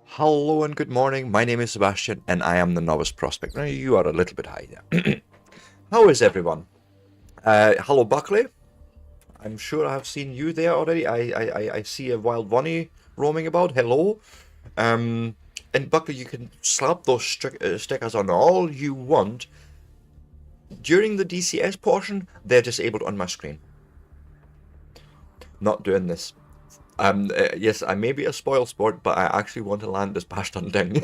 Hello and good morning. My name is Sebastian and I am the Novice Prospect. Now, you are a little bit high there. How is everyone? Hello, Buckley. I'm sure I've seen you there already. I see a wild bunny roaming about. Hello. And Buckley, you can slap those stickers on all you want. During the DCS portion, they're disabled on my screen. Not doing this. Yes, I may be a spoil sport, but I actually want to land this past hunting.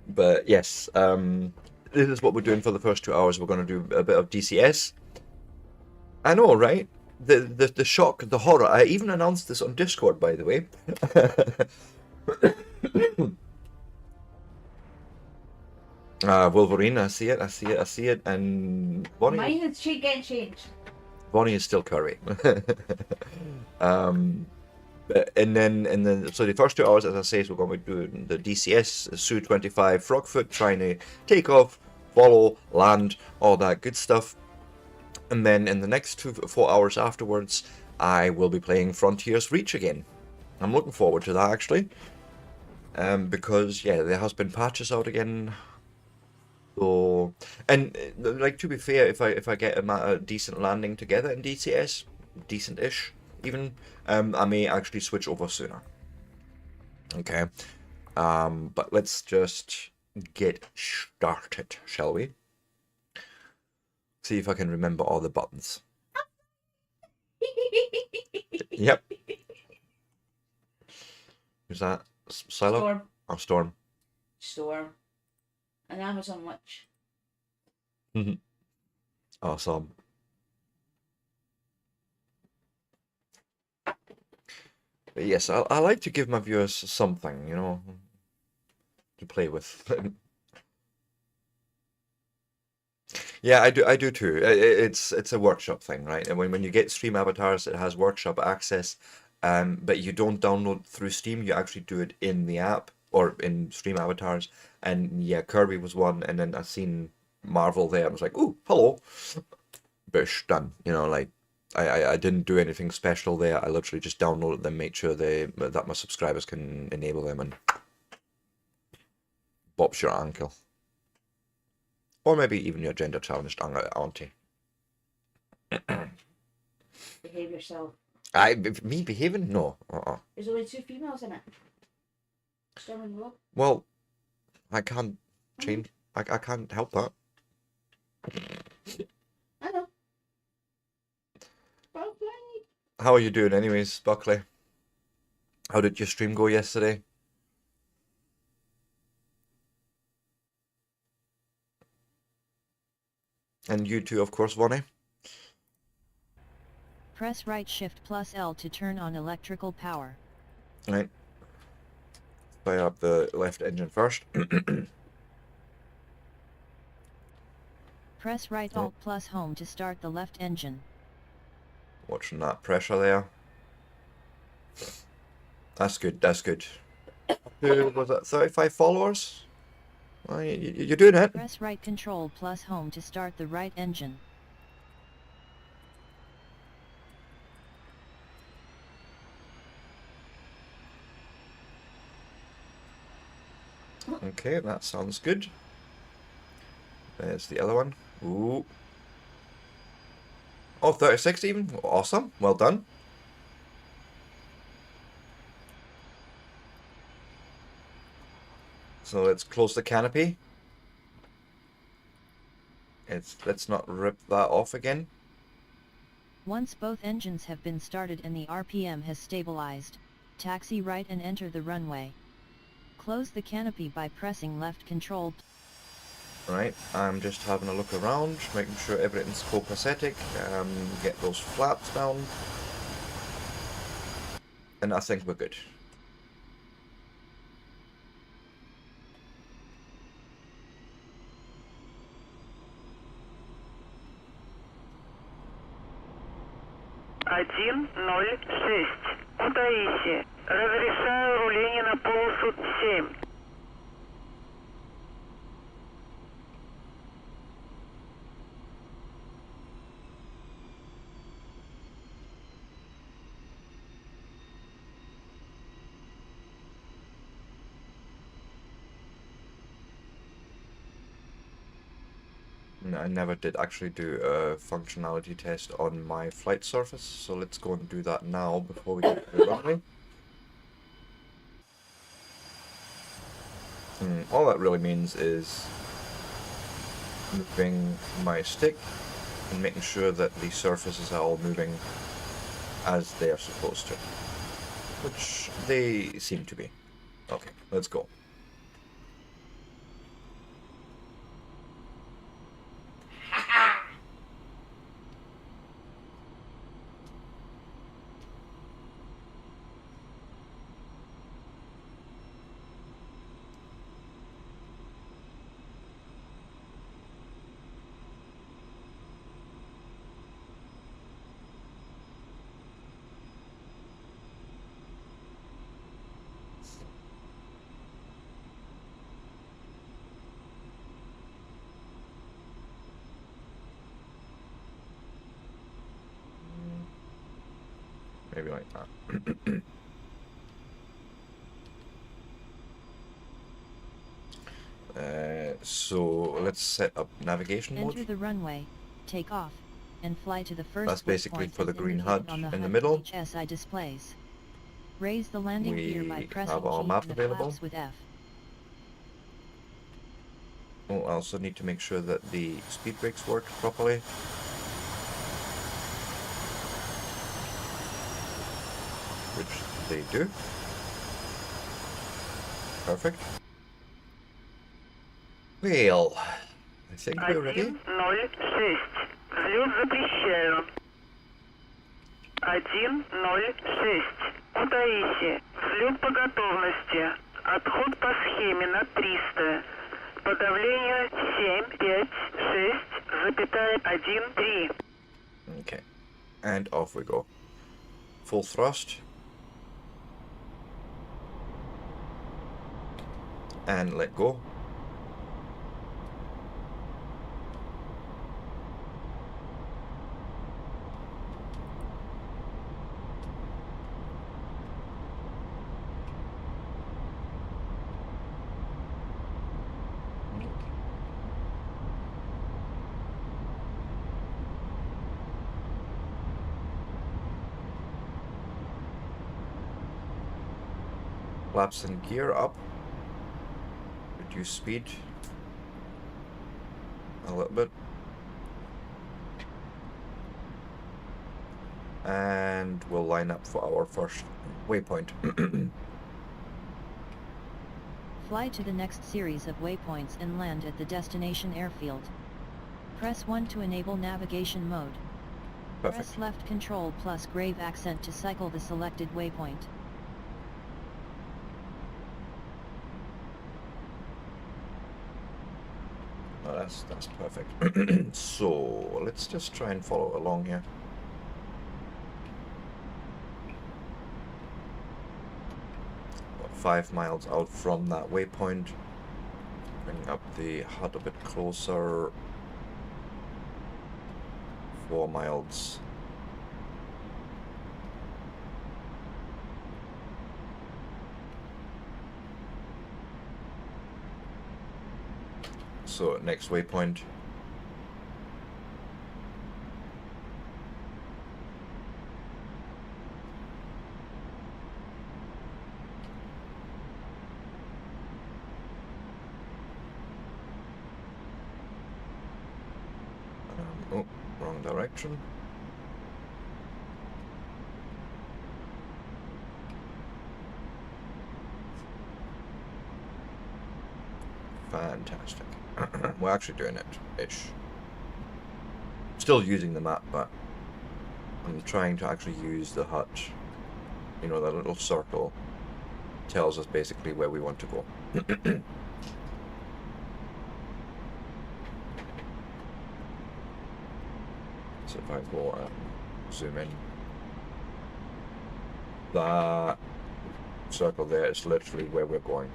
But yes, this is what we're doing for the first 2 hours. We're going to do a bit of DCS. I know, right? The shock, the horror. I even announced this on Discord, by the way. Wolverine, I see it, and Bonnie. Mine is getting changed. Bonnie is still curry. And then, so the first 2 hours, as I say, is we're going to be doing the DCS, Su-25 Frogfoot, trying to take off, follow, land, all that good stuff. And then in the next 4 hours afterwards, I will be playing Frontiers Reach again. I'm looking forward to that, actually. Because, yeah, there has been patches out again. So, and like, to be fair, if I get a decent landing together in DCS, decent-ish even, I may actually switch over sooner. Okay, but let's just get started, shall we? See if I can remember all the buttons. Yep. Is that Silo? Storm. Oh, Storm. Storm. An Amazon witch. Awesome. But yes, I like to give my viewers something, you know, to play with. Yeah, I do too. It's a workshop thing, right? And when you get Stream avatars, it has workshop access, but you don't download through Steam. You actually do it in the app or in Stream avatars. And yeah, Kirby was one, and then I seen Marvel there. I was like, ooh, hello, bish, done. You know, like I didn't do anything special there. I literally just downloaded them, made sure that my subscribers can enable them, and bop's your ankle. Or maybe even your gender challenged auntie. Behave yourself. Me behaving? No. There's only 2 females in it. Storm and Rob. Well, I can't change. I can't help that. I know. Okay. How are you doing anyways, Buckley? How did your stream go yesterday? And you too, of course, Vonnie. Press right shift plus L to turn on electrical power. Right. fire up the left engine first. Press right Alt plus Home to start the left engine. Watching that pressure there. That's good, that's good. Was that 35 followers? Well, you're doing it. Press right Control plus Home to start the right engine. Okay, that sounds good. There's the other one. Ooh. Oh, 36 even? Awesome. Well done. So let's close the canopy. Let's not rip that off again. Once both engines have been started and the RPM has stabilized, taxi right and enter the runway. Close the canopy by pressing left Control. Right, I'm just having a look around, making sure everything's copacetic, get those flaps down, and I think we're good. Один, 0,6. Утаиси. Разрешаю руление на полосу 7. I never did actually do a functionality test on my flight surface, so let's go and do that now before we get to the runway. All that really means is moving my stick and making sure that the surfaces are all moving as they are supposed to, which they seem to be. Okay, let's go. Maybe like that. So let's set up navigation mode. Enter the runway, take off, and fly to the first. That's basically waypoint for the as green indicated HUD on the in the HUD middle. HSI displays. Raise the landing gear by We pressing have our G map and the available. flaps with F. Oh, I also need to make sure that the speed brakes work properly. Which they do. Perfect. Well, I think we're ready. 1, 0, 6. Взлет запрещаю. 1, 0, 6. Утаиси. Взлет по готовности. Отход по схеме на 300. По давлению 7, 5, 6, 1, 3. Okay. And off we go. Full thrust. And let go. Flaps and gear up. Reduce speed a little bit. And we'll line up for our first waypoint. Fly to the next series of waypoints and land at the destination airfield. Press 1 to enable navigation mode. Perfect. Press left Control plus grave accent to cycle the selected waypoint. Oh, that's perfect. So let's just try and follow along here. About 5 miles out from that waypoint. Bring up the HUD a bit closer. 4 miles. So next waypoint. Oh, wrong direction. Fantastic. We're actually doing it-ish. Still using the map, but I'm trying to actually use the HUD. You know, that little circle tells us basically where we want to go. So if I go and zoom in, that circle there is literally where we're going.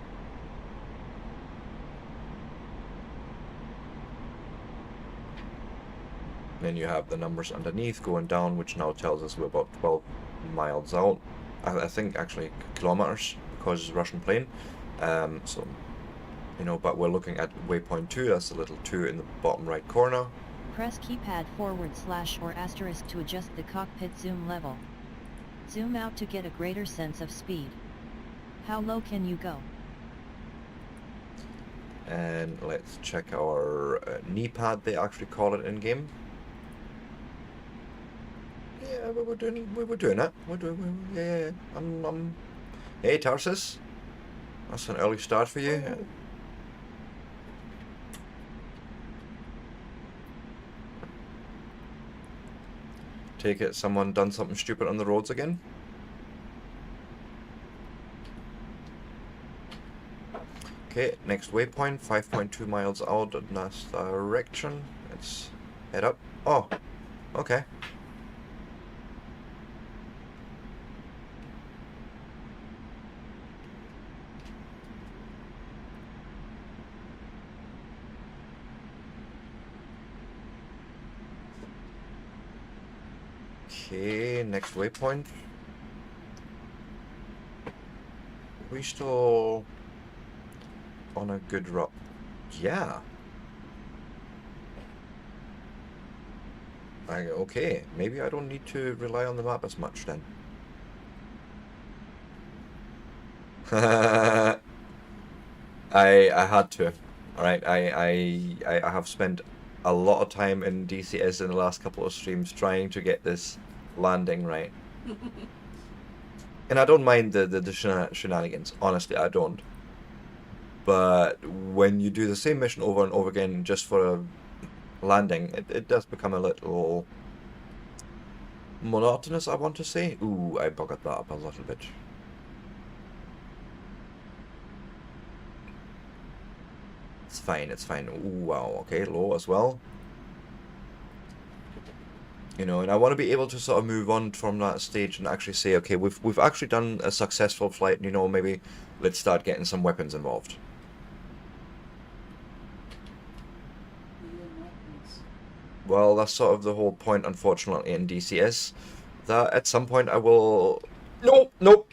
Then you have the numbers underneath going down, which now tells us we're about 12 miles out. I think actually kilometers, because it's a Russian plane. So, you know, but we're looking at waypoint 2, that's the little 2 in the bottom right corner. Press keypad / or asterisk to adjust the cockpit zoom level. Zoom out to get a greater sense of speed. How low can you go? And let's check our knee pad, they actually call it in game. Yeah, we were doing it. Yeah. Hey, Tarsus. That's an early start for you. Take it, someone done something stupid on the roads again? Okay, next waypoint, 5.2 miles out in that direction. Let's head up. Oh, okay. Okay, next waypoint. We still on a good route. Yeah. Okay, maybe I don't need to rely on the map as much then. I had to. Alright, I have spent a lot of time in DCS in the last couple of streams trying to get this landing right. And I don't mind the shenanigans, honestly, I don't. But when you do the same mission over and over again just for a landing, it does become a little monotonous, I want to say. Ooh, I buggered that up a little bit. It's fine, it's fine. Ooh, wow, okay, low as well. You know, and I want to be able to sort of move on from that stage and actually say, okay, we've actually done a successful flight, you know, maybe let's start getting some weapons involved. Well, that's sort of the whole point, unfortunately, in DCS, that at some point I will... Nope, nope!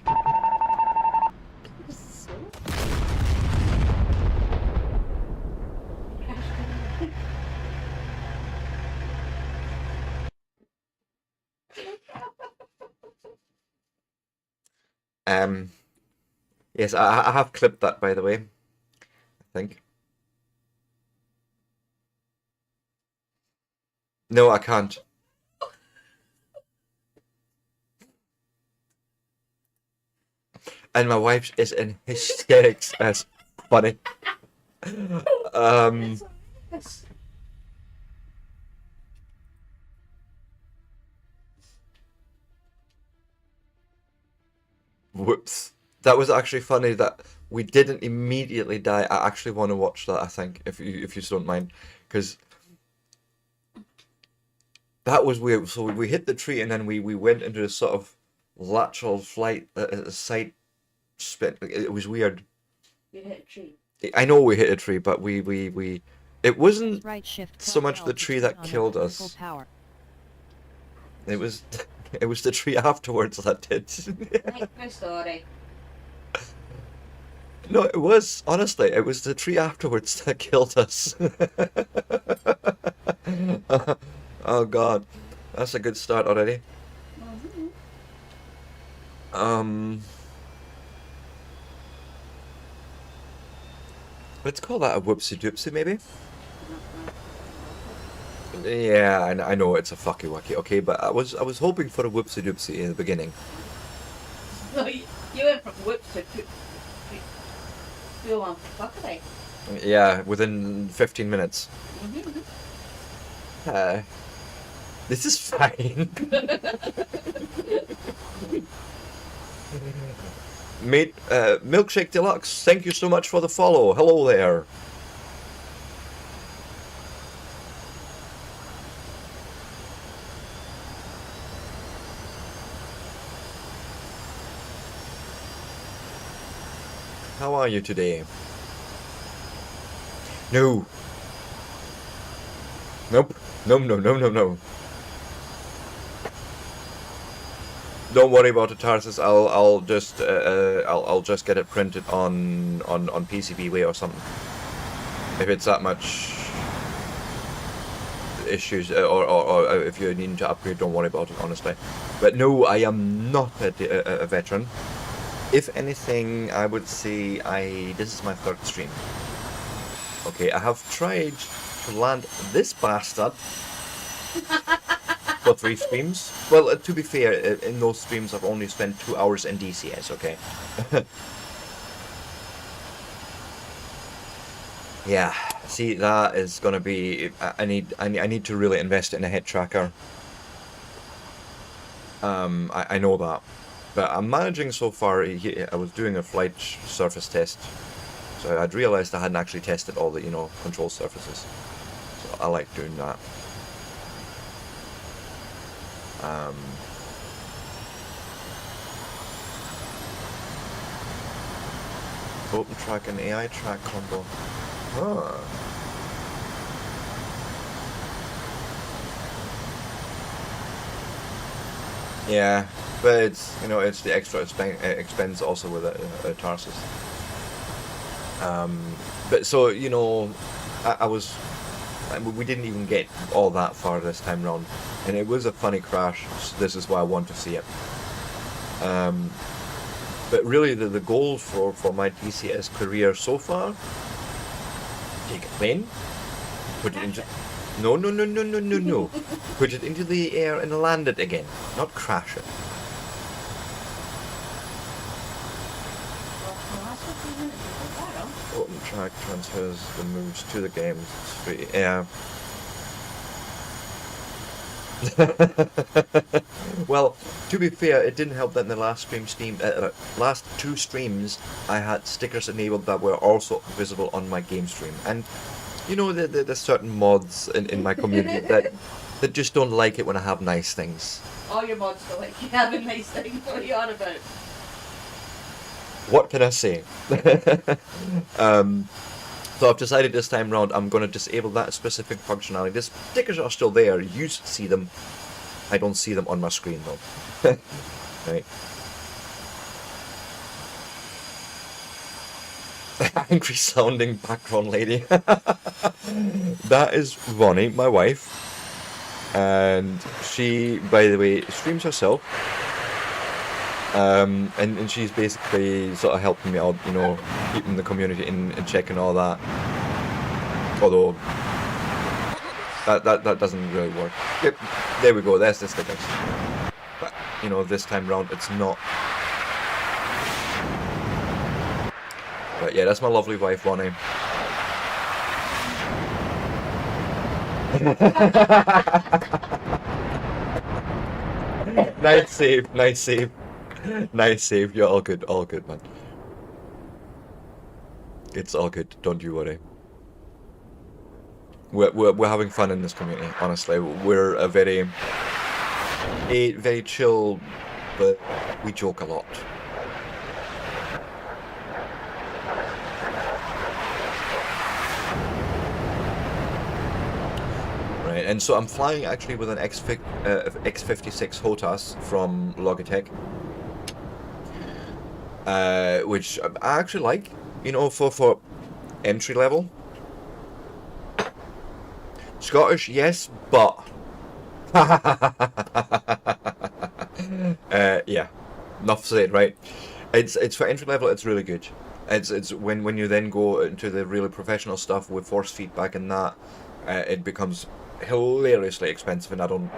Yes, I have clipped that, by the way, I think. No, I can't. And my wife is in hysterics. That's funny. Whoops. That was actually funny that we didn't immediately die. I actually want to watch that, I think, if you don't mind, because that was weird. So we hit the tree and then we went into a sort of lateral flight, side spin. It was weird. You hit a tree. I know we hit a tree, but it wasn't Right shift so club much L the to tree turn that on killed electrical us. Power. It was it was the tree afterwards that did. Like my story. No, it was, honestly, it was the tree afterwards that killed us. Oh god, that's a good start already. Let's call that a whoopsie doopsie, maybe? Yeah, I know it's a fucky wucky, okay, but I was hoping for a whoopsie doopsie in the beginning. So you went from whoops to full on fuckery. Yeah, within 15 minutes. This is fine. Mate, Milkshake Deluxe, thank you so much for the follow. Hello there. How are you today? No. Nope. No. Don't worry about it, Tarsus. I'll just get it printed on PCBWay or something. If it's that much issues, or if you're needing to upgrade, don't worry about it, honestly. But no, I am not a veteran. If anything, I would say this is my third stream. Okay, I have tried to land this bastard for 3 streams. Well, to be fair, in those streams I've only spent 2 hours in DCS, okay? Yeah, see, that is gonna be... I need to really invest in a head tracker. I know that. But I'm managing so far. I was doing a flight surface test, so I'd realized I hadn't actually tested all the, control surfaces. So I like doing that. Open track and AI track combo. Huh. Yeah, but it's it's the extra expense also with a Tarsus. But so we didn't even get all that far this time round, and it was a funny crash. So this is why I want to see it. But really, the goal for my DCS career so far: take a plane, put it into. No. Put it into the air and land it again, not crash it. Open track transfers the moves to the game. Yeah. Well, to be fair, it didn't help that in the last last 2 streams I had stickers enabled that were also visible on my game stream, and there's certain mods in my community that just don't like it when I have nice things. All your mods don't like you having nice things. What are you on about? What can I say? So I've decided this time round I'm going to disable that specific functionality. The stickers are still there. You see them. I don't see them on my screen though. Right. Angry sounding background lady. That is Ronnie, my wife. And she, by the way, streams herself. And she's basically sort of helping me out, keeping the community in check and all that. Although that doesn't really work. Yep, there we go. There's the stickers. But this time round it's not. But yeah, that's my lovely wife, Ronnie. Nice save. Nice save. You're all good, man. It's all good. Don't you worry. We're having fun in this community. Honestly, we're a very chill, but we joke a lot. Right, and so I'm flying actually with an X56 HOTAS from Logitech, which I actually like, you know, for entry level. Scottish, yes, but yeah, enough said, right? It's for entry level. It's really good. It's when you then go into the really professional stuff with force feedback and that, it becomes hilariously expensive, and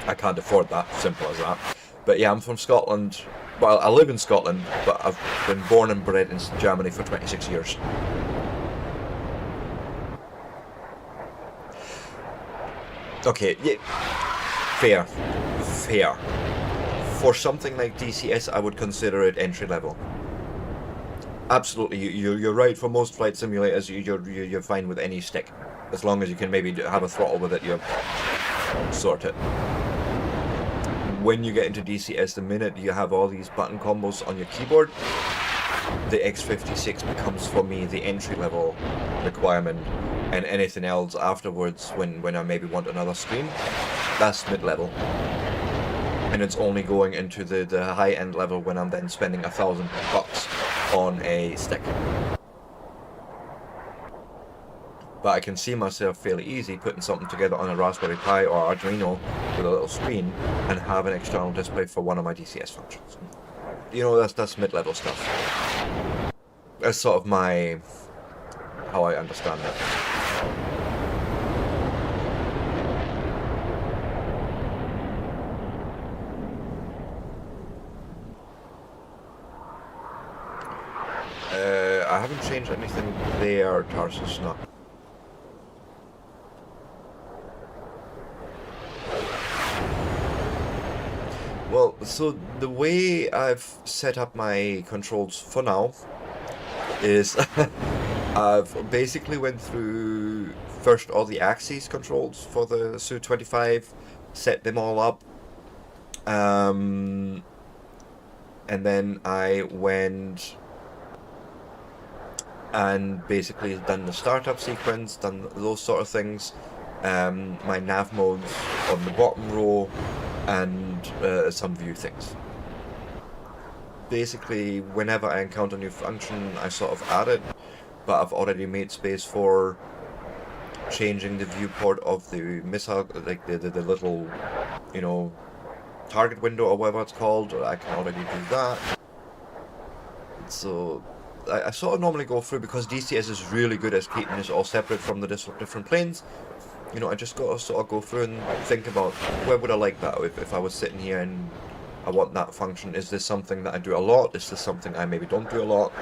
I can't afford that. Simple as that. But yeah, I'm from Scotland. Well, I live in Scotland, but I've been born and bred in Germany for 26 years. Okay, yeah, fair. For something like DCS, I would consider it entry level. Absolutely, you're right. For most flight simulators, you're fine with any stick, as long as you can maybe have a throttle with it. You sort it. When you get into DCS, the minute you have all these button combos on your keyboard, the X56 becomes for me the entry level requirement, and anything else afterwards, when I maybe want another screen, that's mid level. And it's only going into the high end level when I'm then spending $1,000 on a stick. But I can see myself fairly easy putting something together on a Raspberry Pi or Arduino with a little screen and have an external display for one of my DCS functions. You know, that's mid level stuff. That's sort of how I understand it. I haven't changed anything there, Tarsus, no. Well, so the way I've set up my controls for now is I've basically went through first all the axes controls for the Su-25, set them all up, and then I went and basically done the startup sequence, done those sort of things, my nav modes on the bottom row, and some view things. Basically, whenever I encounter a new function, I sort of add it, but I've already made space for changing the viewport of the missile, like the little, you know, target window or whatever it's called. I can already do that. So I sort of normally go through, because DCS is really good at keeping this all separate from the different planes. You know, I just got to sort of go through and think about, where would I like that if I was sitting here and I want that function. Is this something that I do a lot? Is this something I maybe don't do a lot?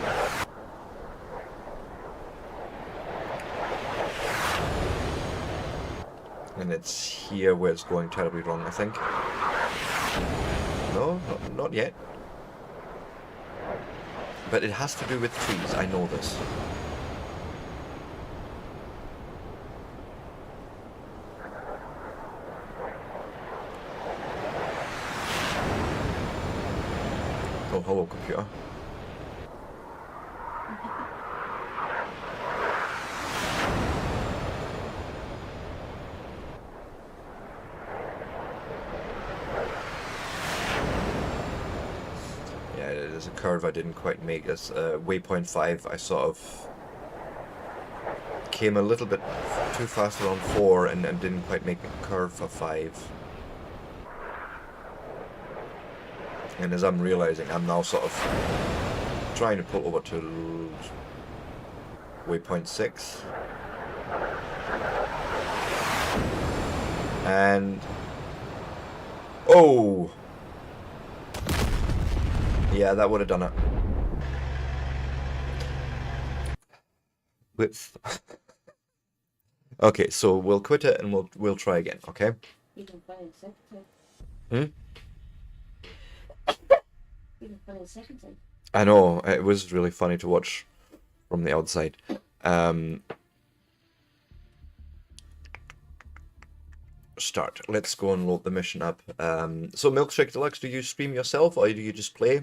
And it's here where it's going terribly wrong, I think. No, not yet. But it has to do with trees, I know this. Oh, hello, computer. Yeah, there's a curve I didn't quite make. As waypoint 5, I sort of came a little bit too fast around 4 and didn't quite make a curve for 5. And as I'm realizing, I'm now sort of trying to pull over to waypoint 6. And... oh! Yeah, that would have done it. Let's... okay, so we'll quit it and we'll try again, okay? You can play a second time. Hmm? You can play a second time. I know, it was really funny to watch from the outside. Start. Let's go and load the mission up. So Milkshake Deluxe, do you stream yourself or do you just play?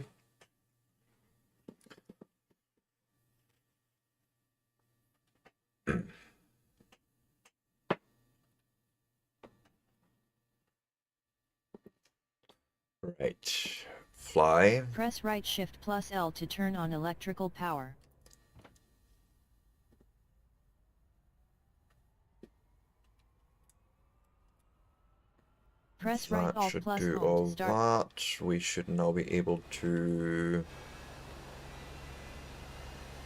Right. Fly. Press right shift plus L to turn on electrical power. Press right That Alt should plus do home all to start. that. We should now be able to...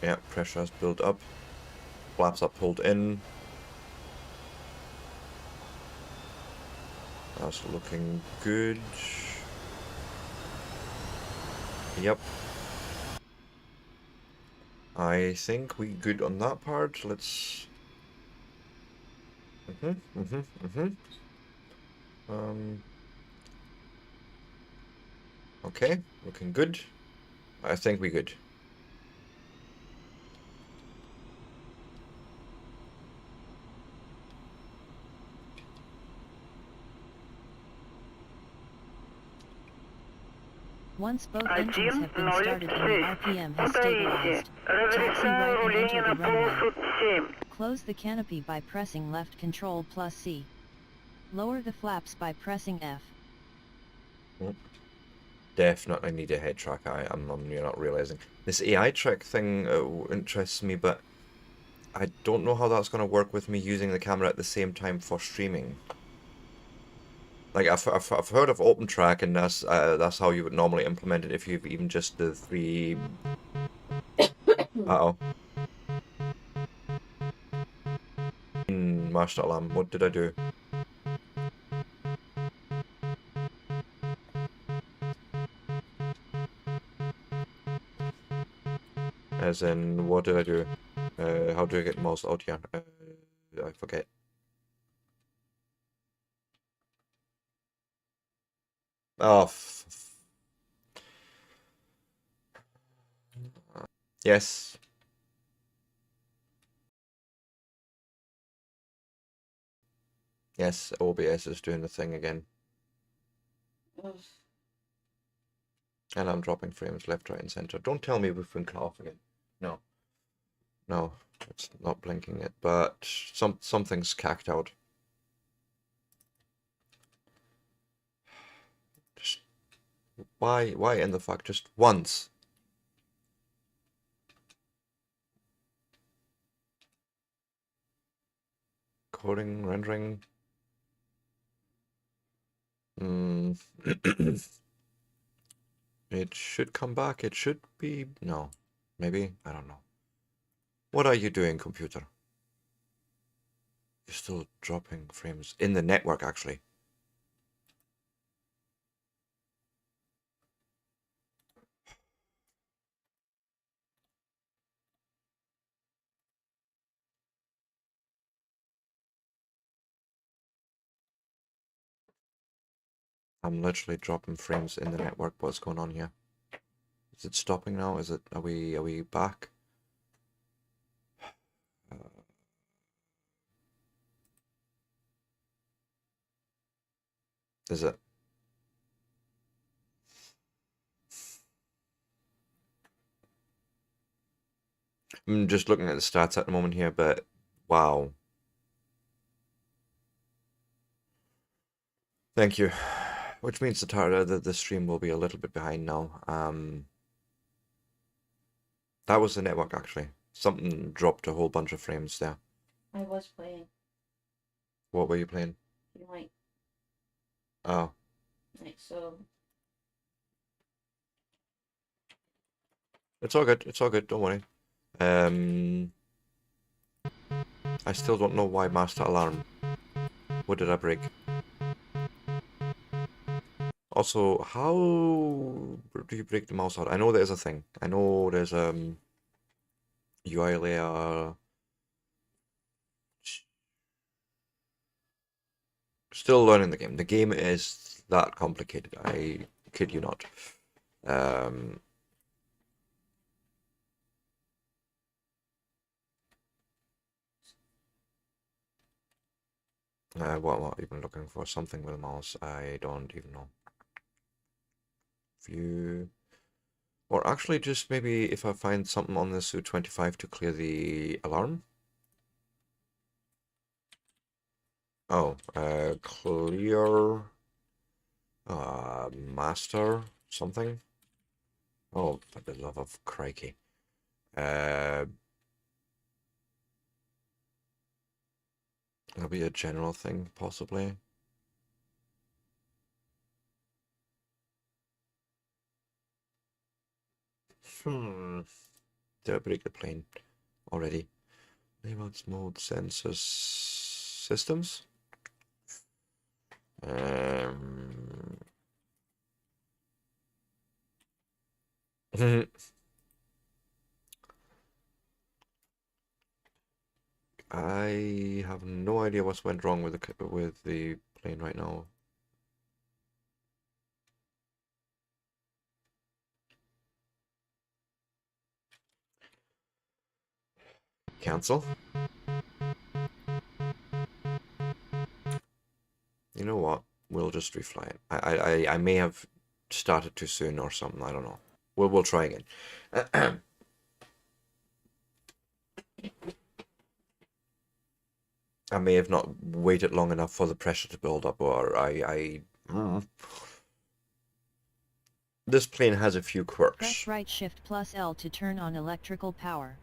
Yeah, pressure has built up. Flaps are pulled in. That's looking good. Yep. I think we good on that part. Let's... Okay, looking good. I think we good. Once both engines have been 1.06. started and the RPM has Утаите. stabilized, taxi right and Руление enter на the runway. полосу 7. Close the canopy by pressing left Control plus C. Lower the flaps by pressing F. Definitely need a head track. You're not realizing this AI track thing interests me, but I don't know how that's going to work with me using the camera at the same time for streaming. Like I've heard of OpenTrack, and that's how you would normally implement it if you've even just the three. Uh-oh. Master alarm. What did I do? As in, what did I do? How do I get mouse out here? I forget. Oh. Yes. Yes, OBS is doing the thing again. Ugh. And I'm dropping frames left, right, and center. Don't tell me we've been cut off again. No. No, it's not blinking it, but something's cacked out. Just why in the fuck? Just once. Coding, rendering. It should come back. It should be... No. Maybe? I don't know. What are you doing, computer? You're still dropping frames in the network, actually. I'm literally dropping frames in the network. What's going on here? Is it stopping now? Is it? Are we back? Is it? I'm just looking at the stats at the moment here, but wow. Thank you. Which means the stream will be a little bit behind now. That was the network, actually. Something dropped a whole bunch of frames there. I was playing. What were you playing? You might. Oh. Right, so. It's all good. It's all good. Don't worry. I still don't know why master alarm. What did I break? Also, how do you break the mouse out? I know there's a thing. I know there's UI layer. Still learning the game. The game is that complicated. I kid you not. What am I even looking for? Something with a mouse. I don't even know. View. Or actually, just maybe if I find something on the Su-25 to clear the alarm. Oh, clear. Master something. Oh, for the love of crikey. It'll be a general thing, possibly. Did I break the plane already? Layouts, mode, sensors, systems. I have no idea what's went wrong with the plane right now. Cancel. You know what? We'll just refly it. I may have started too soon or something. I don't know. We'll try again. I may have not waited long enough for the pressure to build up, or This plane has a few quirks. Press right shift plus L to turn on electrical power.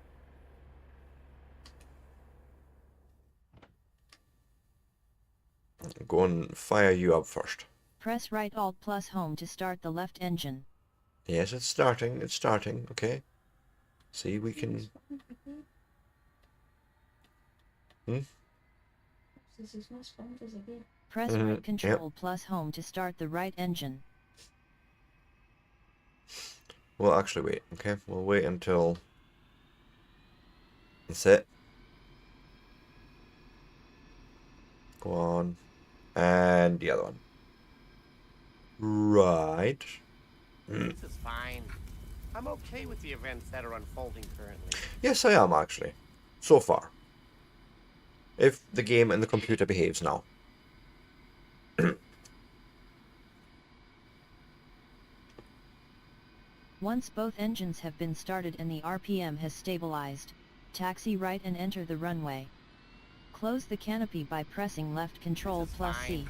Go and fire you up first. Press right Alt plus home to start the left engine. Yes, it's starting. It's starting. Okay. See, we can. Press right control plus home to start the right engine. We'll actually wait. Okay, we'll wait until. That's it. Go on. And the other one. Right. This is fine. I'm okay with the events that are unfolding currently. Yes, I am actually. So far. If the game and the computer behaves now. Once both engines have been started and the RPM has stabilized, taxi right and enter the runway. Close the canopy by pressing left control plus C.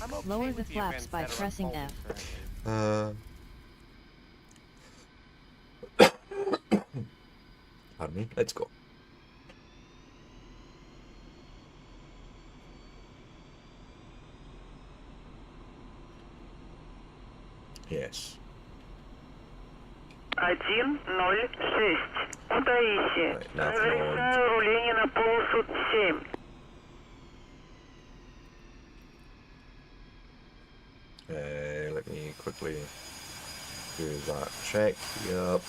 Okay Lower the flaps by pressing F. Pardon me. Let's go. Yes. 106. Утаиси. Завершаю руление на полосу 7. Let me quickly do that check. Yup.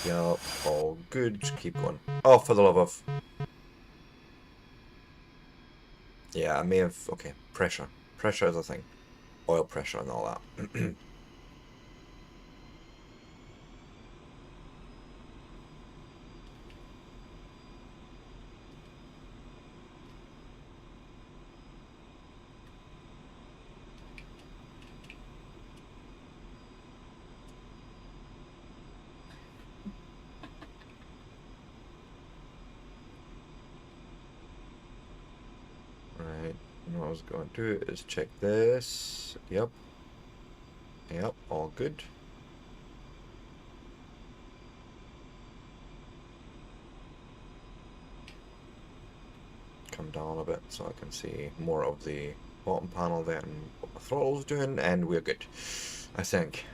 Yup. All good. Keep going. Oh, for the love of. Yeah, I may have. Okay. Pressure. Pressure is a thing. Oil pressure and all that. What I was going to do is check this. Yep. Yep, all good. Come down a bit so I can see more of the bottom panel there and what the throttle's doing, and we're good, I think.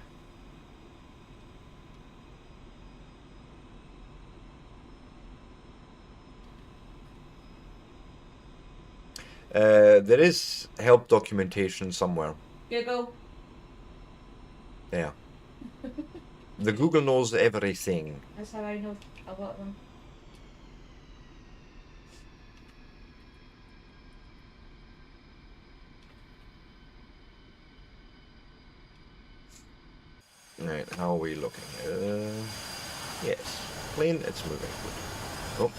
There is help documentation somewhere. Google. Yeah. The Google knows everything. That's how I know a lot of them. Right, how are we looking? Yes. Plane, it's moving. Good. Oh.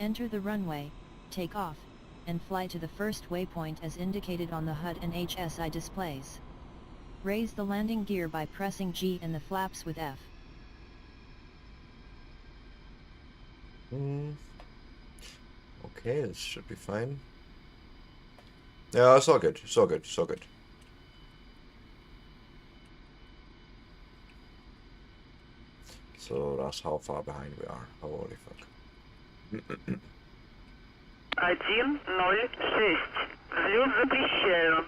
Enter the runway, take off, and fly to the first waypoint as indicated on the HUD and HSI displays. Raise the landing gear by pressing G and the flaps with F. Okay, this should be fine. Yeah, it's all good. It's all good. It's all good. So that's how far behind we are. Holy fuck. 106. Взлет запрещаю.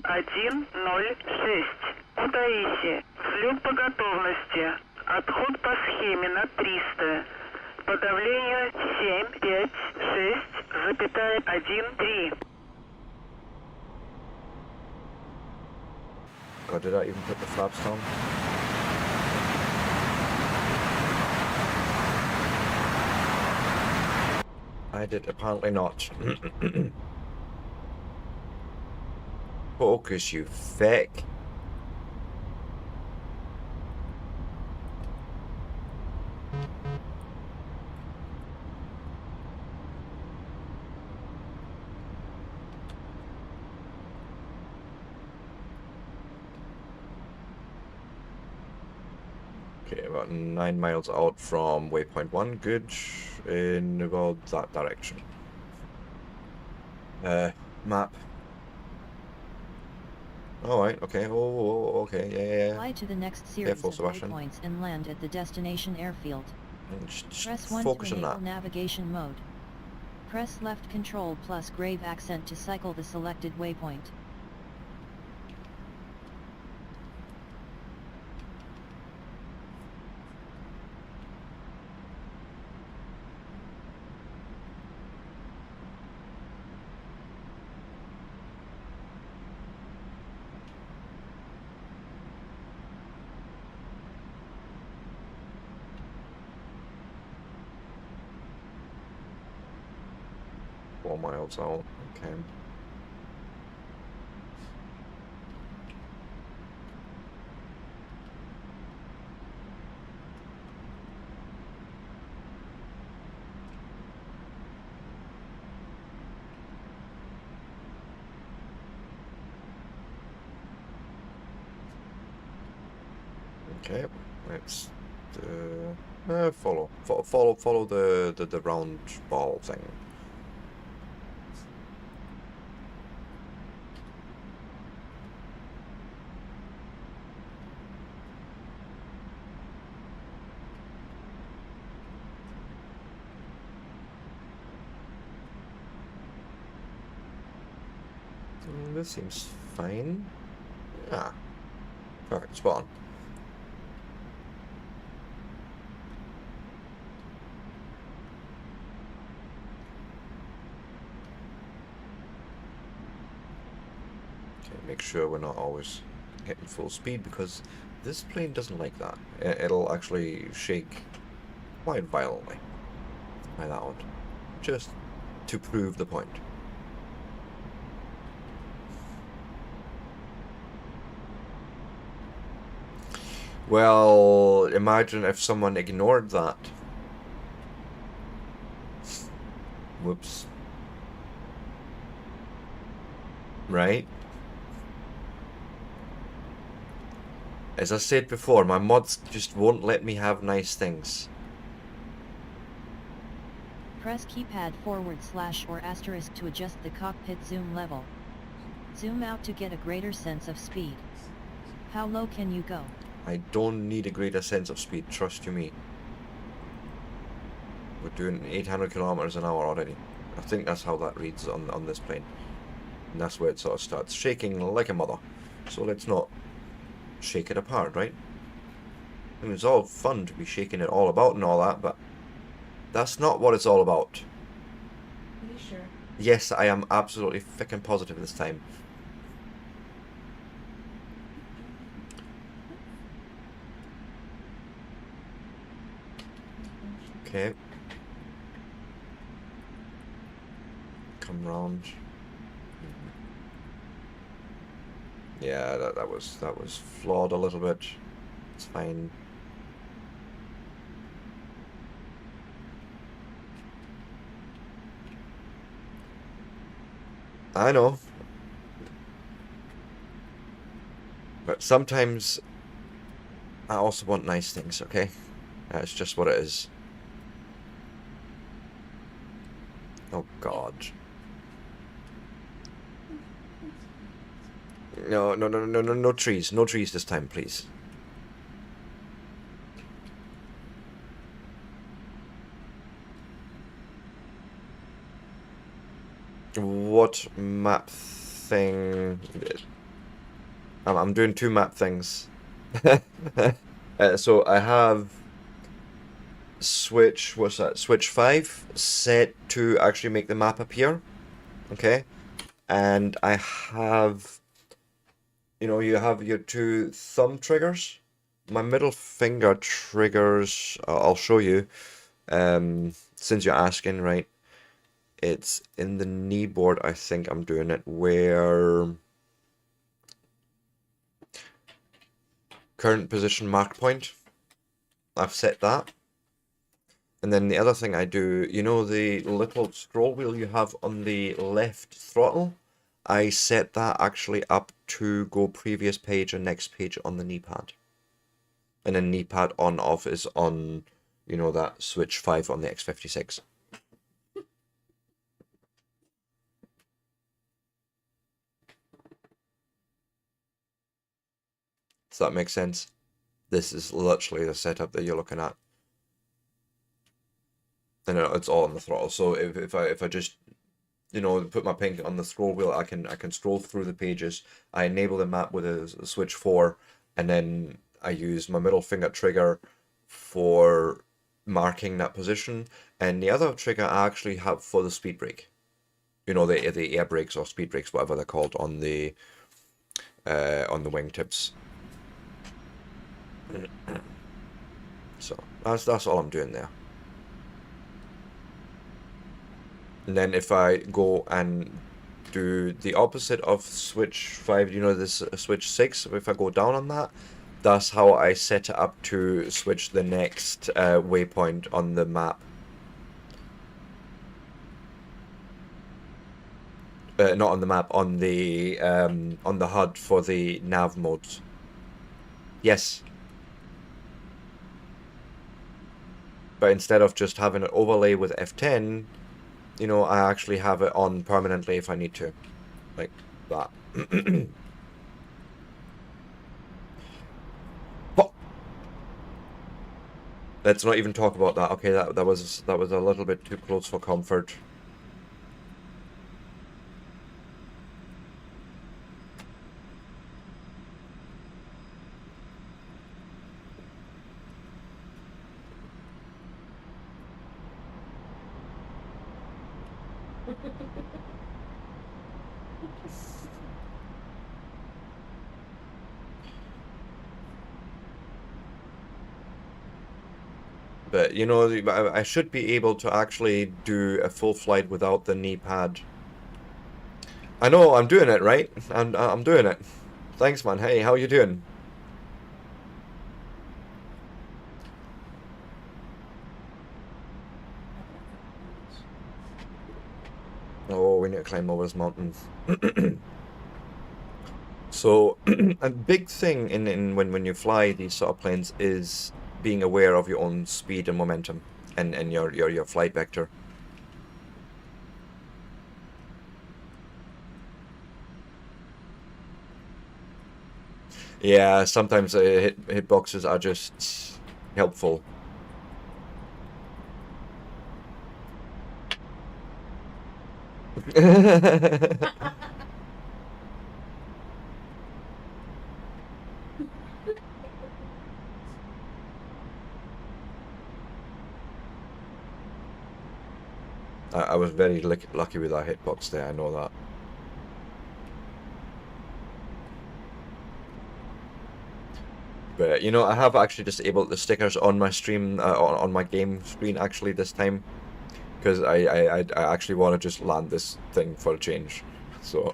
106. Утаиси. Взлет по готовности. Отход по схеме на 300. По давлению 7,5,6,13. God, did I even put the flaps down? I did apparently not. Focus, you feck. Okay, about 9 miles out from waypoint 1, good, in about that direction. Map. Alright, okay, okay, yeah. Fly to the next series full of Sebastian. waypoints and land at the destination airfield. Just Press 1 focus to on enable that. navigation mode. Press left control plus grave accent to cycle the selected waypoint. Four miles out, okay. Okay, let's follow the round ball thing. This seems fine. Yeah, perfect, spot on. Make sure we're not always hitting full speed, because this plane doesn't like that. It'll actually shake quite violently by that one, just to prove the point. Well, imagine if someone ignored that. Whoops. Right? As I said before, my mods just won't let me have nice things. Press keypad / or asterisk to adjust the cockpit zoom level. Zoom out to get a greater sense of speed. How low can you go? I don't need a greater sense of speed, trust you me. We're doing 800 kilometers an hour already. I think that's how that reads on this plane. And that's where it sort of starts shaking like a mother. So let's not shake it apart, right? I mean, it's all fun to be shaking it all about and all that, but that's not what it's all about. Are you sure? Yes, I am absolutely fucking positive this time. Okay. Come round. Yeah, that was flawed a little bit. It's fine. I know. But sometimes I also want nice things, okay? That's just what it is. Oh god. No, no, no, no, no, no trees. No trees this time, please. What map thing? I'm doing two map things. So I have switch, what's that? Switch 5 set to actually make the map appear. Okay. And I have, you know, you have your two thumb triggers. My middle finger triggers, I'll show you, since you're asking, right? It's in the knee board, I think I'm doing it, where current position mark point, I've set that. And then the other thing I do, you know the little scroll wheel you have on the left throttle? I set that actually up to go previous page and next page on the knee pad. And then knee pad on off is on, you know, that switch 5 on the X56. Does that make sense? This is literally the setup that you're looking at. And it's all on the throttle. So if I just, you know, put my pink on the scroll wheel, I can scroll through the pages. I enable the map with a switch 4, and then I use my middle finger trigger for marking that position, and the other trigger I actually have for the speed brake. You know, the air brakes or speed brakes, whatever they're called, on the wingtips. So that's all I'm doing there. And then if I go and do the opposite of switch 5, you know, this switch 6, if I go down on that, that's how I set it up to switch the next waypoint on the map. Not on the map, on the HUD for the nav modes. Yes. But instead of just having an overlay with F10, you know, I actually have it on permanently if I need to. Like that. Oh. Let's not even talk about that. Okay, that was a little bit too close for comfort. But, you know, I should be able to actually do a full flight without the knee pad. I know, I'm doing it, right? I'm doing it. Thanks, man. Hey, how you doing? Oh, we need to climb over this mountain. So, a big thing in when you fly these sort of planes is being aware of your own speed and momentum and your flight vector. Yeah, sometimes hitboxes are just helpful. I was very lucky with that hitbox there, I know that. But, you know, I have actually disabled the stickers on my stream, on my game screen actually this time. Because I actually want to just land this thing for a change. So...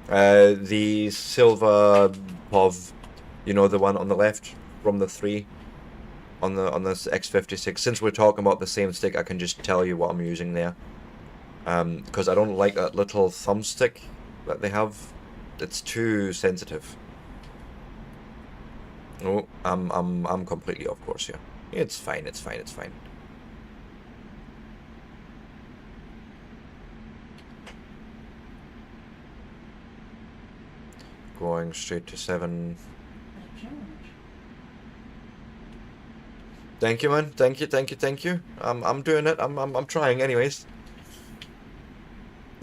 the silver POV, you know, the one on the left from the 3. on this X56. Since we're talking about the same stick, I can just tell you what I'm using there. Because I don't like that little thumbstick that they have. It's too sensitive. Oh, I'm completely off course here. It's fine. It's fine. It's fine. Going straight to 7. Thank you, man. Thank you. I'm doing it. I'm trying, anyways.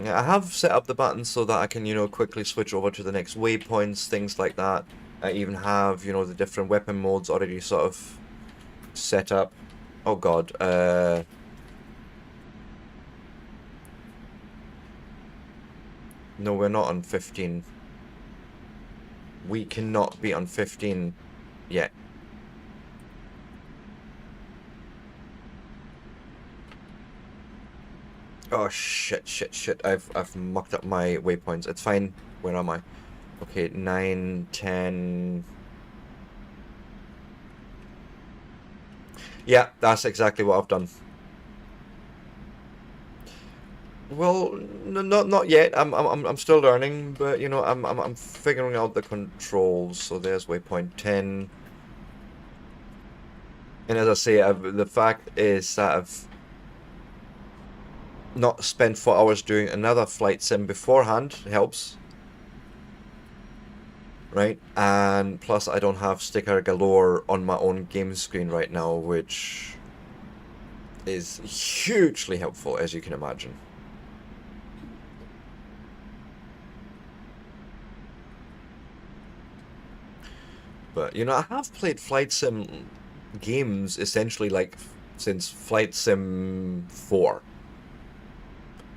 Yeah, I have set up the buttons so that I can, you know, quickly switch over to the next waypoints, things like that. I even have, you know, the different weapon modes already sort of set up. Oh God. No, we're not on 15. We cannot be on 15 yet. Oh shit. I've mucked up my waypoints. It's fine. Where am I? Okay, 9, 10. Yeah, that's exactly what I've done. Well, not yet. I'm still learning, but you know, I'm figuring out the controls. So there's waypoint 10. And as I say, the fact is that I've not spent 4 hours doing another flight sim beforehand helps, right? And plus I don't have sticker galore on my own game screen right now, which is hugely helpful, as you can imagine. But you know, I have played flight sim games essentially like since Flight Sim 4.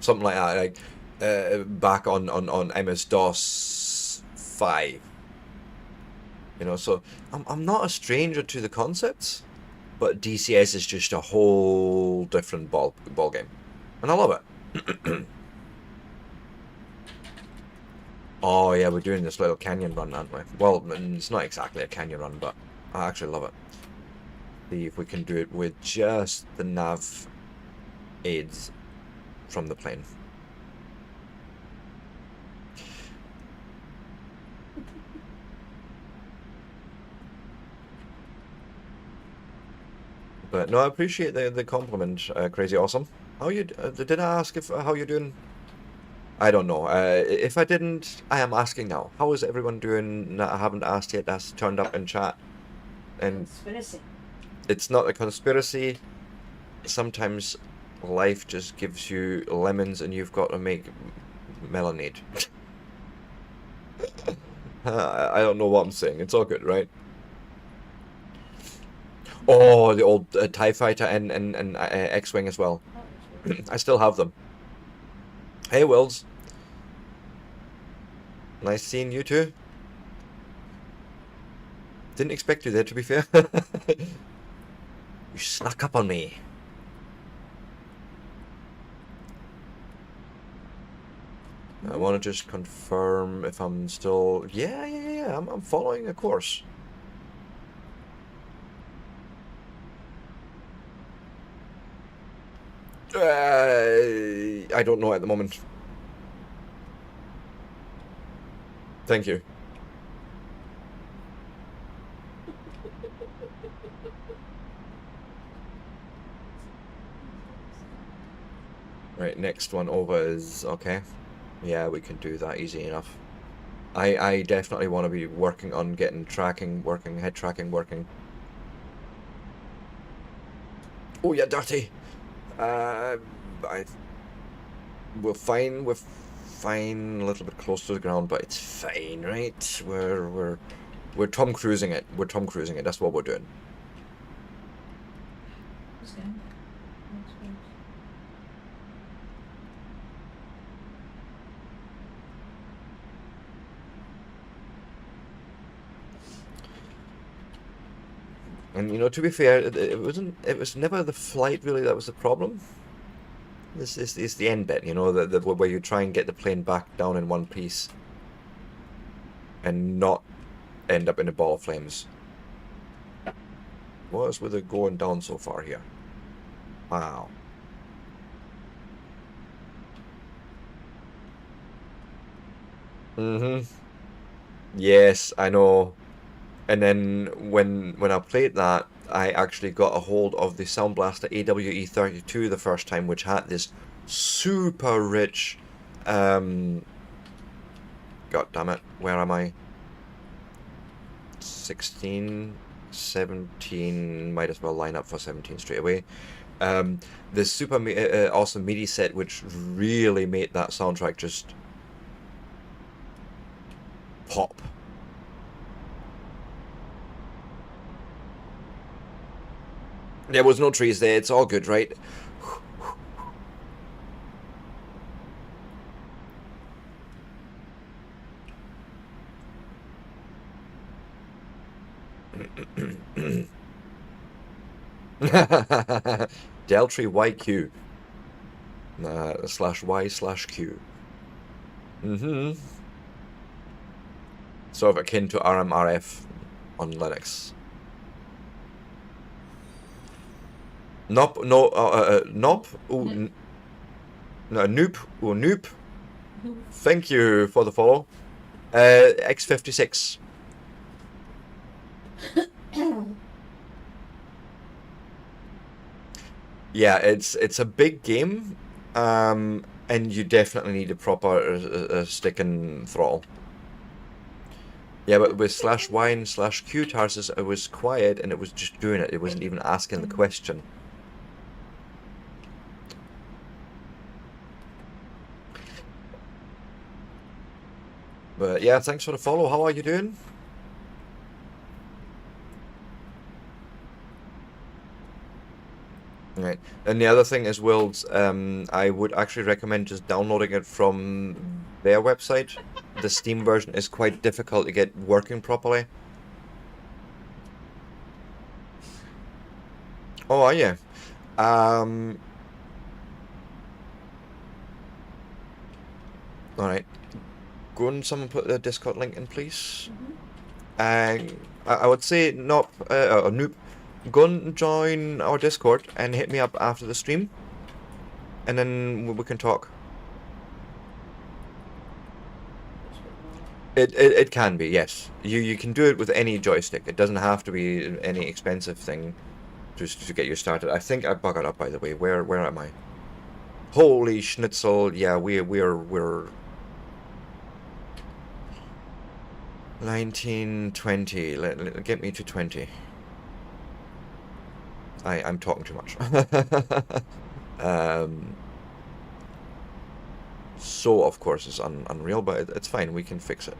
Something like that, like back on MS-DOS 5. You know, so I'm not a stranger to the concepts, but DCS is just a whole different ball game, and I love it. Oh yeah, we're doing this little canyon run, aren't we? Well, it's not exactly a canyon run, but I actually love it. See if we can do it with just the nav aids from the plane. But no, I appreciate the compliment, Crazy Awesome. How you? Did I ask if how you're doing? I don't know. If I didn't, I am asking now. How is everyone doing? I haven't asked yet. That's turned up in chat. And Conspiracy. It's not a conspiracy. Sometimes life just gives you lemons and you've got to make lemonade. I don't know what I'm saying. It's all good, right? Oh, the old TIE Fighter and X-Wing as well. I still have them. Hey, Wills. Nice seeing you too. Didn't expect you there, to be fair. You snuck up on me. I want to just confirm if I'm still... Yeah. I'm following a course. I don't know at the moment. Thank you. Right, next one over is... Okay. Yeah, we can do that easy enough. I definitely want to be working on getting tracking working, head tracking working. Oh, yeah, dirty! We're fine a little bit close to the ground, but it's fine, right? We're Tom Cruising it. We're Tom Cruising it. That's what we're doing. And you know, to be fair, it was never the flight really that was the problem. This is the end bit, you know, the where you try and get the plane back down in one piece and not end up in a ball of flames. What is with it going down so far here? Wow. Yes, I know. And then when I played that, I actually got a hold of the Sound Blaster AWE32 the first time, which had this super rich, God damn it, where am I? 16, 17, might as well line up for 17 straight away. The super awesome MIDI set, which really made that soundtrack just pop. There was no trees there, it's all good, right? Deltree YQ /Y/Q. Sort of akin to RMRF on Linux. Nope, no, nope, ooh, no, noop. Thank you for the follow. X56. Yeah, it's a big game, and you definitely need a proper stick and throttle. Yeah, but with /Y and /Q Tarsus, it was quiet and it was just doing it. It wasn't even asking the question. But yeah, thanks for the follow. How are you doing? Right, and the other thing is, Worlds, I would actually recommend just downloading it from their website. The Steam version is quite difficult to get working properly. Oh, are you? Alright. Go and someone put the Discord link in, please. I would say, Nope, Noop, go and join our Discord and hit me up after the stream. And then we can talk. It can be, yes. You can do it with any joystick. It doesn't have to be any expensive thing just to get you started. I think I buggered up, by the way. Where am I? Holy schnitzel! Yeah, we're 1920. Get me to 20. I'm talking too much. So of course it's unreal, but it's fine. We can fix it.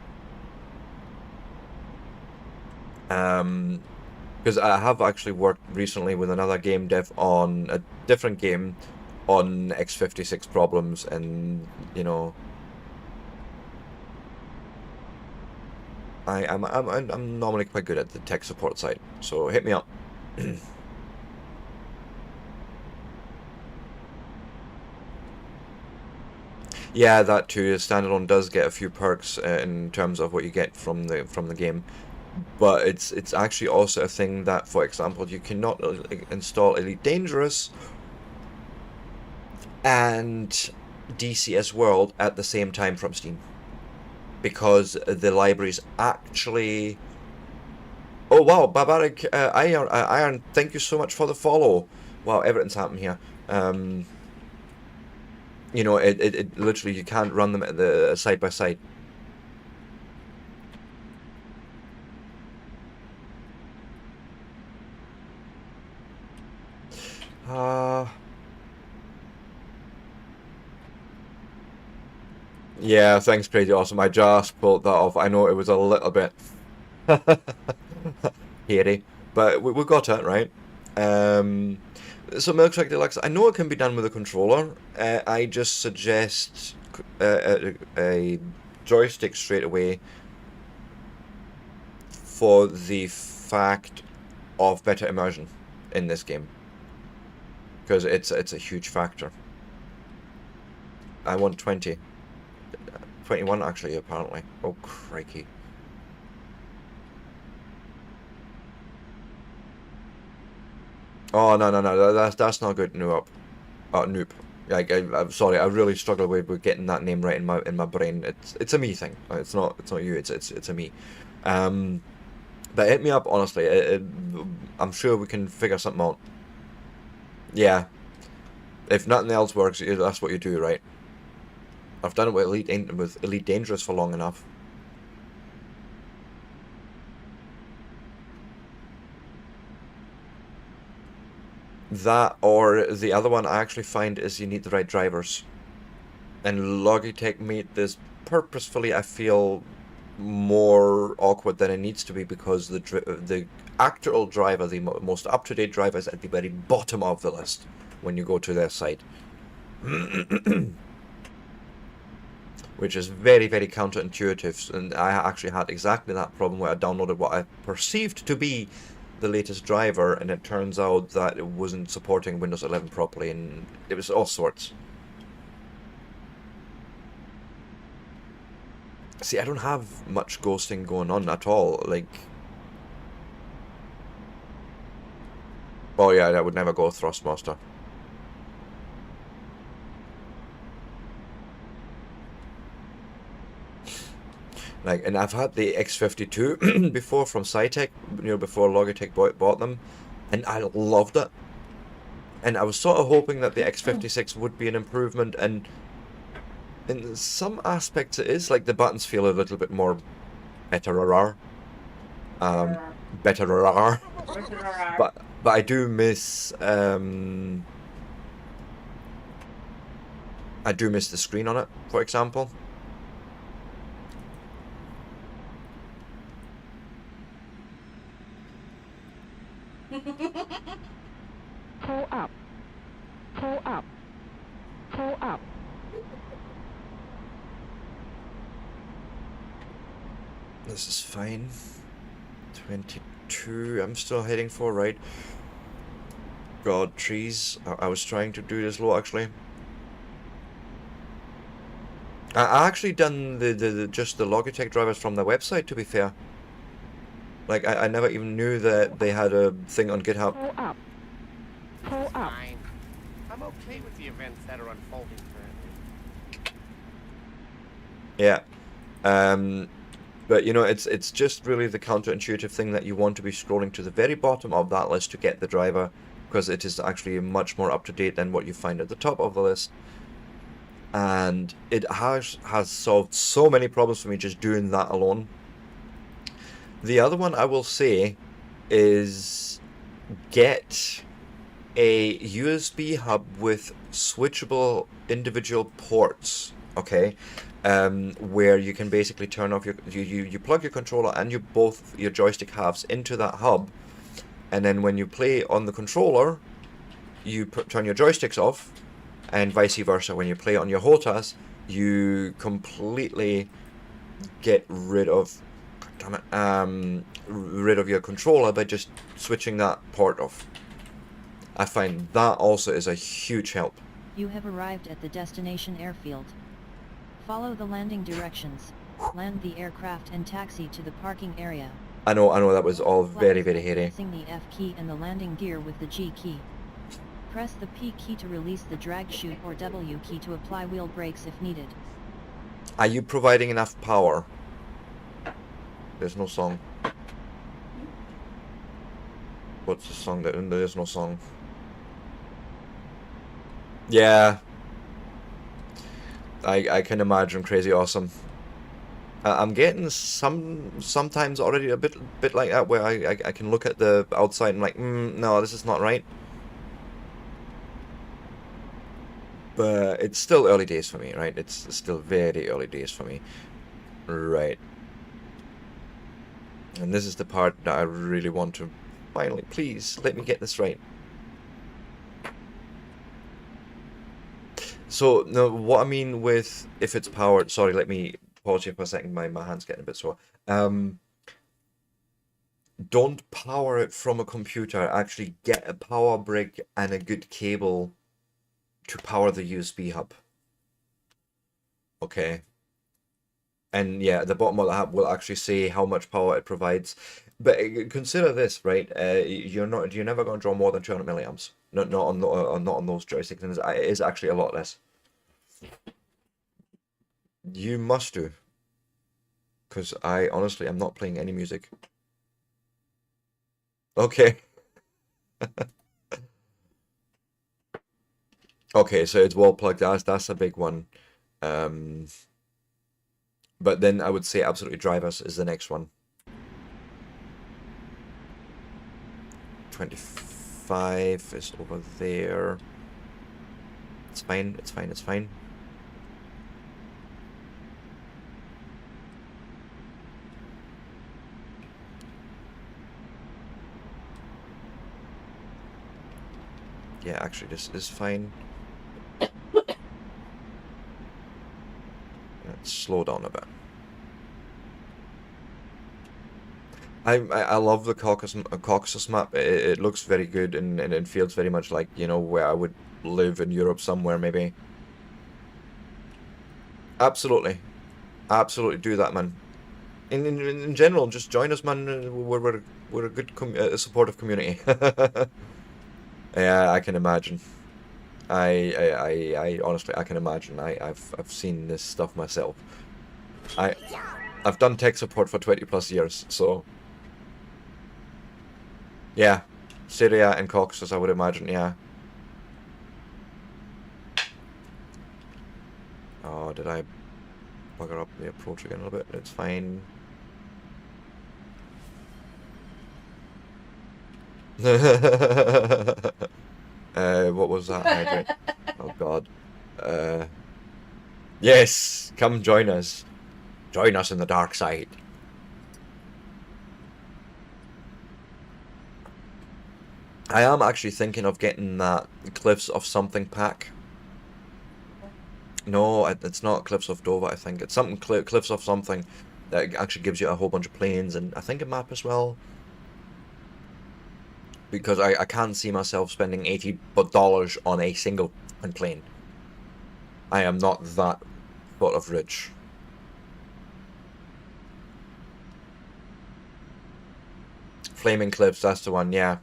Because I have actually worked recently with another game dev on a different game on x56 problems, and you know, I'm normally quite good at the tech support side, so hit me up. Yeah, that too. Standalone does get a few perks in terms of what you get from the game, but it's actually also a thing that, for example, you cannot install Elite Dangerous and DCS World at the same time from Steam, because the libraries actually. Oh wow, Barbaric Iron, thank you so much for the follow. Wow, everything's happened here. You know, it literally, you can't run them at the side by side. Yeah, thanks, Crazy Awesome. I just pulled that off. I know it was a little bit hairy, but we got it, right? So Milkshake Deluxe, I know it can be done with a controller. I just suggest a joystick straight away for the fact of better immersion in this game, because it's a huge factor. I want 20. 21 actually, apparently. Oh crikey. Oh, no, that's not good, Noop. Noop. Like, I'm sorry, I really struggle with getting that name right in my brain. It's a me thing. It's not you. It's a me. But hit me up honestly. I'm sure we can figure something out. Yeah. If nothing else works, that's what you do, right? I've done it with Elite Dangerous for long enough. That, or the other one I actually find is you need the right drivers. And Logitech made this purposefully, I feel, more awkward than it needs to be, because the actual driver, the most up-to-date driver, is at the very bottom of the list when you go to their site. Which is very, very counterintuitive, and I actually had exactly that problem where I downloaded what I perceived to be the latest driver, and it turns out that it wasn't supporting Windows 11 properly, and it was all sorts. See, I don't have much ghosting going on at all, like... Oh yeah, I would never go Thrustmaster. Like, and I've had the X52 before from Cytec, before Logitech bought them, and I loved it. And I was sort of hoping that the X56 would be an improvement, and in some aspects it is. Like, the buttons feel a little bit more better. But I do miss the screen on it, for example. Pull up. Pull up. Pull up. This is fine. 22, I'm still heading for, right? God, trees. I was trying to do this low, actually. I actually done just the Logitech drivers from their website, to be fair. Like, I never even knew that they had a thing on GitHub. Pull up. Pull up. Fine. I'm okay with the events that are unfolding currently. Yeah. But it's just really the counterintuitive thing that you want to be scrolling to the very bottom of that list to get the driver, because it is actually much more up to date than what you find at the top of the list. And it has solved so many problems for me just doing that alone. The other one I will say is get a USB hub with switchable individual ports, okay? Where you can basically turn off you plug your controller and your joystick halves into that hub, and then when you play on the controller, you turn your joysticks off, and vice versa. When you play on your HOTAS, you completely get rid of your controller by just switching that port off. I find that also is a huge help. You have arrived at the destination airfield. Follow the landing directions, land the aircraft and taxi to the parking area. I know that was all very, very hairy. Pressing the F key and the landing gear with the G key. Press the P key to release the drag chute or W key to apply wheel brakes if needed. Are you providing enough power? There's no song. What's the song? There's no song. Yeah. I can imagine Crazy Awesome. I'm getting sometimes already a bit like that, where I can look at the outside and like, no, this is not right. But it's still early days for me, right? It's still very early days for me. Right. And this is the part that I really want to finally, please, let me get this right. So, no, what I mean with if it's powered, sorry, let me pause here for a second, my hand's getting a bit sore. Don't power it from a computer, actually get a power brick and a good cable to power the USB hub. Okay. And yeah, at the bottom of the hub will actually say how much power it provides. But consider this, right? You're never going to draw more than 200 milliamps. Not on not on those joysticks, and it is actually a lot less. You must do, because I honestly am not playing any music. Okay. Okay, so it's wall plugged. That's a big one. But then I would say absolutely drivers is the next one. 25 is over there. It's fine, it's fine, it's fine. Yeah, actually this is fine. Let's slow down a bit. I love the Caucasus map. It looks very good, and it feels very much like, you know, where I would live in Europe somewhere, maybe. Absolutely. Absolutely do that, man. In general, just join us, man. We're a good supportive community. Yeah, I can imagine. I honestly, I can imagine. I've seen this stuff myself. I've done tech support for 20+ years, so yeah, Syria and Caucasus, I would imagine. Yeah. Oh, did I bugger up the approach again a little bit? It's fine. What was that? Hydrate. Oh God. Yes, come join us. Join us in the dark side. I am actually thinking of getting that Cliffs of Something pack. No, it's not Cliffs of Dover, I think. It's something Cliffs of Something that actually gives you a whole bunch of planes and I think a map as well. Because I can't see myself spending $80 on a single plane. I am not that sort of rich. Flaming Cliffs, that's the one, yeah.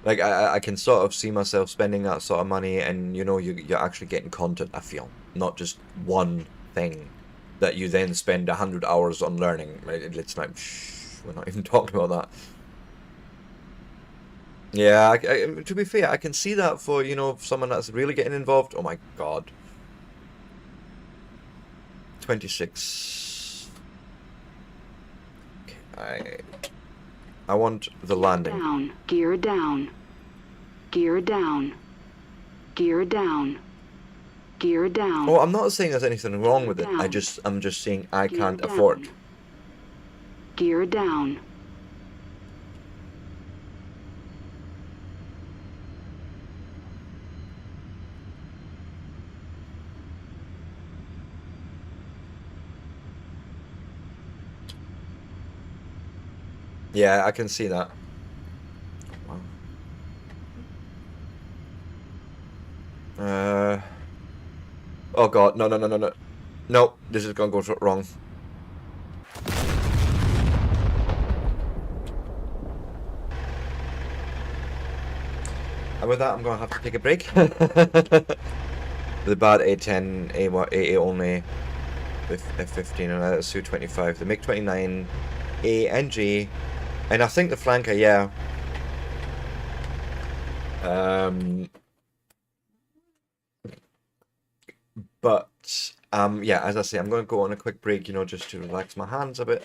Like, I can sort of see myself spending that sort of money and, you know, you're actually getting content, I feel. Not just one thing that you then spend 100 hours on learning. It's like, shh, we're not even talking about that. Yeah, to be fair, I can see that for, you know, someone that's really getting involved. Oh my God. 26. Okay, I want the landing. Down, gear down, gear down, gear down, gear down. Oh, I'm not saying there's anything wrong with it. I'm just saying I can't afford. Gear down. Yeah, I can see that. Wow. Oh God, no. No, this is gonna go wrong. And with that, I'm gonna have to take a break. The bad A10, A only, F15, and a Su-25, the MiG-29, A and G, and I think the flanker, yeah. But yeah, as I say, I'm going to go on a quick break, you know, just to relax my hands a bit.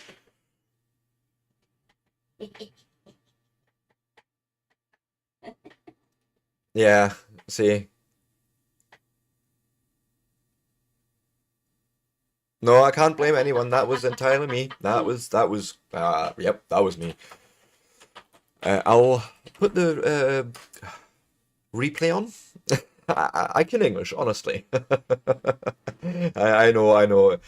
Yeah, see. No, I can't blame anyone. That was entirely me. Yep, that was me. I'll put the replay on. I can English, honestly. I know.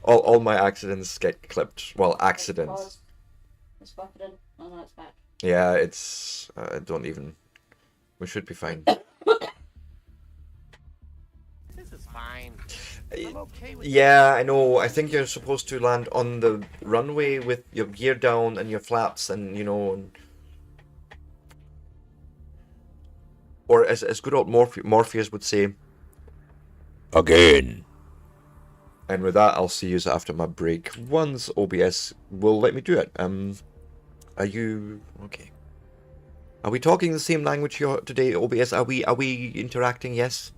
All my accidents get clipped. Well, accidents. It's buffeted. Oh no, it's back. Yeah, it's don't even. We should be fine. This is fine. I'm okay with Yeah, I know. I think you're supposed to land on the runway with your gear down and your flaps, and or as good old Morpheus would say, again. And with that, I'll see you after my break. Once OBS will let me do it. Are you okay? Are we talking the same language here today, OBS? Are we interacting? Yes.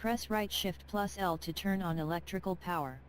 Press right Shift plus L to turn on electrical power.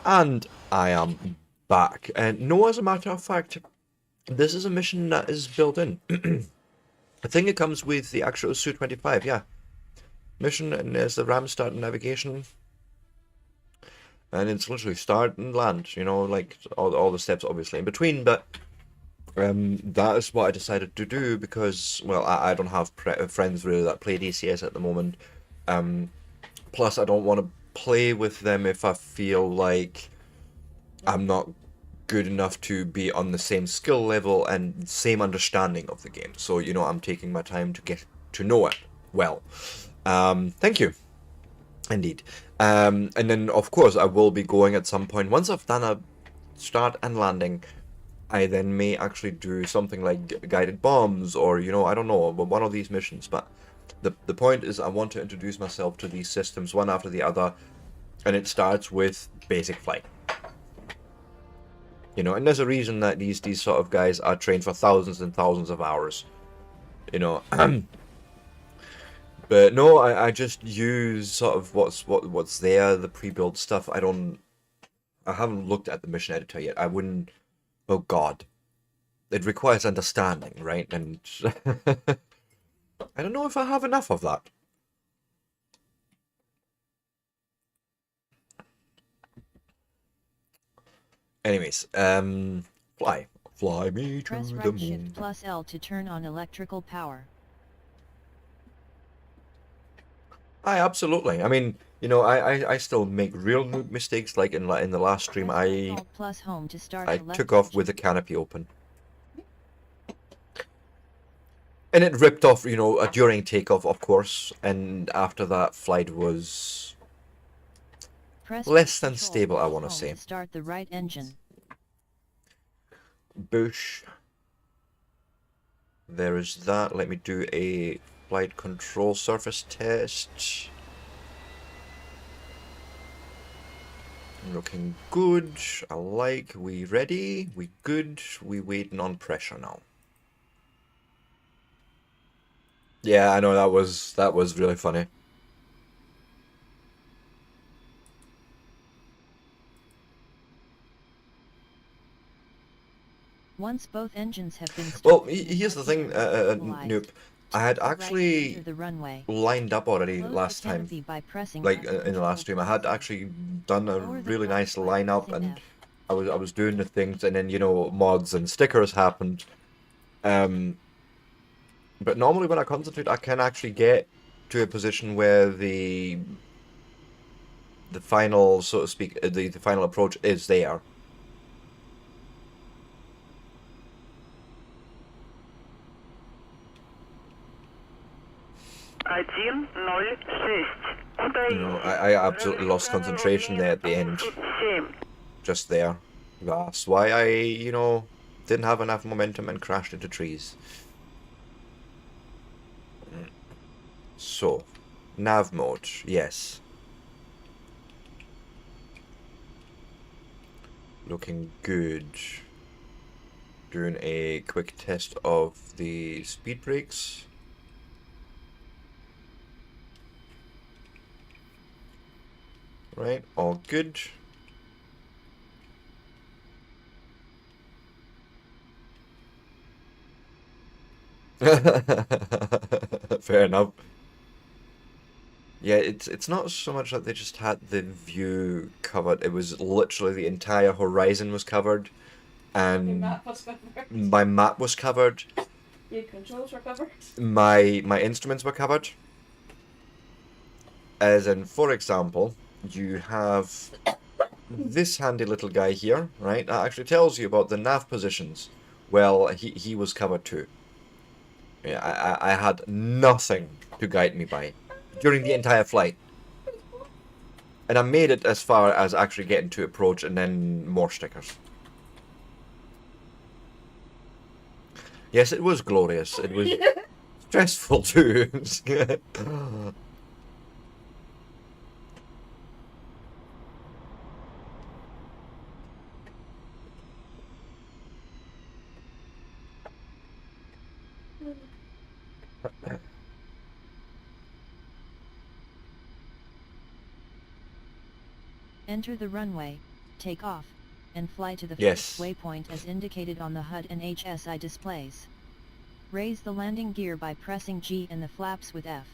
And I am back. And no, as a matter of fact, this is a mission that is built in. I think it comes with the actual Su-25, yeah. Mission, and there's the ram start and navigation. And it's literally start and land, you know, like all the steps obviously in between, but that is what I decided to do because, well, I don't have friends really that play DCS at the moment. Plus, I don't want to play with them if I feel like I'm not good enough to be on the same skill level and same understanding of the game. So, you know, I'm taking my time to get to know it well. Thank you. Indeed. And then, of course, I will be going at some point. Once I've done a start and landing, I then may actually do something like guided bombs or, you know, I don't know, one of these missions. But the point is I want to introduce myself to these systems one after the other. And it starts with basic flight. You know, and there's a reason that these sort of guys are trained for thousands and thousands of hours. You know, but no, I just use sort of what's there, the pre-built stuff. I haven't looked at the mission editor yet. I wouldn't. Oh God, it requires understanding, right? And I don't know if I have enough of that. Anyways, fly me to Press the right moon. shift plus L to turn on electrical power. Absolutely. I mean, you know, I still make real noob mistakes. Like in the last stream, Press I Alt plus home to start I the left took off engine. with the canopy open, and it ripped off. You know, during takeoff, of course, and after that, flight was Press less than Control stable, I Alt want to home say. to start the right engine. Bush. There is that. Let me do a flight control surface test. Looking good. I like. We ready? We good? We waiting on pressure now. Yeah, I know that was really funny. Once both engines have been Well, started, here's the thing, Noop. I had actually lined up already last time, like in the last stream. I had actually done a really nice lineup, and I was doing the things, and then, you know, mods and stickers happened. But normally when I concentrate, I can actually get to a position where the final, so to speak, the final approach is there. You know, I absolutely lost concentration there at the end. Just there. That's why I, you know, didn't have enough momentum and crashed into trees. So, nav mode, yes. Looking good. Doing a quick test of the speed brakes. Right, all good. Fair enough. Yeah, it's not so much that they just had the view covered. It was literally the entire horizon was covered, and Your map was covered. my map was covered. Your controls were covered. My instruments were covered. As in, for example, you have this handy little guy here, right? That actually tells you about the nav positions. Well, he was covered too. Yeah, I had nothing to guide me by during the entire flight. And I made it as far as actually getting to approach and then more stickers. Yes, it was glorious. It was stressful too. Enter the runway. take off, and fly to the Yes. first waypoint as indicated on the HUD and HSI displays. Raise the landing gear by pressing G and the flaps with F.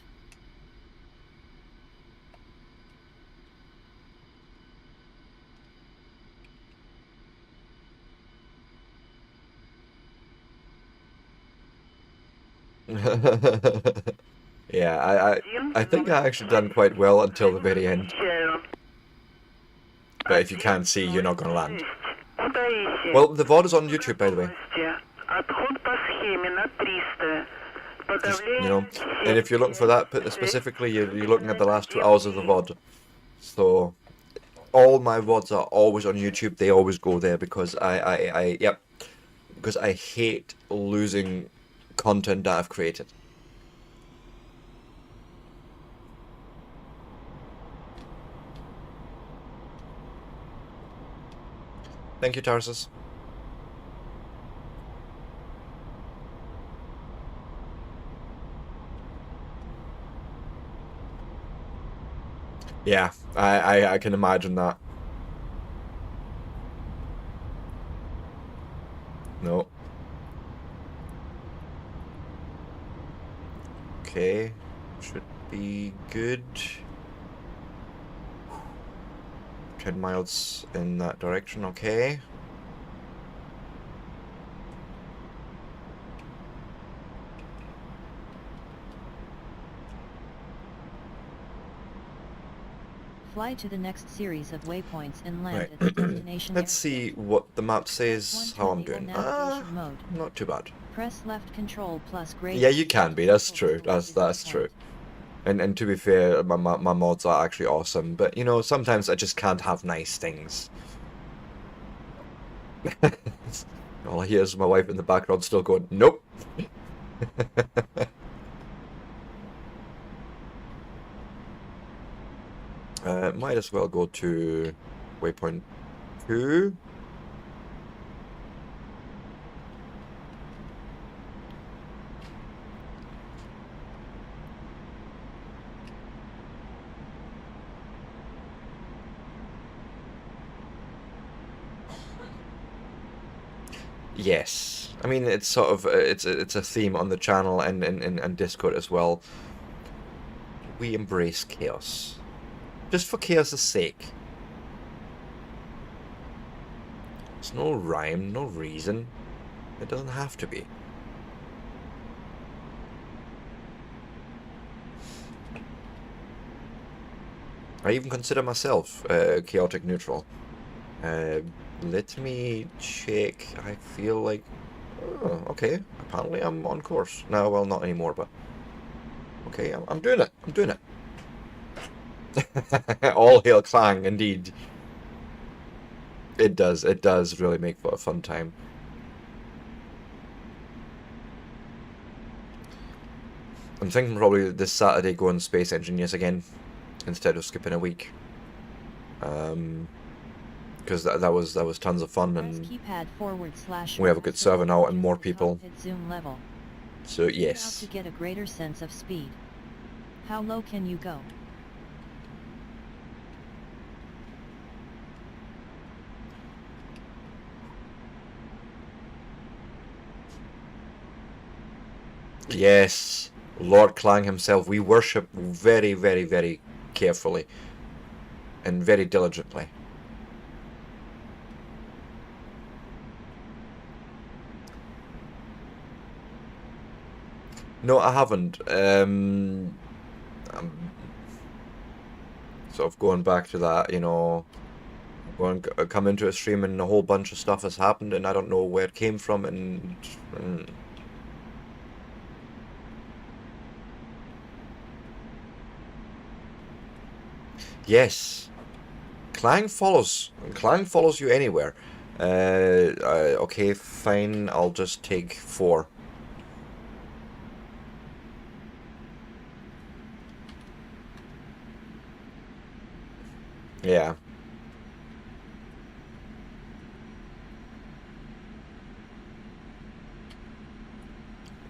Yeah, I think I actually done quite well until the very end. But if you can't see, you're not gonna land. Well, the VOD is on YouTube, by the way. Just, you know, and if you're looking for that specifically, you're looking at the last 2 hours of the VOD. So, all my VODs are always on YouTube. They always go there because because I hate losing content that I've created. Thank you, Tarsus. Yeah, I can imagine that. No. Okay, should be good. 10 miles in that direction, okay. Fly to the next series of waypoints and land Right. at the destination. Let's see what the map says, how I'm doing. Navigation mode. Not too bad. Press left control plus grade. Yeah, you can be, that's true, that's true. And to be fair, my mods are actually awesome, but you know, sometimes I just can't have nice things. All I hear is my wife in the background still going, nope. Might as well go to waypoint 2. Yes, I mean it's sort of it's a theme on the channel and Discord as well. We embrace chaos, just for chaos' sake. There's no rhyme, no reason. It doesn't have to be. I even consider myself chaotic neutral. Let me check. I feel like... Oh, okay. Apparently I'm on course. No, well, not anymore, but... Okay, I'm doing it. I'm doing it. All hail Clang, indeed. It does really make for a fun time. I'm thinking probably this Saturday going Space Engineers again, instead of skipping a week. Because that was tons of fun, and we have a good server now and more people. So yes. To get a greater sense of speed. How low can you go? Yes, Lord Clang himself. We worship very, very, very carefully and very diligently. No, I haven't. I'm sort of going back to that, you know, come into a stream and a whole bunch of stuff has happened and I don't know where it came from, and yes, Clang follows you anywhere. Okay, fine, I'll just take 4. Yeah.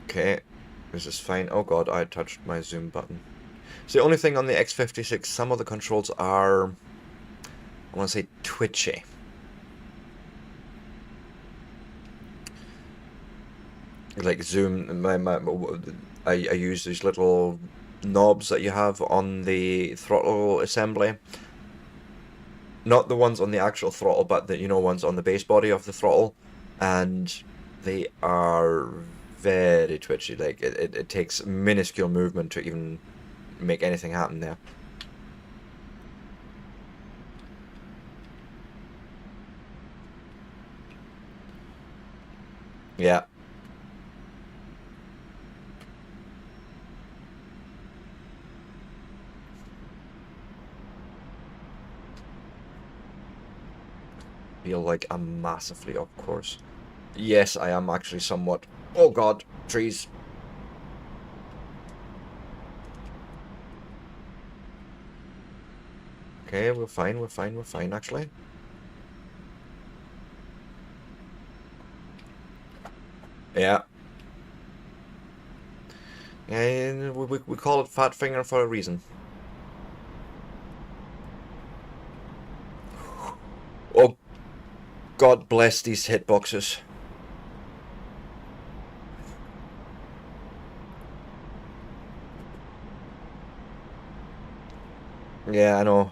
Okay, this is fine. Oh god, I touched my zoom button. So the only thing on the X56, some of the controls are, I want to say, twitchy. like zoom. I use these little knobs that you have on the throttle assembly. Not the ones on the actual throttle, but the ones on the base body of the throttle, and they are very twitchy. Like it takes minuscule movement to even make anything happen there. Yeah. Feel like I'm massively off course. Yes, I am actually somewhat. Oh god, trees. Okay, we're fine actually. Yeah. And we call it fat finger for a reason. Oh, God bless these hitboxes. Yeah, I know.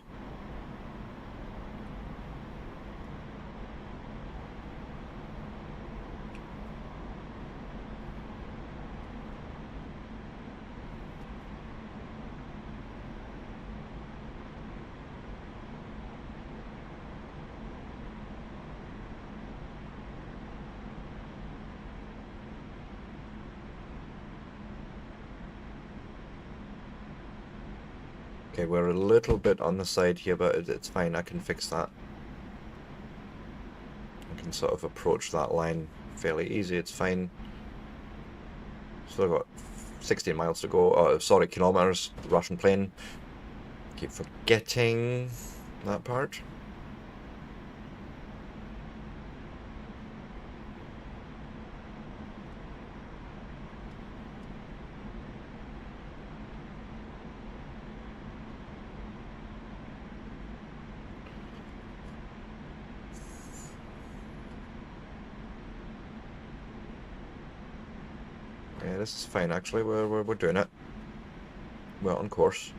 Okay, we're a little bit on the side here, but it's fine. I can fix that. I can sort of approach that line fairly easy. It's fine. Still got 16 miles to go. Oh, sorry, kilometers. Russian plane. Keep forgetting that part. Yeah, this is fine actually. We're doing it. We're on course.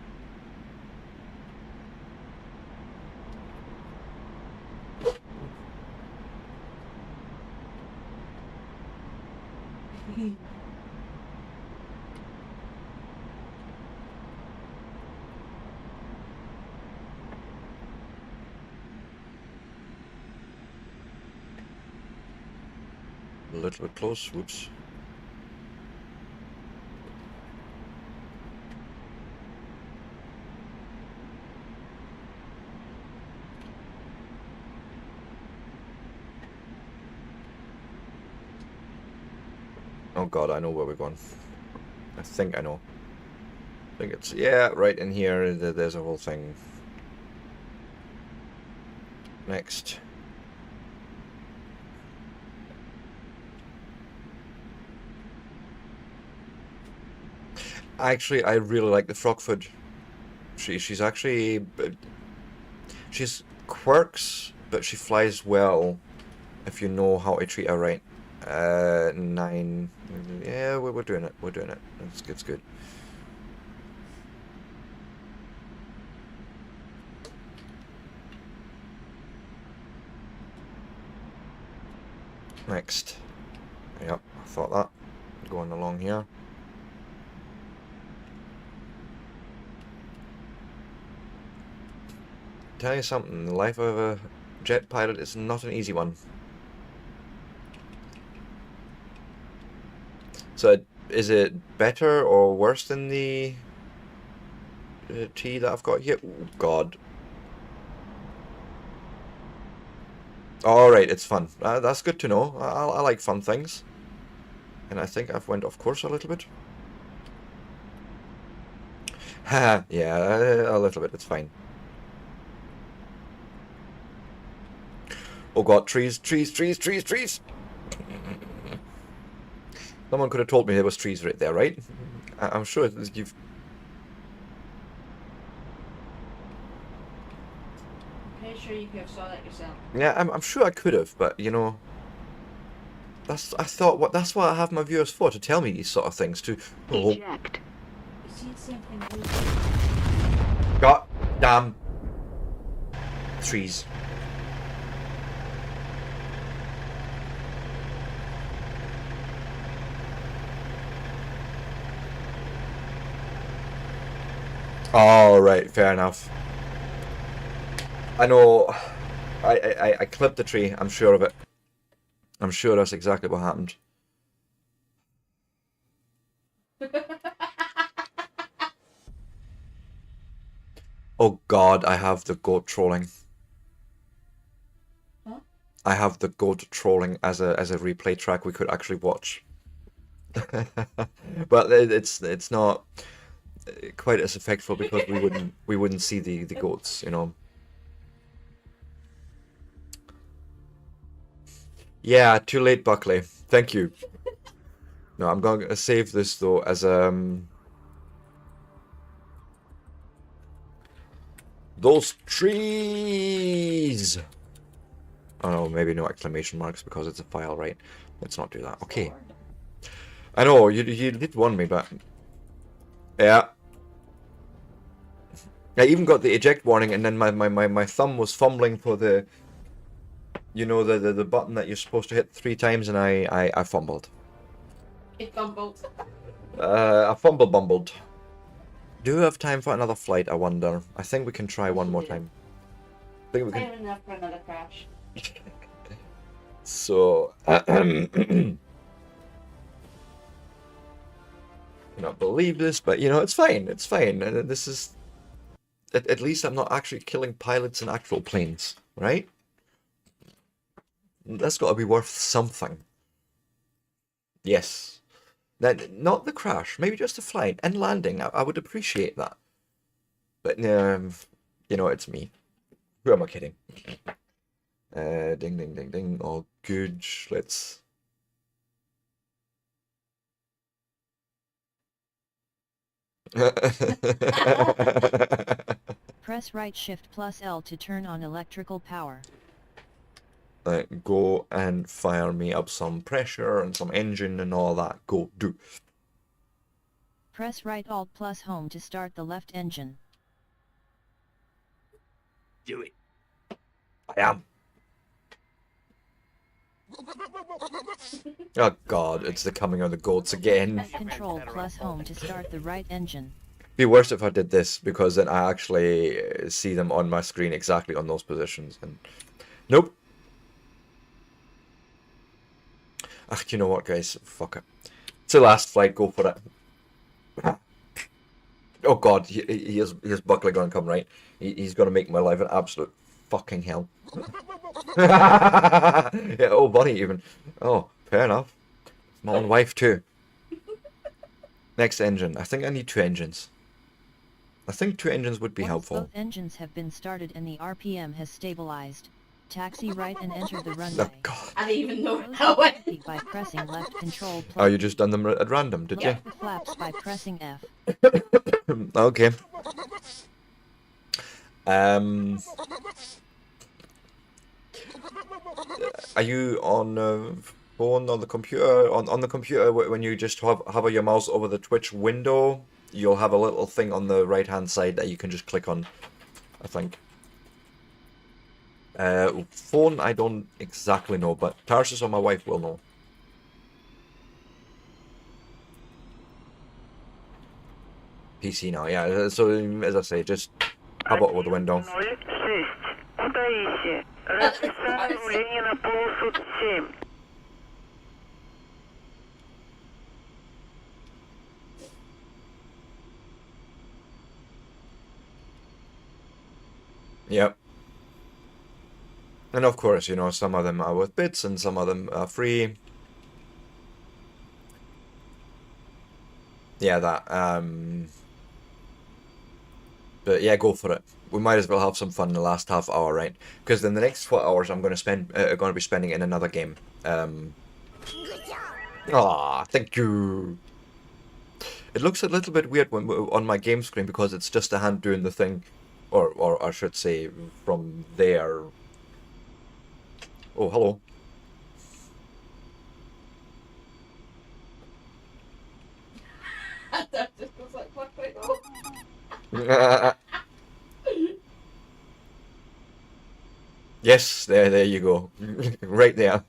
A little bit close. Whoops. Oh god, I know where we're going. I think I know. I think it's, yeah, right in here. There's a whole thing. Next. Actually, I really like the Frogfoot. She's actually... She's quirks, but she flies well if you know how to treat her right. 9. Yeah, we're doing it. We're doing it. It's good. Next. Yep, I thought that. Going along here. Tell you something, the life of a jet pilot is not an easy one. So, is it better or worse than the T that I've got here? Oh, God. Alright, it's fun. That's good to know. I like fun things. And I think I've went off course a little bit. Haha, yeah, a little bit, it's fine. Oh god, trees. Someone could have told me there was trees right there, right? I'm sure you've... Pretty sure you could have saw that yourself. Yeah, I'm sure I could have, but, you know... I thought what that's what I have my viewers for, to tell me these sort of things. To Eject. You see the same thing. God damn trees. All right, fair enough. I know. I clipped the tree. I'm sure of it. I'm sure that's exactly what happened. Oh God, I have the goat trolling. Huh? I have the goat trolling as a replay track we could actually watch. But it's not quite as effectful because we wouldn't see the goats, you know. Yeah, too late, Buckley. Thank you. No, I'm going to save this though as those trees. Oh no, maybe no exclamation marks because it's a file, right? Let's not do that. Okay. I know you did warn me, but yeah. I even got the eject warning, and then my thumb was fumbling for the, you know, the button that you're supposed to hit 3 times, and I fumbled. It fumbled. I bumbled. Do we have time for another flight, I wonder? I think we can try one more time. I think we can. Time enough for another crash. So, cannot believe this, but you know, it's fine. It's fine. And this is, at least I'm not actually killing pilots in actual planes, right? That's got to be worth something. Yes. Not the crash, maybe just the flight and landing. I would appreciate that. But you know, it's me. Who am I kidding? Ding, ding, ding, ding. All good. Let's. Press right shift plus L to turn on electrical power. Go and fire me up some pressure and some engine and all that. Go do. Press right Alt plus home to start the left engine. Do it. I am. Oh God, it's the coming of the goats again. Control plus home to start the right engine. Be worse if I did this, because then I actually see them on my screen exactly on those positions. And nope. Ah, you know what, guys? Fuck it. It's the last flight. Go for it. Oh God, here's Buckley gonna come, right? He's gonna make my life an absolute fucking hell. Yeah, oh Bonnie even. Oh, fair enough. My own wife too. Next engine. I think I need 2 engines. I think 2 engines would be Once helpful. both engines have been started and the RPM has stabilized, taxi right and enter the Oh runway. God. I didn't even know Close how the I... canopy by pressing left control plus. Oh, you just done them at random, did you? Lock the flaps by pressing F. Okay. Are you on phone, on the computer? On the computer, when you just hover your mouse over the Twitch window, you'll have a little thing on the right hand side that you can just click on, I think. Phone, I don't exactly know, but Tarsus or my wife will know. PC now, yeah. So as I say, just hover over the window. 06. Кутаиси. Расписание руления на полосу 7. Yep. And of course, you know, some of them are with bits and some of them are free. Yeah, that, but yeah, go for it. We might as well have some fun in the last half hour, right? Because then the next 4 hours I'm going to be spending in another game. Ah, thank you. It looks a little bit weird when on my game screen because it's just a hand doing the thing, or I should say from there. Oh, hello. Yes, there you go. Right there.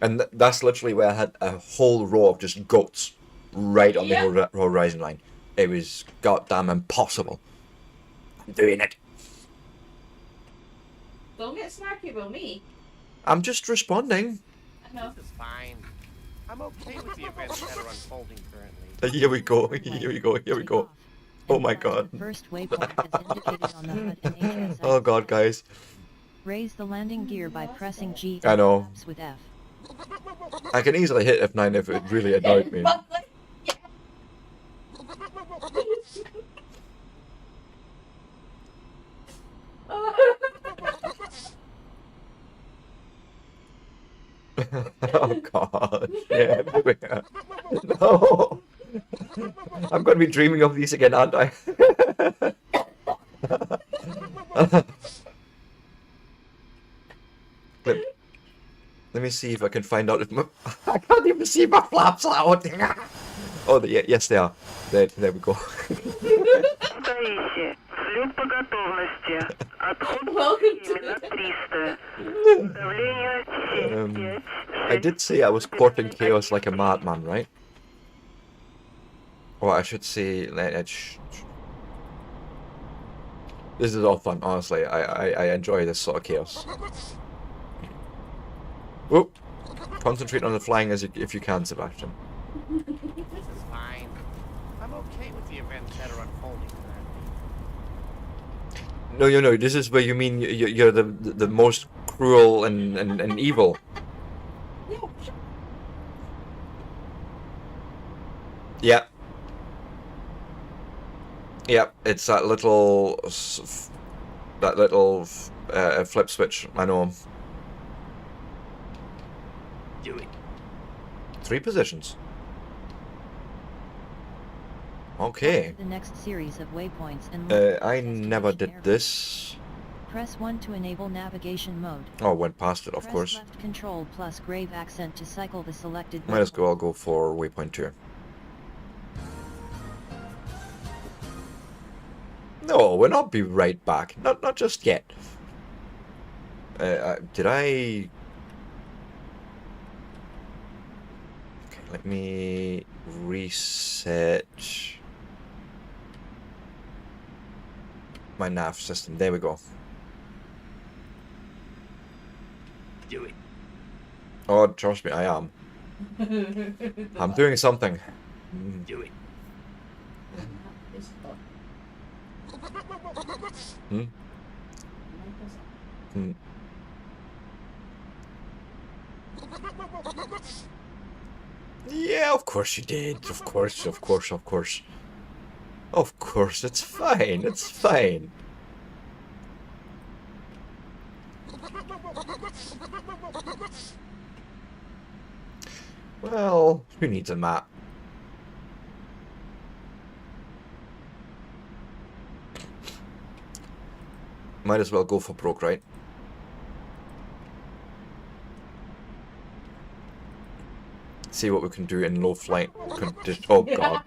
And that's literally where I had a whole row of just goats right on the horizon line. It was goddamn impossible. I'm doing it. Don't get snarky about me. I'm just responding. I know. This is fine. I'm okay with the events that are unfolding currently. Here we go. Here we go. Here we go. Oh my god. The first waypoint is indicated on the HUD and HSI. Oh god, guys. Raise the landing gear by pressing G. I know. With F. I can easily hit F9 if it really annoyed me. Oh god. Yeah, everywhere. No. I'm going to be dreaming of these again, aren't I? Let me see if I can find out if my... I can't even see my flaps out. Oh, yes, they are. There we go. Таиси, взлет по готовности. Отход Welcome to на 300. Давление 7,5. I did say I was courting chaos like a madman, right? Or I should say, this is all fun, honestly. I enjoy this sort of chaos. Whoop! Concentrate on the flying as if you can, Sebastian. This is fine. I'm okay with the events that are unfolding currently. No. This is where you mean you're the most cruel and evil. Yeah. Yeah, it's that little flip switch. I know. Do it. 3 positions. Okay. The next series of waypoints and I never did this. Press 1 to enable navigation mode. Oh, went past it, of course. Press left control plus grave accent to cycle the selected Might as well. I'll go for waypoint 2. No, we'll not be right back. Not just yet. Did I? Okay, let me reset my nav system. There we go. Do it. Oh, trust me, I am. I'm doing something. Do it. Hmm? Hmm. Yeah, of course you did. Of course. Of course, it's fine. It's fine. Well, who needs a map? Might as well go for broke, right? See what we can do in low flight condition. Oh god.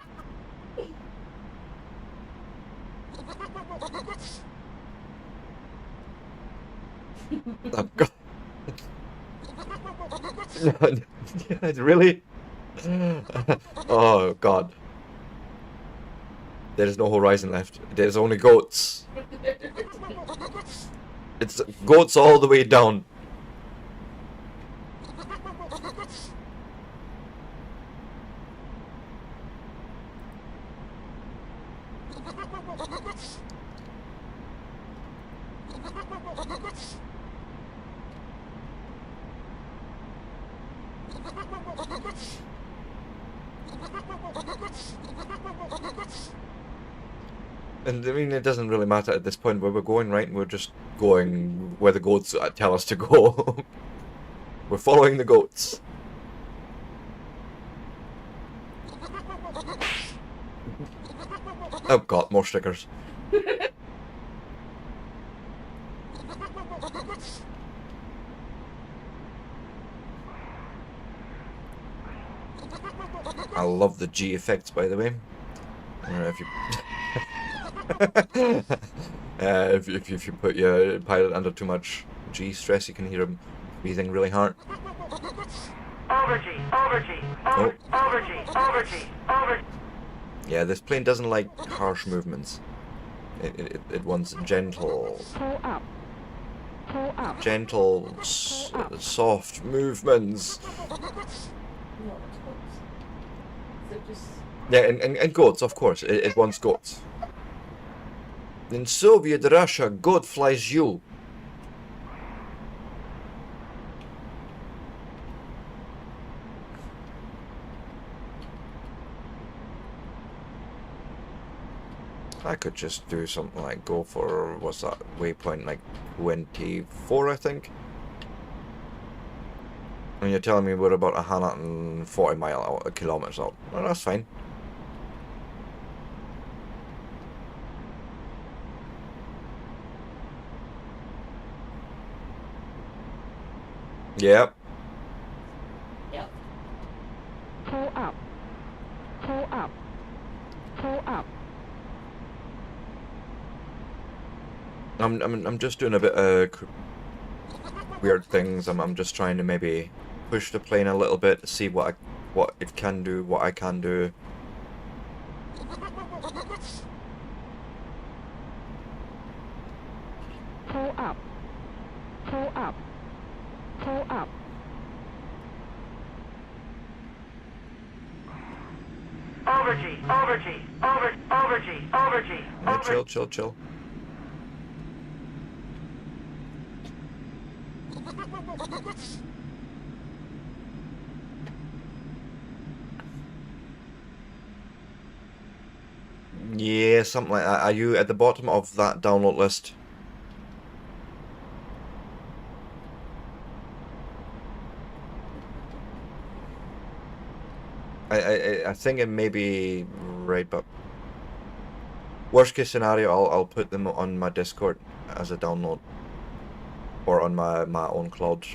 Oh god. Really? Oh god. There is no horizon left. There's only goats. It's goats all the way down. And I mean, it doesn't really matter at this point where we're going, right? We're just going where the goats tell us to go. We're following the goats. Oh god, more stickers. I love the G effects, by the way. I don't know if you... If you put your pilot under too much G stress, you can hear him breathing really hard. Oh. Yeah, this plane doesn't like harsh movements. It wants gentle, soft movements. Yeah, and goats, of course. It wants goats. In Soviet Russia, goat flies you. I could just do something like go for, what's that waypoint, like 24, I think. And you're telling me we're about 140 kilometers out. Well, that's fine. Yep. Yep. Pull up. Pull up. Pull up. I'm just doing a bit of weird things. I'm just trying to maybe push the plane a little bit, see what it can do, what I can do. Pull up. Pull up. Pull up. Yeah, chill. Yeah, something like that. Are you at the bottom of that download list? I think it may be right, but worst case scenario, I'll put them on my Discord as a download, or on my own cloud.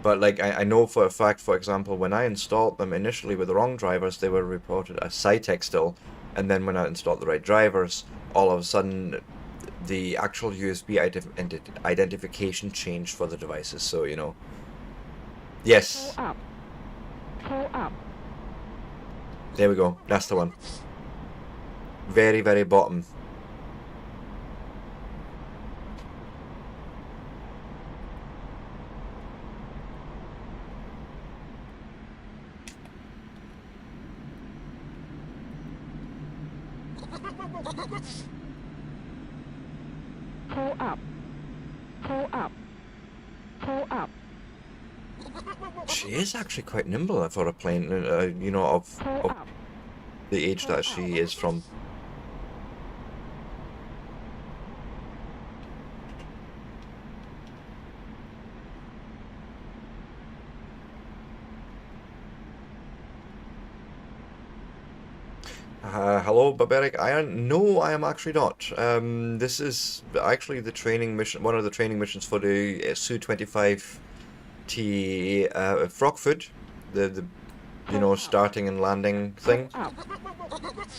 But like I know for a fact, for example, when I installed them initially with the wrong drivers, they were reported as SciTech still, and then when I installed the right drivers, all of a sudden the actual USB identification changed for the devices. So you know, yes. Pull up. Pull up. There we go. That's the one. Very, very bottom. Pull up. Pull up. Pull up. She is actually quite nimble for a plane, you know, of the age that she is from. Hello, Barbaric Iron. No, I am actually not. This is actually the training mission, one of the training missions for the Su-25 Frogfoot, the you know, starting and landing thing.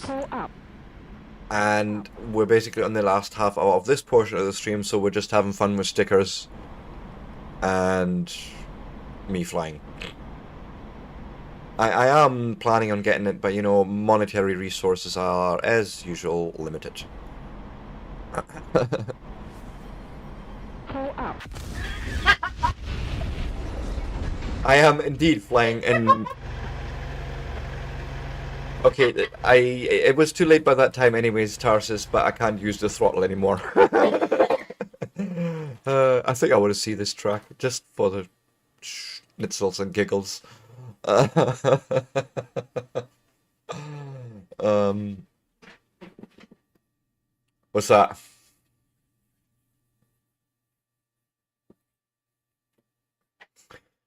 Pull up. And we're basically on the last half hour of this portion of the stream, so we're just having fun with stickers and me flying. I am planning on getting it, but you know, monetary resources are, as usual, limited. Pull up. I am indeed flying in... Okay, it was too late by that time anyways, Tarsus, but I can't use the throttle anymore. I think I want to see this track, just for the schnitzels and giggles. What's that?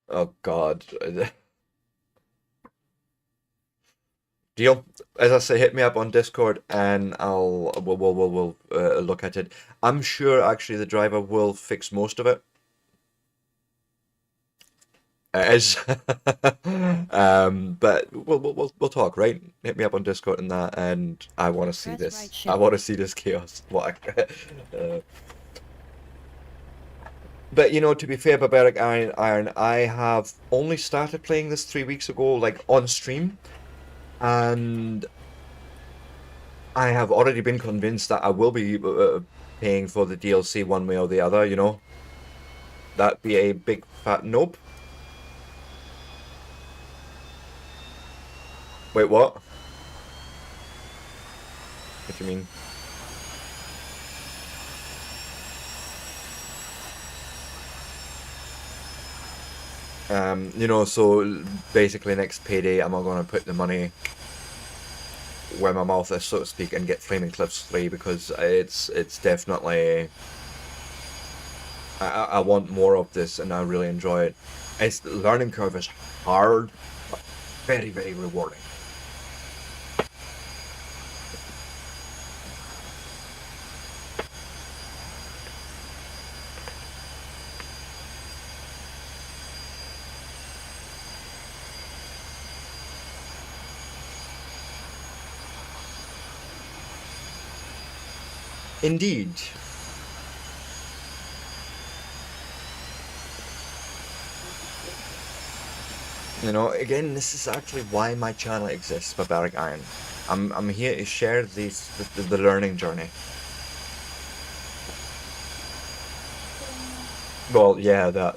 Oh God. Deal. As I say, hit me up on Discord and we'll look at it. I'm sure actually the driver will fix most of it. It is. But we'll talk, right? Hit me up on Discord and that, and I want to see Press this. right I shift. want to see this chaos. But you know, to be fair, Barbaric Iron, I have only started playing this 3 weeks ago, like on stream, and I have already been convinced that I will be paying for the DLC one way or the other. You know, that'd be a big fat nope. Wait, what? What do you mean? You know, so basically next payday I'm going to put the money where my mouth is, so to speak, and get Flaming Cliffs 3 because it's definitely... I want more of this and I really enjoy it. The learning curve is hard, but very, very rewarding. Indeed. You know, again, this is actually why my channel exists, Barbaric Iron. I'm here to share the learning journey. Well, yeah, that.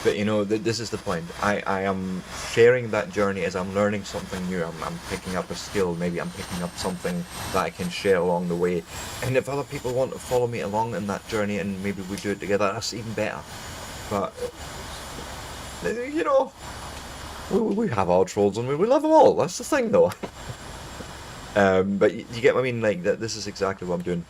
But you know, this is the point. I am sharing that journey as I'm learning something new. I'm picking up a skill. Maybe I'm picking up something that I can share along the way. And if other people want to follow me along in that journey and maybe we do it together, that's even better. But, you know, we have our trolls and we love them all. That's the thing, though. But you get what I mean? Like, this is exactly what I'm doing.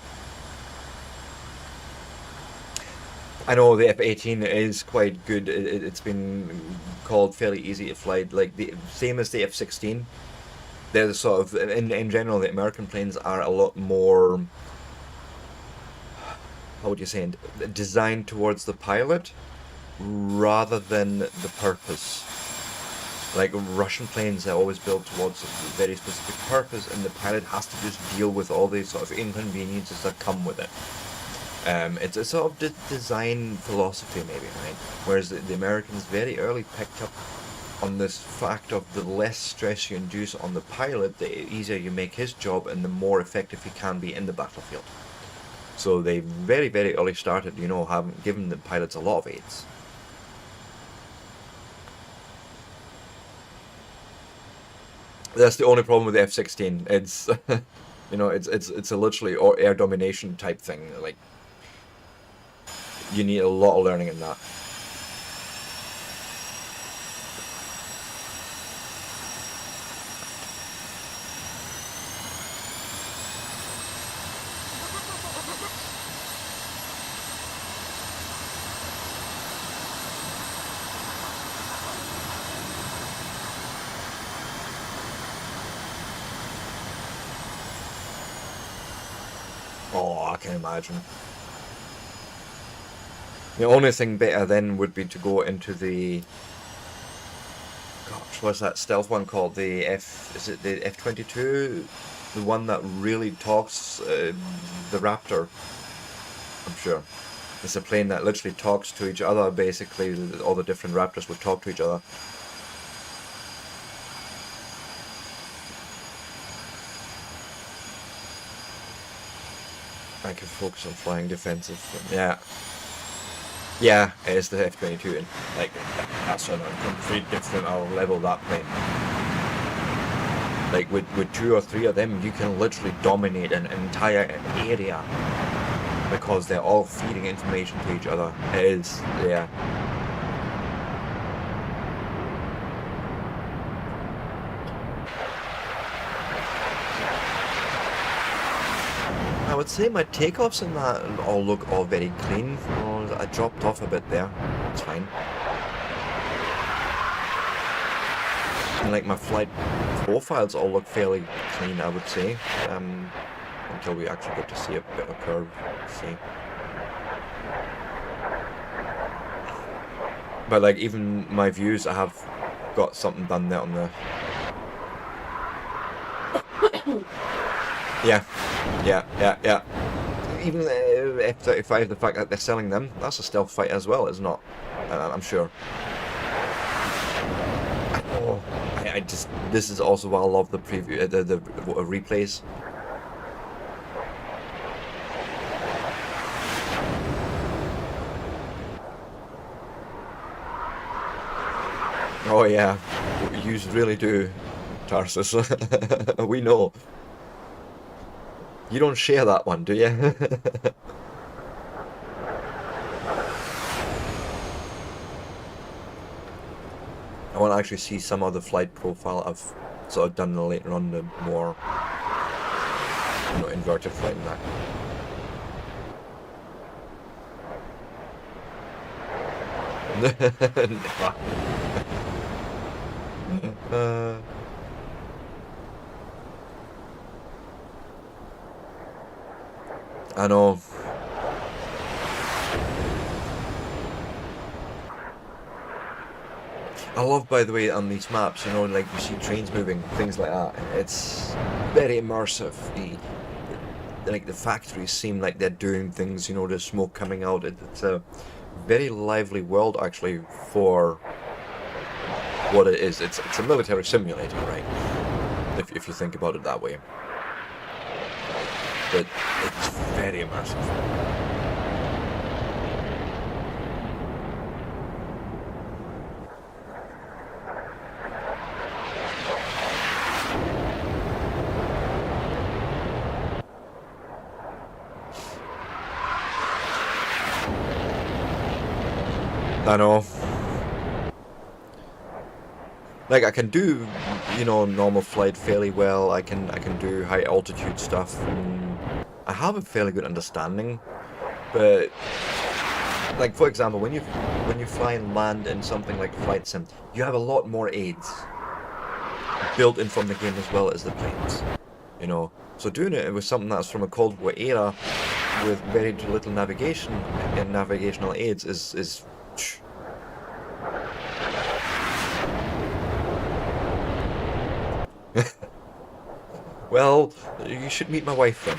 I know the F-18 is quite good. It's been called fairly easy to fly, like the same as the F-16. They're the sort of, in general, the American planes are a lot more, how would you say it, designed towards the pilot rather than the purpose. Like Russian planes are always built towards a very specific purpose, and the pilot has to just deal with all these sort of inconveniences that come with it. It's a sort of design philosophy, maybe, right? Whereas the Americans very early picked up on this fact of the less stress you induce on the pilot, the easier you make his job and the more effective he can be in the battlefield. So they very, very early started, you know, giving the pilots a lot of aids. That's the only problem with the F-16. It's, you know, it's a literally air domination type thing, like. You need a lot of learning in that. Oh, I can imagine. The only thing better then would be to go into the, gosh, what's that stealth one called? Is it the F-22? The one that really talks, the Raptor, I'm sure. It's a plane that literally talks to each other, basically. All the different Raptors would talk to each other. I can focus on flying defensive. Yeah. Yeah, it is the F-22, and like that's on a complete different level, that plane. Like with 2 or 3 of them, you can literally dominate an entire area because they're all feeding information to each other. It is, yeah. I would say my takeoffs in that all look all very clean. Well, I dropped off a bit there. It's fine. And like my flight profiles all look fairly clean, I would say. Until we actually get to see a bit of a curve. Let's see. But like even my views, I have got something done there on the. Yeah. Even F-35, the fact that they're selling them, that's a stealth fight as well, is not? I'm sure. Oh, I just, this is also why I love the preview, the replays. Oh yeah, you really do, Tarsus. We know. You don't share that one, do you? I want to actually see some of the flight profile I've sort of done later on, the more, you know, inverted flight and that. I know. I love, by the way, on these maps, you know, like you see trains moving, things like that. It's very immersive. Like the factories seem like they're doing things, you know, there's smoke coming out. It's a very lively world, actually, for what it is. It's a military simulator, right? If you think about it that way. But it's very immersive. I know. Like I can do, you know, normal flight fairly well. I can do high altitude stuff. And I have a fairly good understanding, but like for example, when you fly and land in something like Flight Sim, you have a lot more aids built in from the game as well as the planes. You know, so doing it with something that's from a Cold War era with very little navigation and navigational aids is. Well, you should meet my wife then.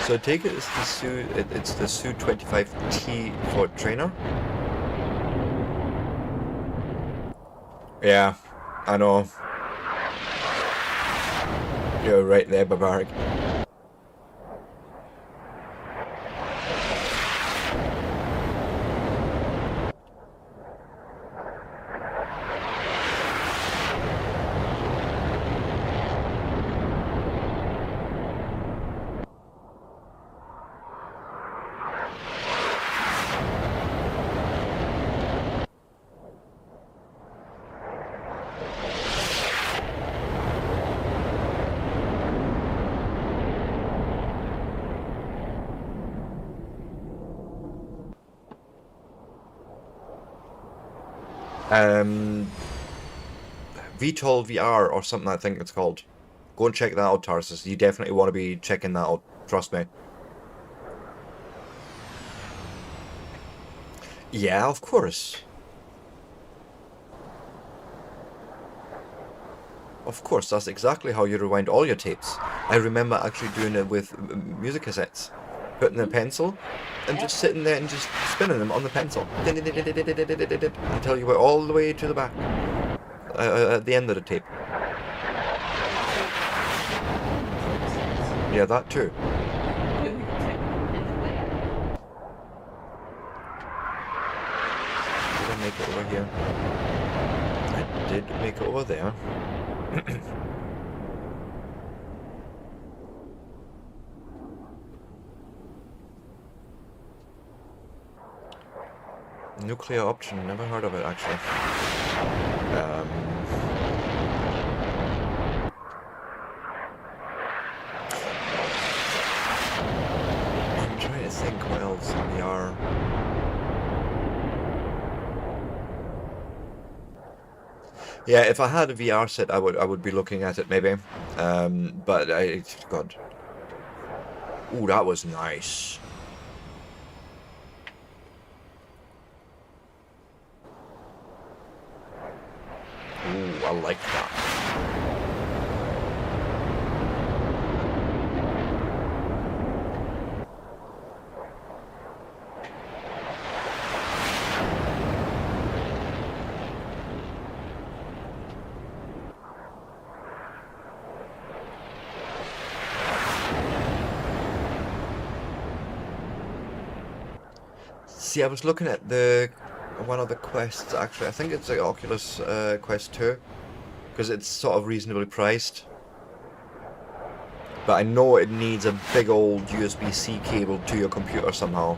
So I take it it's the Su-25 for trainer. Yeah, I know. You're right there, Barbaric. VTOL VR or something, I think it's called. Go and check that out, Tarsus. You definitely want to be checking that out. Trust me. Yeah, of course. Of course, that's exactly how you rewind all your tapes. I remember actually doing it with music cassettes. Putting a pencil and just sitting there and just spinning them on the pencil until you were all the way to the back at the end of the tape. Yeah, that too. Did I make it over here? I did make it over there. Nuclear option, never heard of it actually. I'm trying to think what else we are. Yeah, if I had a VR set, I would be looking at it maybe. But God. Ooh, that was nice. Ooh, I like that. See, I was looking at one of the quests actually. I think it's the Oculus Quest 2, because it's sort of reasonably priced. But I know it needs a big old USB-C cable to your computer somehow.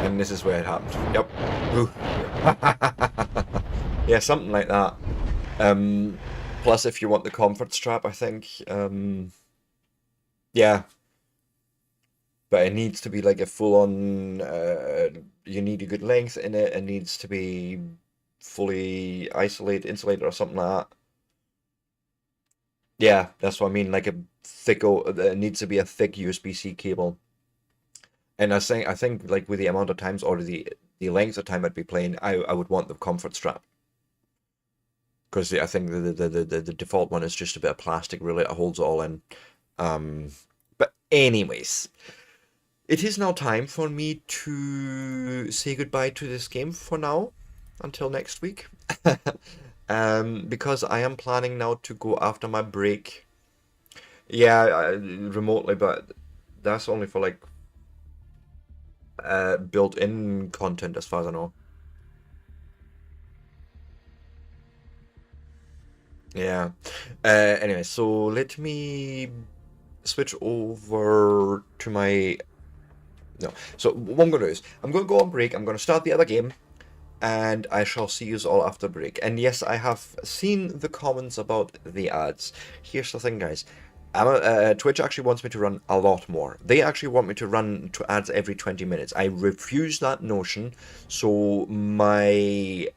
And this is where it happened. Yep. Ooh. Yeah, something like that. Plus, if you want the comfort strap, I think. Yeah. But it needs to be like a full-on. You need a good length in it. It needs to be fully insulated, or something like that. Yeah, that's what I mean. Like a thick. It needs to be a thick USB-C cable. And I think like with the amount of times or the length of time I'd be playing, I would want the comfort strap. Because I think the default one is just a bit of plastic really that holds it all in. But anyways, it is now time for me to say goodbye to this game for now, until next week. Because I am planning now to go after my break. Yeah, remotely, but that's only for like built-in content as far as I know. Yeah. Anyway, so let me switch over to my... No. So what I'm going to do is, I'm going to go on break, I'm going to start the other game, and I shall see you all after break. And yes, I have seen the comments about the ads. Here's the thing, guys. Twitch actually wants me to run a lot more. They actually want me to run ads every 20 minutes. I refuse that notion, so my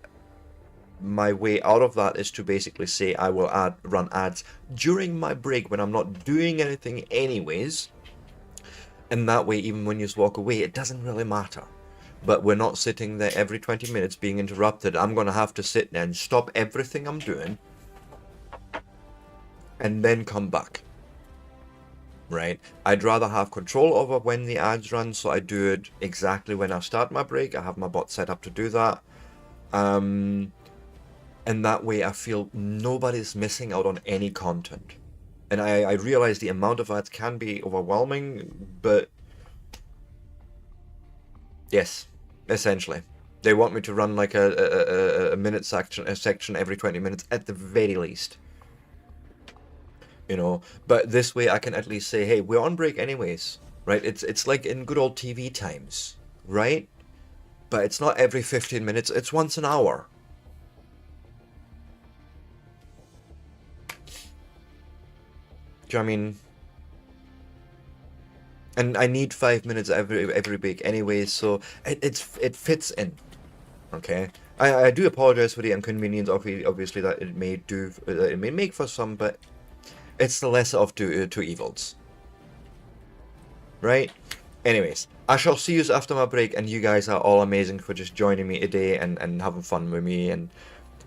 way out of that is to basically say I will run ads during my break when I'm not doing anything anyways. And that way, even when you just walk away, it doesn't really matter. But we're not sitting there every 20 minutes being interrupted. I'm going to have to sit there and stop everything I'm doing and then come back. Right? I'd rather have control over when the ads run, so I do it exactly when I start my break. I have my bot set up to do that. And that way I feel nobody's missing out on any content. And I realize the amount of ads can be overwhelming, but yes, essentially. They want me to run like a minute section every 20 minutes at the very least. You know, but this way I can at least say, hey, we're on break anyways, right? It's like in good old TV times, right? But it's not every 15 minutes, it's once an hour. Do you know what I mean? And I need 5 minutes every break anyways, so it fits in. Okay, I do apologize for the inconvenience, obviously that it may make for some, but it's the lesser of two evils. Right? Anyways, I shall see you after my break, and you guys are all amazing for just joining me today and having fun with me, and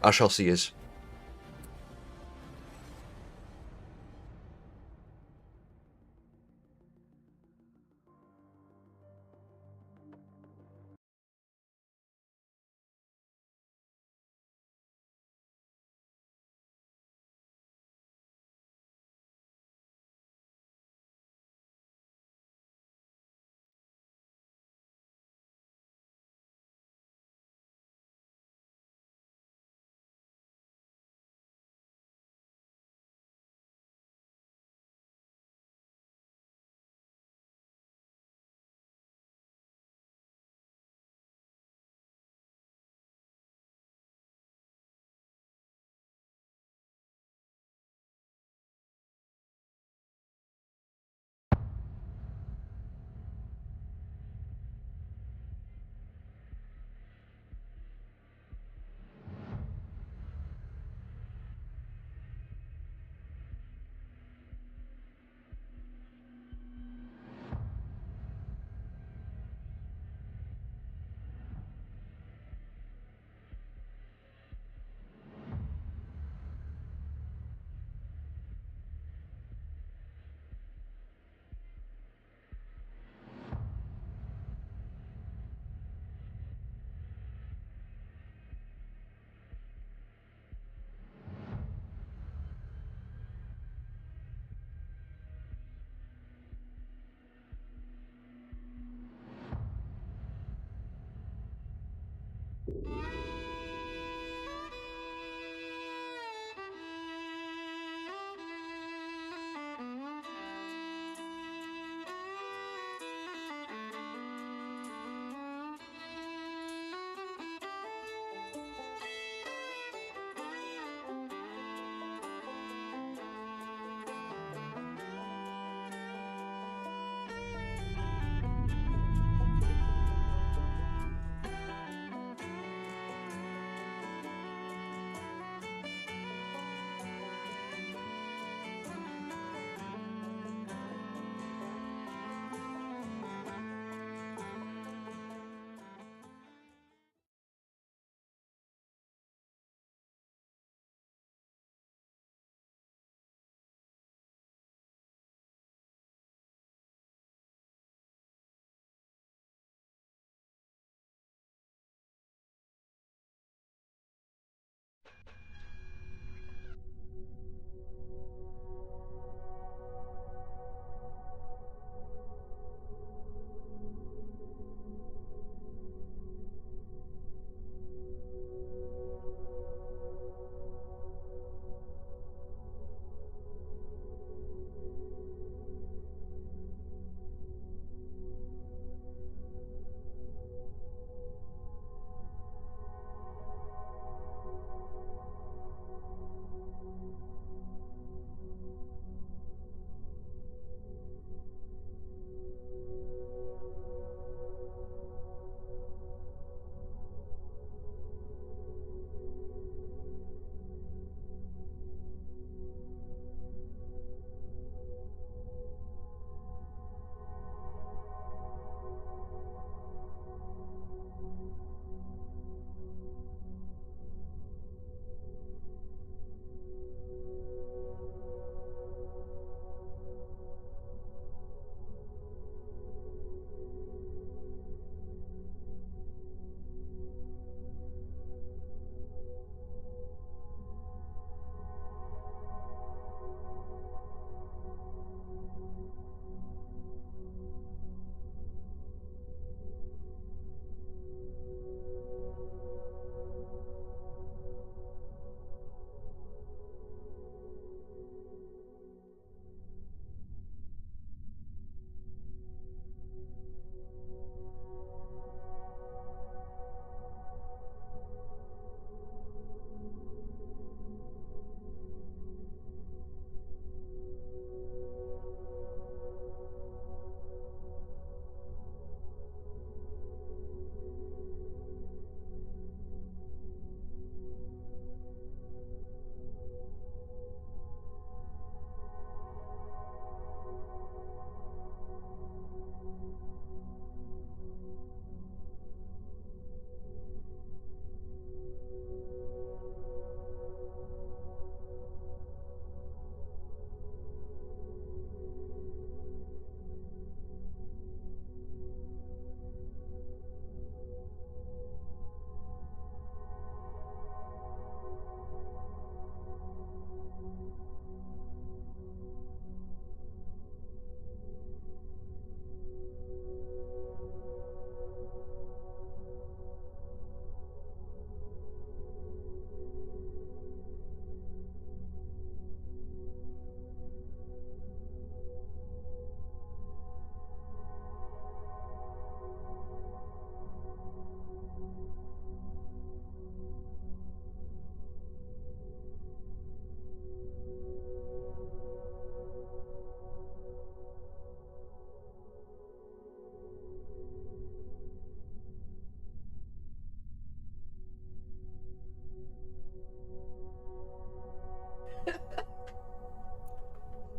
I shall see you.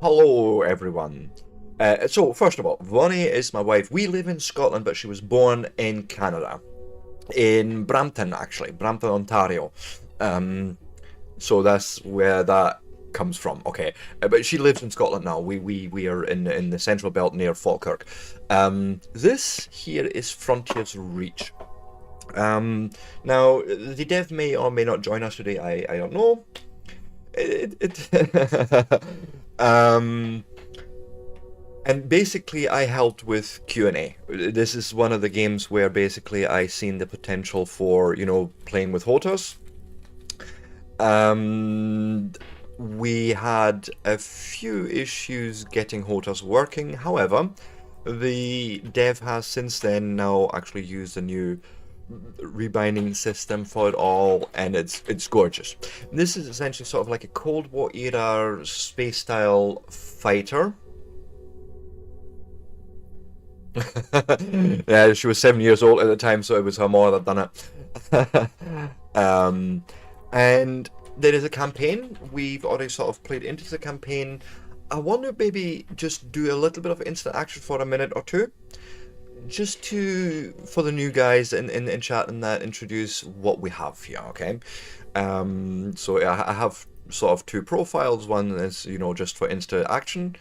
Hello, everyone. So, first of all, Vonnie is my wife. We live in Scotland, but she was born in Canada. In Brampton, actually. Brampton, Ontario. So that's where that comes from. Okay. But she lives in Scotland now. We are in the central belt near Falkirk. This here is Frontier's Reach. Now, the dev may or may not join us today. I don't know. And basically I helped with Q&A. This is one of the games where basically I seen the potential for, you know, playing with HOTAS. We had a few issues getting HOTAS working. However, the dev has since then now actually used a new rebinding system for it all, and it's gorgeous. This is essentially sort of like a Cold War era space style fighter. Yeah, she was 7 years old at the time, so it was her mother that done it. And there is a campaign. We've already sort of played into the campaign. I want to maybe just do a little bit of instant action for a minute or two, just to, for the new guys in chat and that, introduce what we have here, okay? So I have sort of two profiles. One is, you know, just for instant action,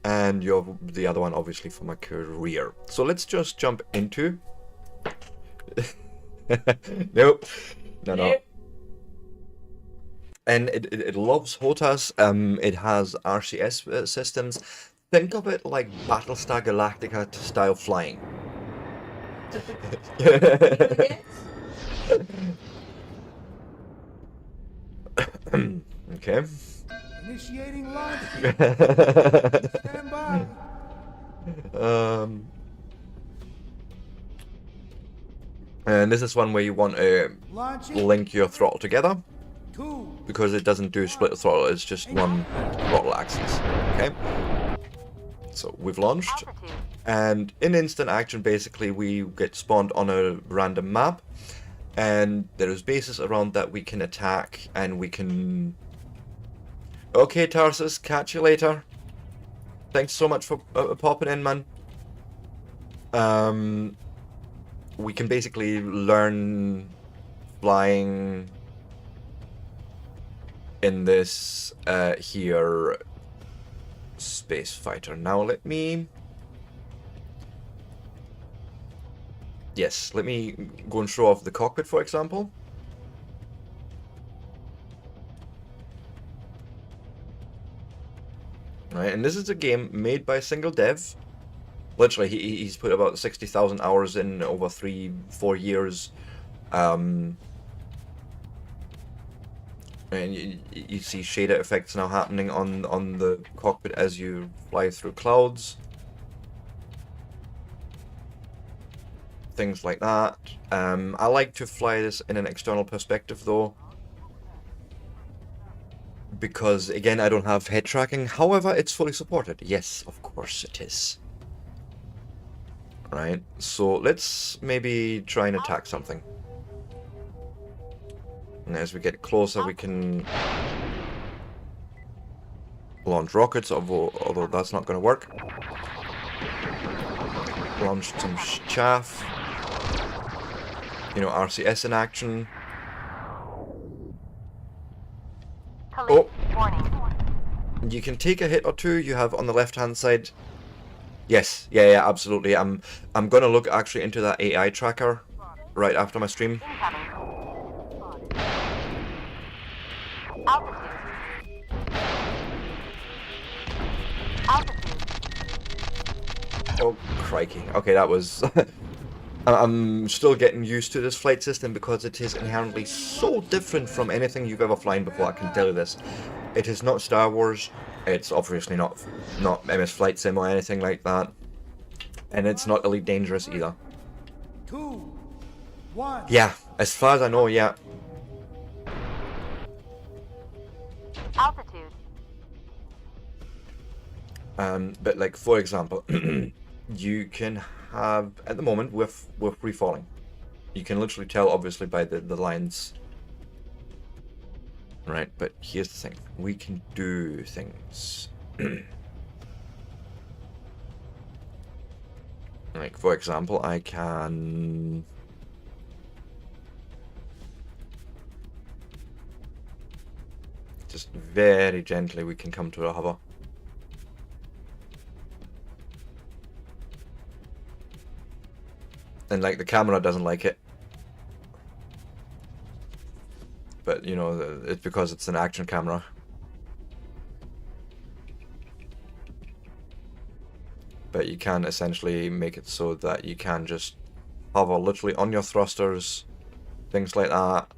and the other one obviously for my career. So let's just jump into... Nope. No. And it loves HOTAS. It has RCS systems. Think of it like Battlestar Galactica style flying. Okay. Initiating launch. Stand by. And this is one where you want to link your throttle together, because it doesn't do split throttle, it's just one throttle axis. Okay. So we've launched, and in instant action basically we get spawned on a random map, and there is bases around that we can attack, and we can... Okay, Tarsus, catch you later. Thanks so much for popping in, man. We can basically learn flying in this here space fighter. Now let me... Yes, let me go and show off the cockpit, for example. Right, and this is a game made by a single dev. Literally, he's put about 60,000 hours in over 3-4 years. And you see shader effects now happening on the cockpit as you fly through clouds. Things like that. I like to fly this in an external perspective though, because again I don't have head tracking. However, it's fully supported. Yes, of course it is. Right, so let's maybe try and attack something. And as we get closer, we can launch rockets, although that's not going to work. Launch some chaff. You know, RCS in action. Oh! You can take a hit or two. You have on the left-hand side. Yes, yeah, absolutely. I'm gonna look actually into that AI tracker right after my stream. Oh, crikey. Okay, that was... I'm still getting used to this flight system because it is inherently so different from anything you've ever flown before, I can tell you this. It is not Star Wars, it's obviously not MS Flight Sim or anything like that. And it's not Elite Dangerous either. 2, 1. Yeah, as far as I know, yeah. Altitude. But like, for example, you can have, at the moment, we're free falling. You can literally tell, obviously, by the lines. Right, but here's the thing. We can do things. Like, for example, I can... Just very gently we can come to a hover. And like the camera doesn't like it. But you know, it's because it's an action camera. But you can essentially make it so that you can just hover literally on your thrusters, things like that.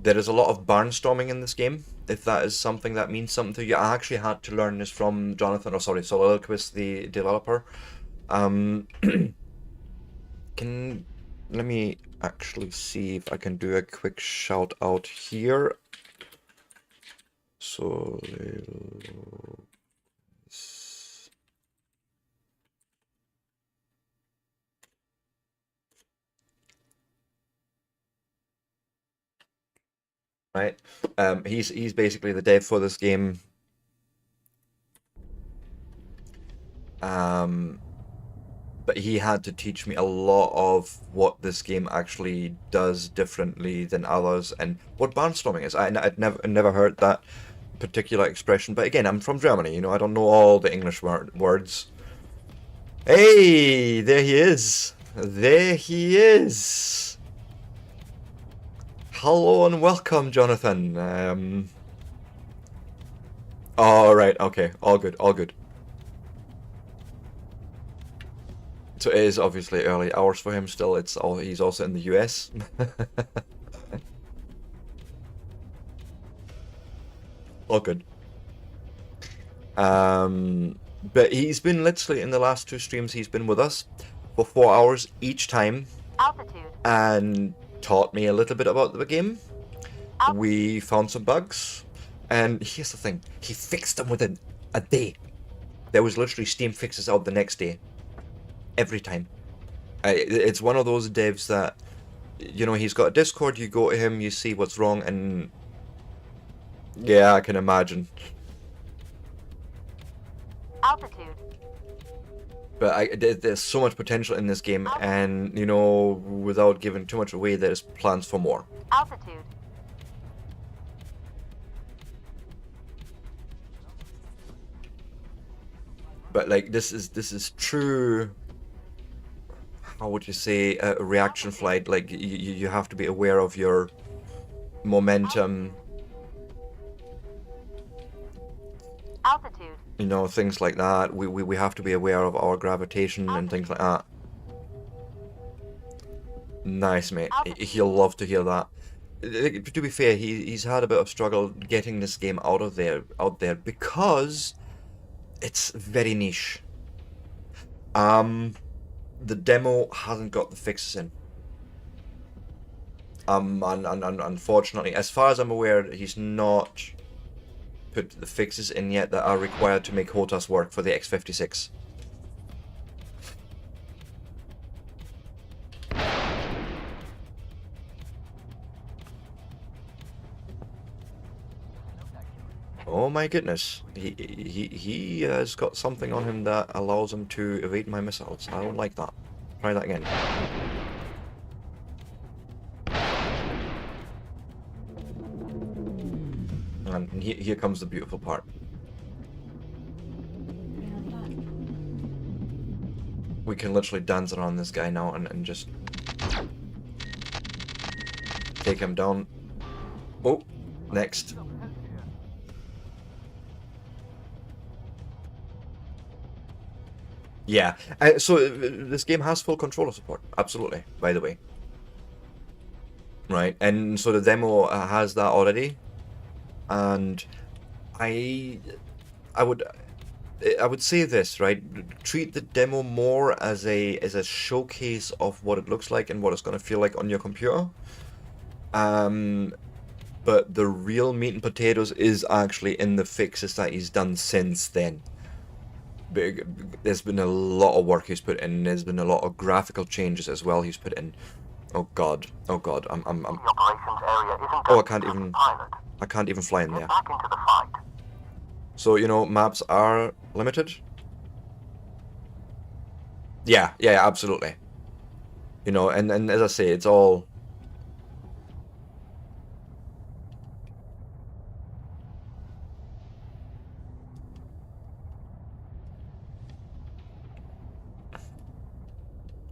There is a lot of barnstorming in this game, if that is something that means something to you. I actually had to learn this from Jonathan, or sorry, Soliloquist, the developer. Let me actually see if I can do a quick shout out here. Right, he's basically the dev for this game. But he had to teach me a lot of what this game actually does differently than others, and what barnstorming is. I'd never heard that particular expression, but again, I'm from Germany, you know, I don't know all the English words. Hey, there he is. There he is. Hello and welcome, Jonathan. All right, okay, all good, all good. So it is obviously early hours for him still. He's also in the US. All good. But he's been literally in the last 2 streams. He's been with us for 4 hours each time, and taught me a little bit about the game. We found some bugs, and here's the thing: he fixed them within a day. There was literally Steam fixes out the next day. Every time. It's one of those devs that, you know, he's got a Discord, you go to him, you see what's wrong, and yeah, I can imagine. Altitude. But there's so much potential in this game, and, you know, without giving too much away, there's plans for more. Altitude. But like, this is true. How would you say, a reaction flight? Like, you have to be aware of your momentum. Altitude. You know, things like that. We have to be aware of our gravitation and things like that. Nice, mate. He'll love to hear that. To be fair, he's had a bit of struggle getting this game out there because it's very niche. The demo hasn't got the fixes in. And unfortunately, as far as I'm aware, he's not put the fixes in yet that are required to make HOTAS work for the X56. Oh my goodness, he has got something on him that allows him to evade my missiles. I don't like that. Try that again. And here comes the beautiful part. We can literally dance around this guy now and just take him down. Oh, next. Yeah, so this game has full controller support, absolutely, by the way. Right, and so the demo has that already, and I would say this, right? Treat the demo more as a showcase of what it looks like and what it's going to feel like on your computer. But the real meat and potatoes is actually in the fixes that he's done since then. There's been a lot of work he's put in. There's been a lot of graphical changes as well he's put in. Oh god, oh god, I'm oh, I can't even fly in there. So, you know, maps are limited. Yeah, yeah, absolutely. You know, and as I say, it's all.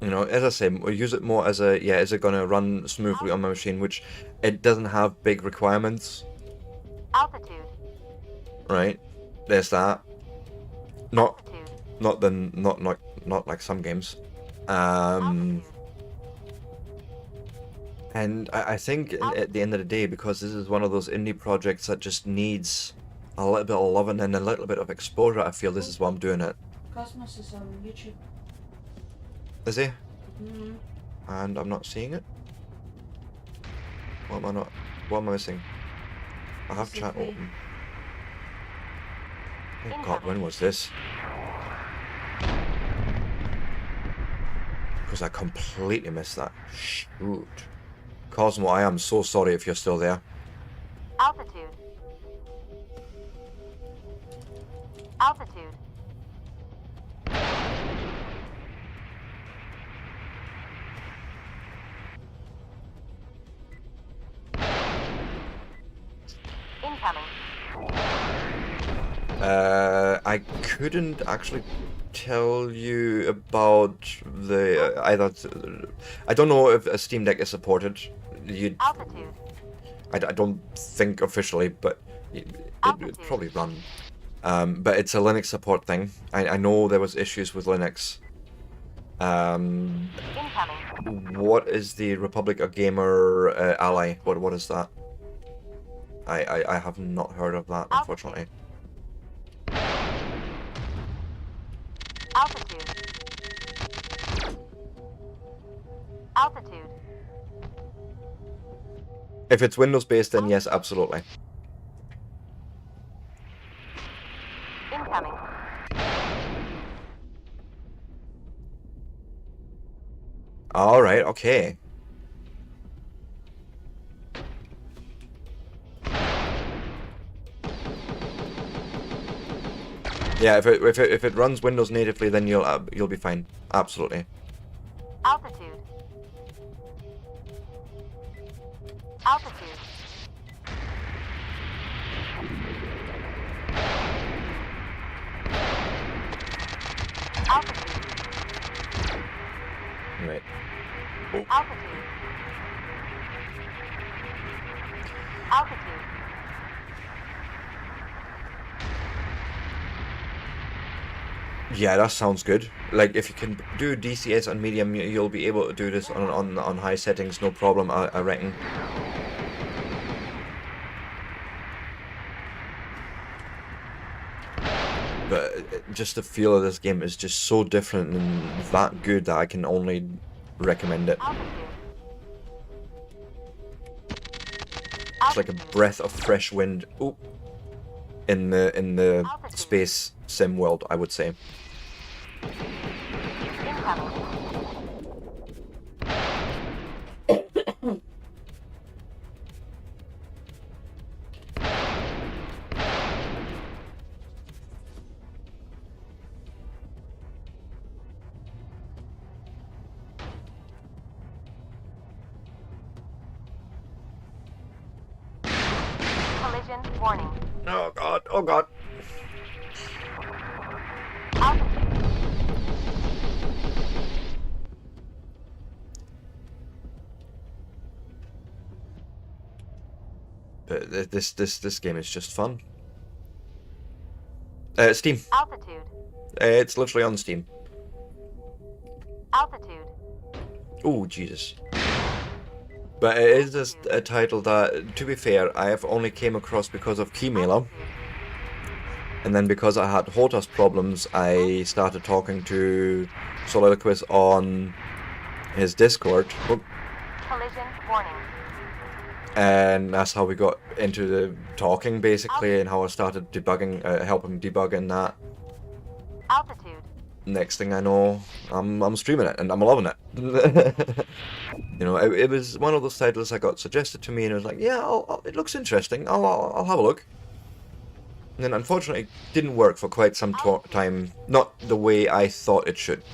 You know, as I say, we use it more as a, yeah, is it gonna run smoothly on my machine, which it doesn't have big requirements, Altitude. right? There's that. Not, Altitude. not like some games. Altitude. And I think at the end of the day, because this is one of those indie projects that just needs a little bit of loving and a little bit of exposure, I feel this is why I'm doing it. Cosmos is on YouTube. Is he? Mm-hmm. And I'm not seeing it? What am I not? What am I missing? I have chat open. Oh god, when was this? Because I completely missed that. Shoot. Cosmo, I am so sorry if you're still there. Altitude. Altitude. Incoming. I couldn't actually tell you about the I don't know if a Steam Deck is supported. Altitude. I don't think officially, but it would probably run. But it's a Linux support thing. I know there was issues with Linux. Incoming. What is the Republic of Gamer Ally? What is that? I have not heard of that, unfortunately. Altitude. Altitude. If it's Windows based, then yes, absolutely. Incoming. All right, okay. Yeah, if it runs Windows natively, then you'll be fine. Absolutely. Altitude. Altitude. Altitude. Right. Altitude. Altitude. Yeah, that sounds good. Like, if you can do DCS on medium, you'll be able to do this on high settings, no problem, I reckon. But just the feel of this game is just so different and that good that I can only recommend it. Altitude. It's like a breath of fresh wind in the space sim world, I would say. Incoming. Collision warning. Oh god, oh god. Altitude. But this game is just fun. Steam. Altitude. It's literally on Steam. Altitude. Oh, Jesus. But it is just a title that, to be fair, I have only came across because of Keymailer. And then because I had HOTAS problems, I started talking to Soliloquist on his Discord. Oh, Collision warning. and that's how we got into the talking, basically, and how I started debugging, helping debug in that. Altitude. Next thing I know, I'm streaming it and I'm loving it. You know, it was one of those titles that got suggested to me, and it was like, yeah, it looks interesting. I'll have a look. And then unfortunately, it didn't work for quite some time. Not the way I thought it should.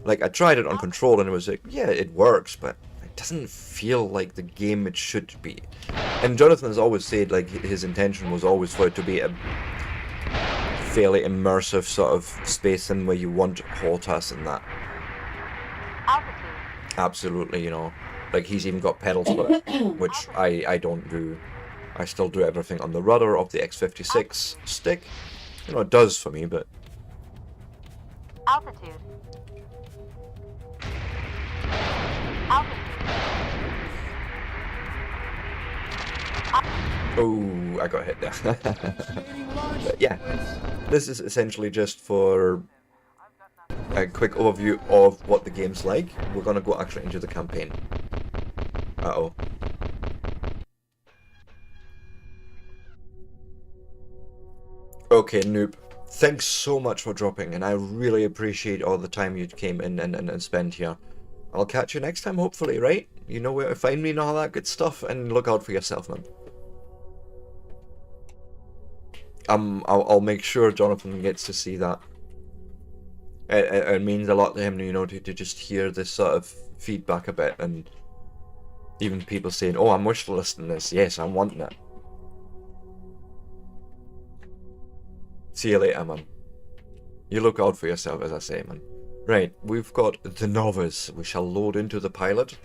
Like, I tried it on control and it was like, yeah, it works, but it doesn't feel like the game it should be. And Jonathan has always said, like, his intention was always for it to be a fairly immersive sort of space in where you want HOTAS and that. Altitude. Absolutely, you know. Like, he's even got pedals for it, which I don't do. I still do everything on the rudder of the X56 stick. You know, it does for me, but... Altitude. Altitude. Oh, I got hit there. Initiating launch But yeah, sequence. this is essentially just for a quick overview of what the game's like. We're gonna go actually into the campaign. Uh-oh. Okay, Noob. Thanks so much for dropping, and I really appreciate all the time you came in and spent here. I'll catch you next time, hopefully, right? You know where to find me and all that good stuff, and look out for yourself, man. I'll make sure Jonathan gets to see that. It means a lot to him, you know, to just hear this sort of feedback a bit, and even people saying, oh, I'm wish listing this. Yes, I'm wanting it. See you later, man. You look out for yourself, as I say, man. Right, we've got the novice. We shall load into the pilot.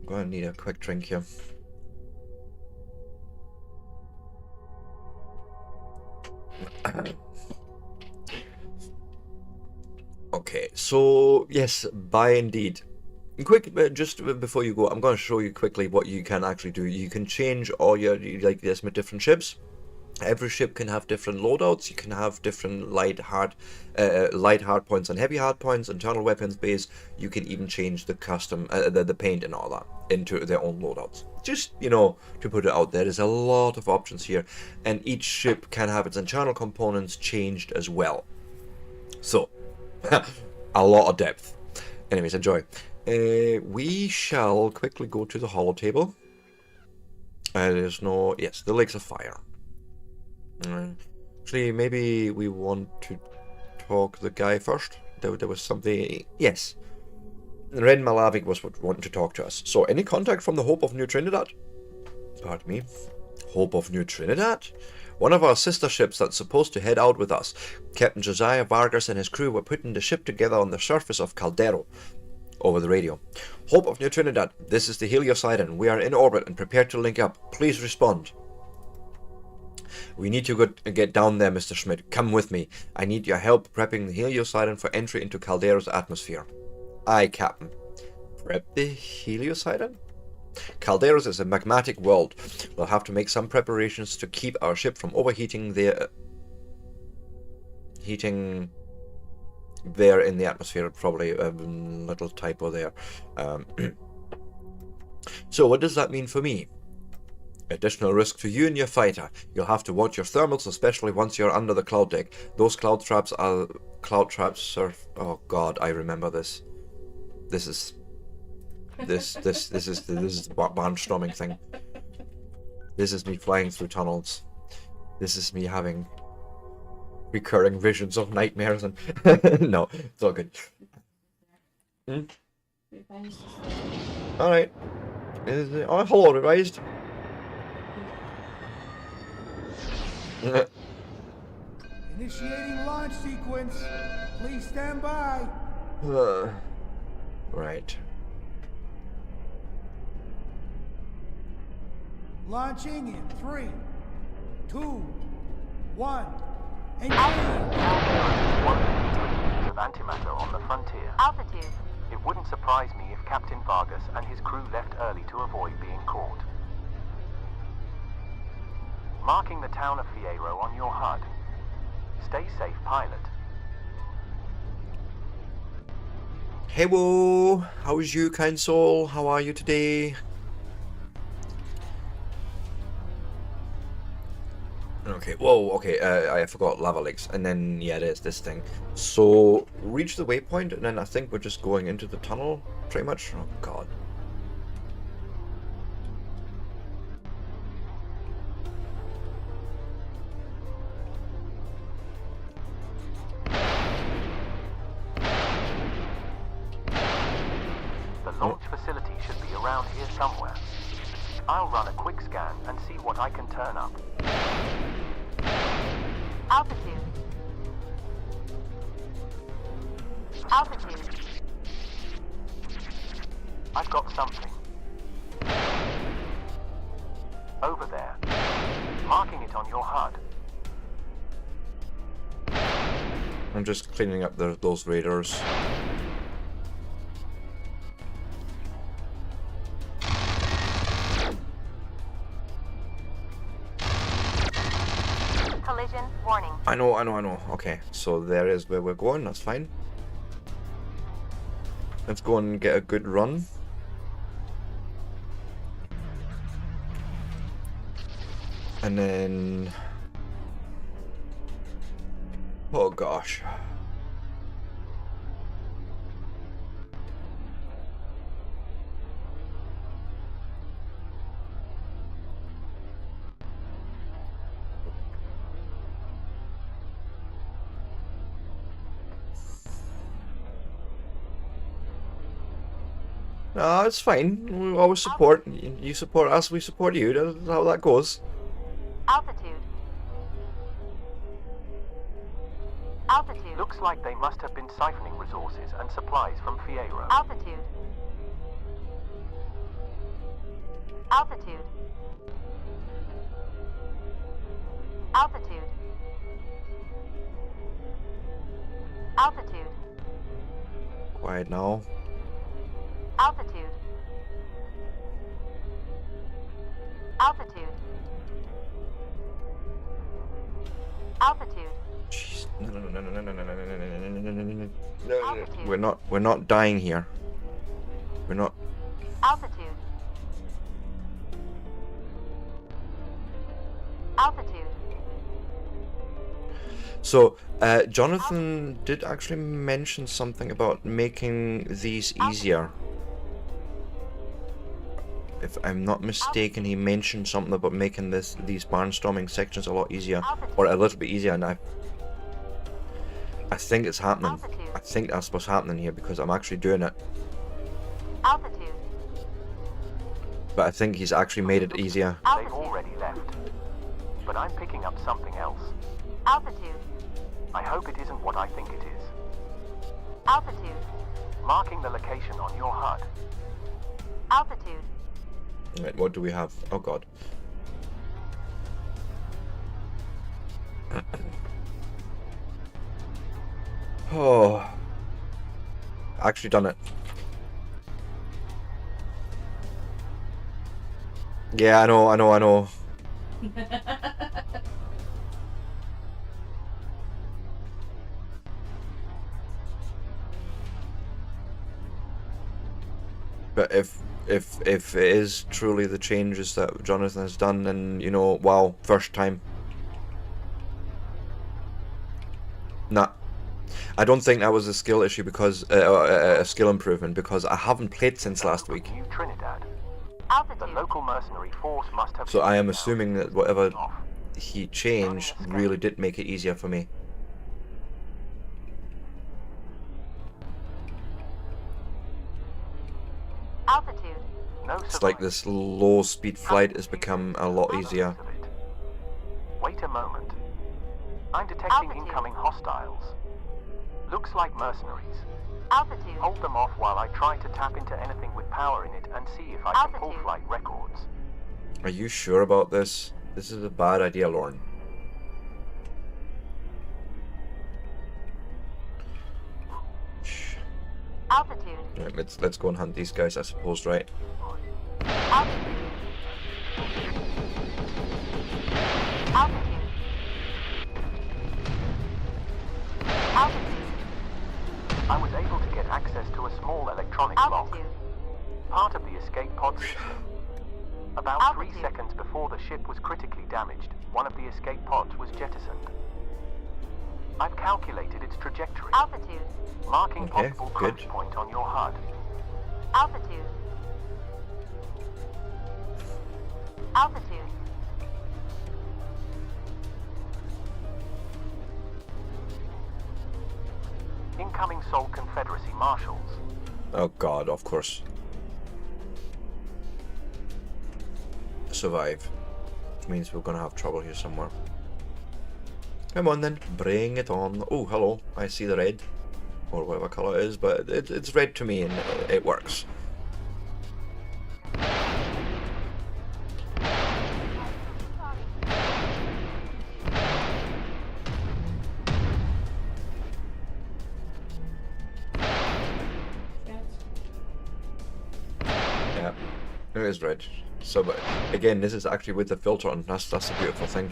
Gonna need a quick drink here. Okay, so yes, buy indeed. Quick, just before you go, I'm going to show you quickly what you can actually do. You can change all your, like, there's different ships. Every ship can have different loadouts. You can have different light hard points and heavy hard points, internal weapons base. You can even change the custom, the paint and all that into their own loadouts. Just, you know, to put it out there, there's a lot of options here, and each ship can have its internal components changed as well. So, a lot of depth. Anyways, enjoy. We shall quickly go to the holotable. There's no... Yes, the Lakes of Fire. Actually, maybe we want to talk the guy first. There was something... Yes. Ren Malavik was wanting to talk to us. So, any contact from the Hope of New Trinidad? Pardon me. Hope of New Trinidad? One of our sister ships that's supposed to head out with us. Captain Josiah Vargas and his crew were putting the ship together on the surface of Caldero. Over the radio. Hope of New Trinidad, this is the Heliosiren. We are in orbit and prepared to link up. Please respond. We need to get down there, Mr. Schmidt. Come with me. I need your help prepping the Heliosiren for entry into Caldero's atmosphere. Aye, Captain. Prep the Heliosiren? Calderos is a magmatic world. We'll have to make some preparations to keep our ship from overheating there in the atmosphere. Probably a little typo there. So what does that mean for me? Additional risk to you and your fighter. You'll have to watch your thermals, especially once you're under the cloud deck. Those cloud traps are... Oh god, I remember this. This is the barnstorming thing. This is me flying through tunnels. This is me having recurring visions of nightmares and... No, it's all good. Alright. Oh, hello, revised. Initiating launch sequence. Please stand by. Right. Launching in 3, 2, 1. Engage. Of antimatter on the frontier. Altitude. It wouldn't surprise me if Captain Vargas and his crew left early to avoid being caught. Marking the town of Fierro on your HUD. Stay safe, pilot. Hello, how is you, kind soul? How are you today? Okay, whoa, okay, I forgot lava lakes, and then, yeah, there's this thing. So, reach the waypoint, and then I think we're just going into the tunnel, pretty much. Oh, God. launch facility should be around here somewhere. I'll run a quick scan and see what I can turn up. Altitude. Altitude. I've got something. Over there. Marking it on your HUD. I'm just cleaning up those radars. Collision warning. I know. Okay, so there is where we're going, that's fine. Let's go and get a good run. And then... oh gosh. No, it's fine. We always support. You support us, we support you. That's how that goes. Altitude. Altitude. Looks like they must have been siphoning resources and supplies from Fierro. Altitude. Altitude. Altitude. Altitude. Quiet now. Altitude. Altitude. Altitude. Jeez. No. We're not dying here. We're not. Altitude. Altitude. So, Jonathan did actually mention something about making these easier. If I'm not mistaken, he mentioned something about making these barnstorming sections a lot easier, or a little bit easier, and I think it's happening. I think that's what's happening here because I'm actually doing it. Altitude. But I think he's actually made it easier. They've already left. But I'm picking up something else. Altitude. I hope it isn't what I think it is. Altitude. Marking the location on your HUD. Altitude. Right, what do we have? Oh god. Oh. Actually done it. Yeah, I know. But if it is truly the changes that Jonathan has done, then, you know, wow, first time. Nah. I don't think that was a skill issue because, a skill improvement, because I haven't played since last week. New Trinidad. Altitude. The local mercenary force must have... So I am assuming that whatever he changed really did make it easier for me. Altitude. No It's like this low speed flight has become a lot easier. Wait a moment. I'm detecting incoming hostiles. Looks like mercenaries. Altitude. Hold them off while I try to tap into anything with power in it and see if I can pull flight records. Are you sure about this? This is a bad idea, Lauren. Altitude. Right, let's go and hunt these guys, I suppose, right? Altitude. Altitude. Altitude. I was able to get access to a small electronic lock. Altitude. Part of the escape pod system. About Altitude. 3 seconds before the ship was critically damaged, one of the escape pods was jettisoned. I've calculated its trajectory. Altitude. Marking Okay, possible good. crash point on your HUD. Altitude. Altitude. Incoming Sol Confederacy Marshals. Oh god, of course. survive. Which means we're gonna have trouble here somewhere. Come on then, bring it on. Oh, hello, I see the red. Or whatever colour it is, but it's red to me and it works. Yeah, it is red. So, but again, this is actually with the filter on. That's the beautiful thing.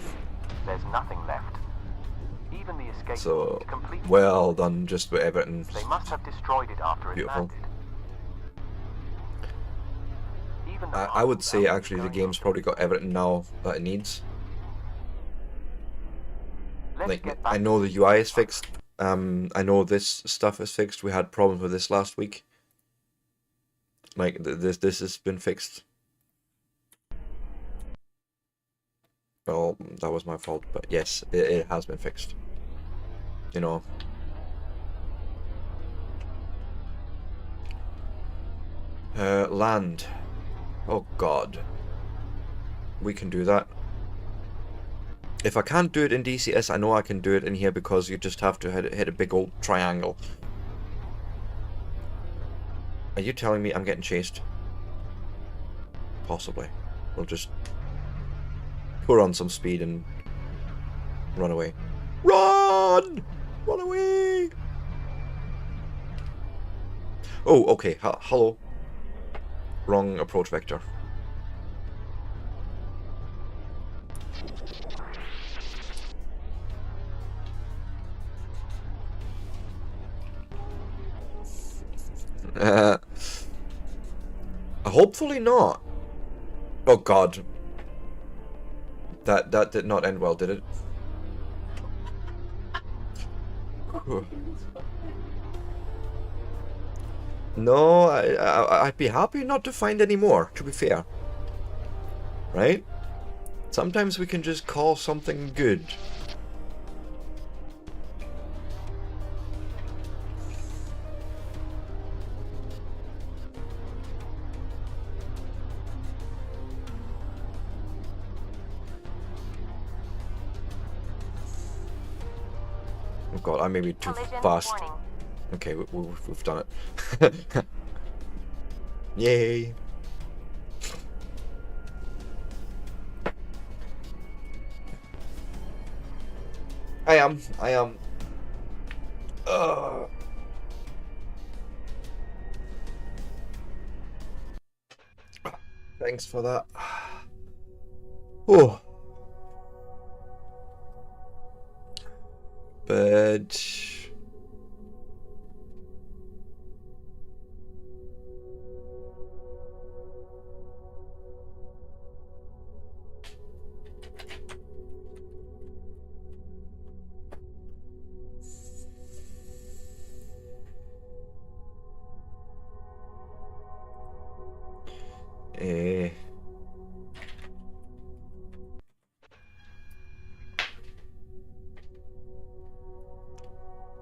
There's nothing left. Even the escape So, is completely well done, just with everything. They must have destroyed it after it Beautiful. landed. Even the I would say pilot actually the going game's on. probably got everything now that it needs. Let's Like, get back I know the UI is fixed. I know this stuff is fixed. We had problems with this last week. Like, this has been fixed. Well, that was my fault, but yes, it has been fixed. You know. Land. Oh god. We can do that. If I can't do it in DCS, I know I can do it in here because you just have to hit a big old triangle. Are you telling me I'm getting chased? Possibly. We'll just put on some speed and run away. Run! Run away! Oh, okay. Hello. Wrong approach vector. Hopefully not. Oh god. That did not end well, did it? Whew. No, I'd be happy not to find any more, to be fair. Right? Sometimes we can just call something good. Oh god, I may be too Collision fast. warning. Okay, we've done it. Yay! I am. Thanks for that. Oh. But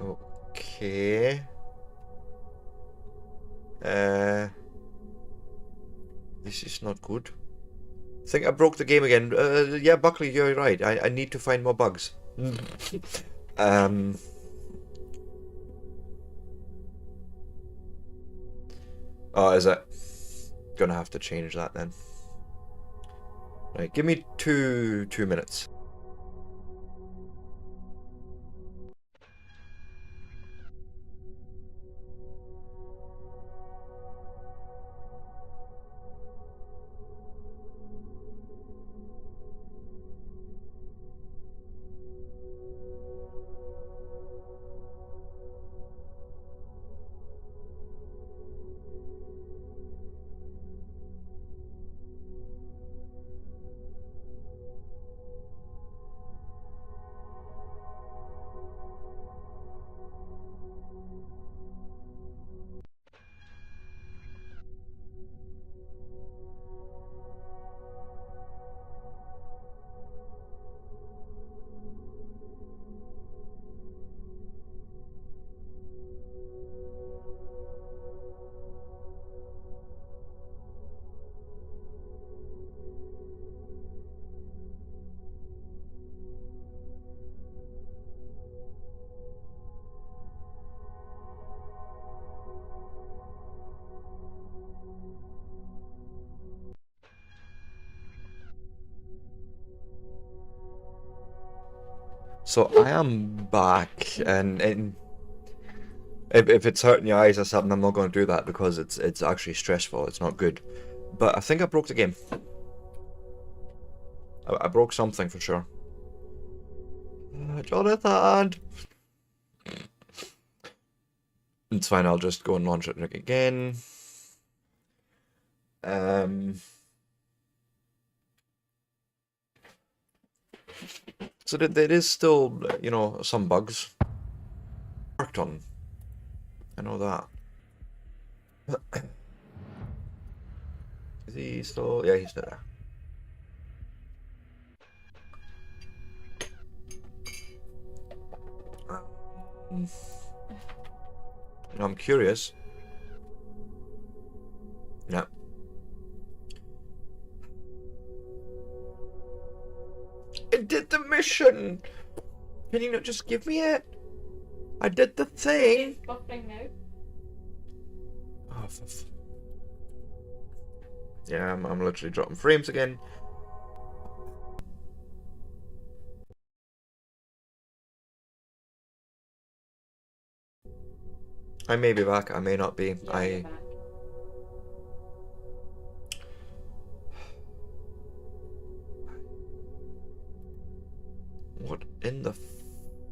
okay. This is not good. I think I broke the game again. Yeah, Buckley, you're right. I need to find more bugs. Oh, is it? Gonna have to change that then. Right, give me two minutes. So I am back, and if it's hurting your eyes or something, I'm not going to do that because it's actually stressful. It's not good. But I think I broke the game. I broke something for sure. Jonathan! It's fine, I'll just go and launch it again. So there is still, you know, some bugs worked on. I know that. Is he still? Yeah, he's still there. I'm curious. Yeah. I did the mission! Can you not just give me it? I did the thing! It's buffering now. Oh, yeah, I'm literally dropping frames again. I may be back, I may not be. Yeah, you're back. What in the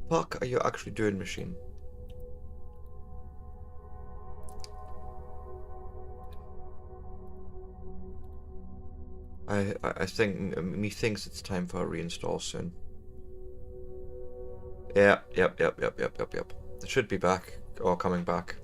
fuck are you actually doing, machine? I think methinks it's time for a reinstall soon. Yeah, yep. It should be back, or coming back.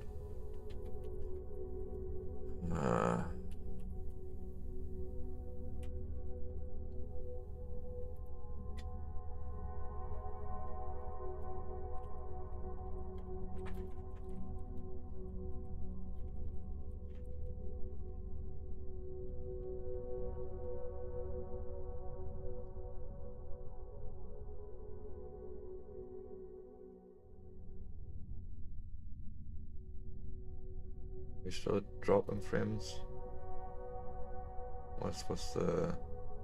We still dropping frames. What's the?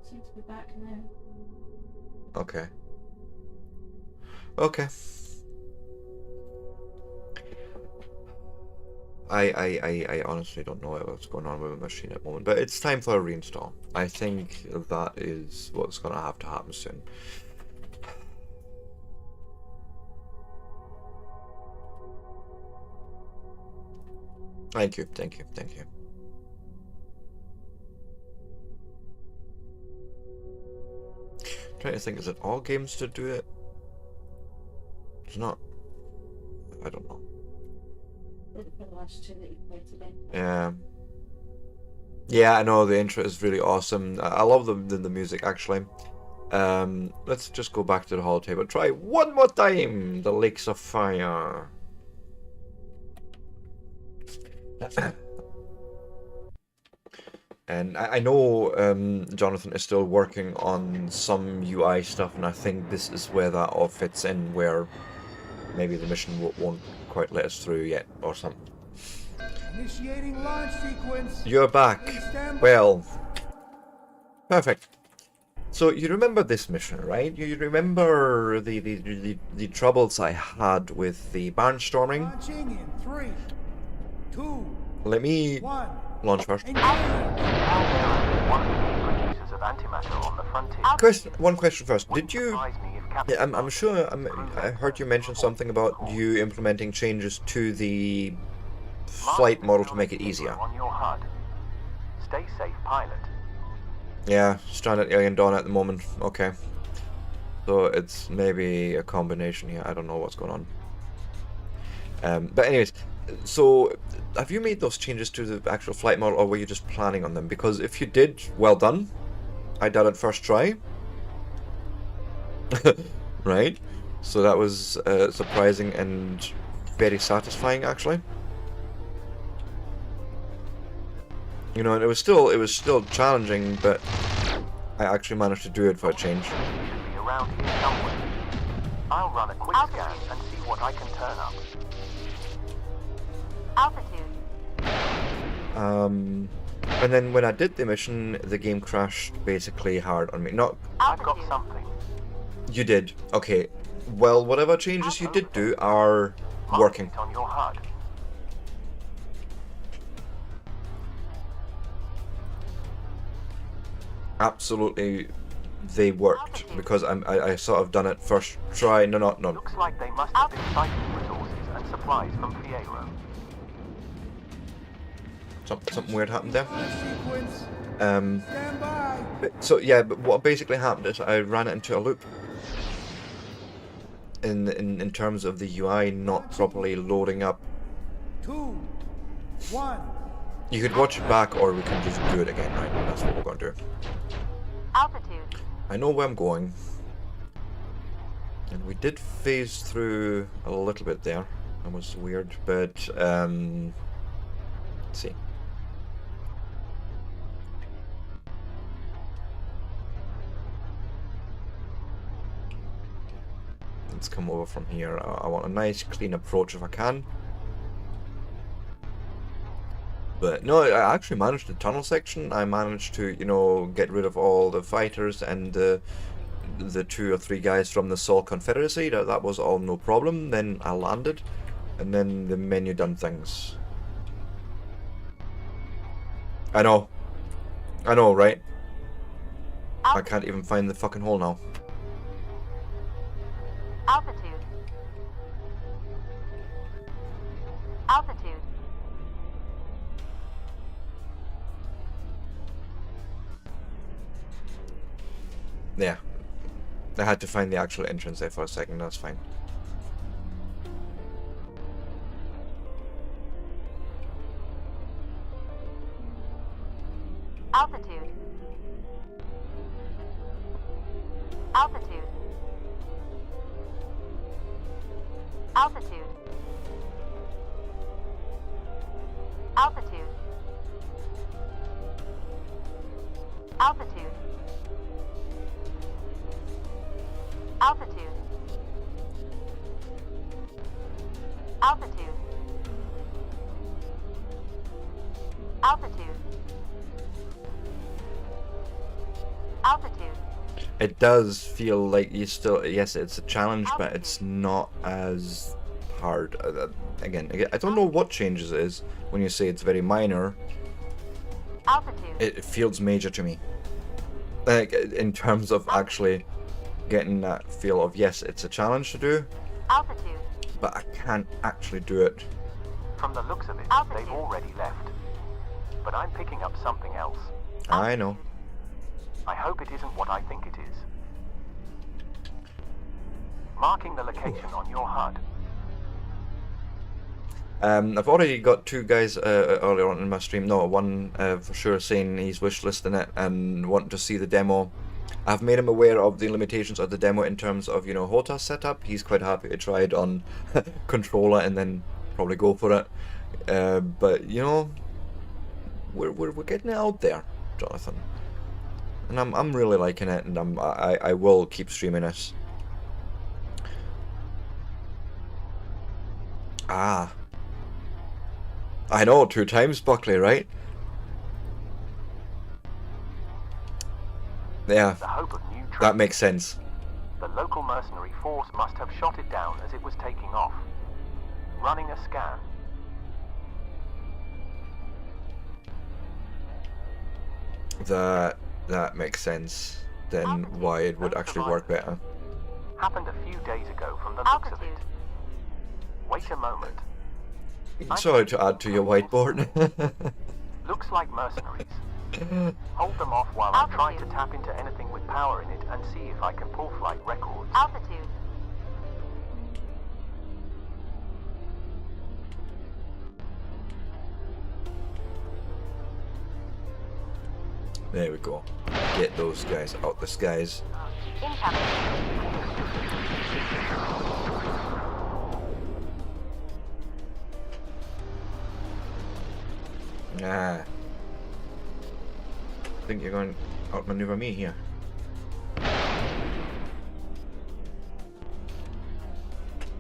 Seems to be back now. Okay. Okay. I honestly don't know what's going on with the machine at the moment, but it's time for a reinstall. I think that is what's going to have to happen soon. Thank you. Trying to think, is it all games to do it? It's not. I don't know. For the last two that you played today. Yeah. Yeah, I know the intro is really awesome. I love the music actually. Let's just go back to the holotape. Try one more time. The Lakes of Fire. And I know Jonathan is still working on some UI stuff, and I think this is where that all fits in, where maybe the mission won't quite let us through yet, or something. Initiating launch sequence. You're back. Please stand by. Well, perfect. So you remember this mission, right? You remember the troubles I had with the barnstorming? Launching in 3, 2, Let me 1. launch first. Engage. One of the key producers of antimatter on the frontier. One question first. Did you? Surprise me if Captain Yeah, I'm sure. I heard you mention something about you implementing changes to the flight model to make it easier. On your HUD. Stay safe, pilot. Yeah, stranded alien dawn at the moment. Okay. So it's maybe a combination here. I don't know what's going on. But anyways, so have you made those changes to the actual flight model, or were you just planning on them? Because if you did, well done. I did it first try. Right? So that was surprising and very satisfying, actually. You know, and it was still challenging, but I actually managed to do it for a change. Should be around here somewhere. I'll run a quick scan and see what I can turn up. Altitude. And then when I did the mission, the game crashed basically hard on me. Not. I've got something. You did. Okay. Well, whatever changes you did do are working. Mark it on your HUD. Absolutely, they worked because I sort of done it first try. No. Looks like they must have been siphoned resources and supplies from Fierro. Something weird happened there. Launch sequence. Um, Stand by. so yeah, but what basically happened is I ran it into a loop. In terms of the UI not properly loading up. 2, 1. You could watch it back, or we can just do it again, right? That's what we're going to do. Altitude. I know where I'm going. And we did phase through a little bit there. That was weird, but let's see. Let's come over from here. I want a nice clean approach if I can. But no, I actually managed the tunnel section. I managed to, you know, get rid of all the fighters and the 2 or 3 guys from the Sol Confederacy. That was all no problem. Then I landed, and then the menu done things. I know, right? I can't even find the fucking hole now. Altitude. Altitude. Yeah. I had to find the actual entrance there for a second, that's fine. Altitude. Altitude. Altitude. Altitude. Altitude. Altitude. Altitude. Altitude. Altitude. It does feel like you still, yes, it's a challenge, but it's not as hard. Again, I don't know what changes it is when you say it's very minor. Altitude. It feels major to me. Like, in terms of actually getting that feel of, yes, it's a challenge to do, Altitude. but I can't actually do it. From the looks of it, Altitude. they've already left. But I'm picking up something else. I know. I hope it isn't what I think it is. Marking the location on your HUD. I've already got 2 guys earlier on in my stream. No, one for sure saying he's wishlisting it and wanting to see the demo. I've made him aware of the limitations of the demo in terms of, you know, HOTA setup. He's quite happy to try it on controller and then probably go for it. But you know, we're getting it out there, Jonathan, and I'm really liking it, and I will keep streaming it. Ah, I know, 2 times Buckley, right? Yeah, The hope of new that troops. makes sense. The local mercenary force must have shot it down as it was taking off. Running a scan. That makes sense. Then why it would actually work better. Happened a few days ago from the looks of it. Altitude. Wait a moment. Sorry to add to your whiteboard. Looks like mercenaries. Hold them off while I try to tap into anything with power in it and see if I can pull flight records. Altitude. There we go. Get those guys out the skies. Incoming. Ah. I think you're going to outmaneuver me here.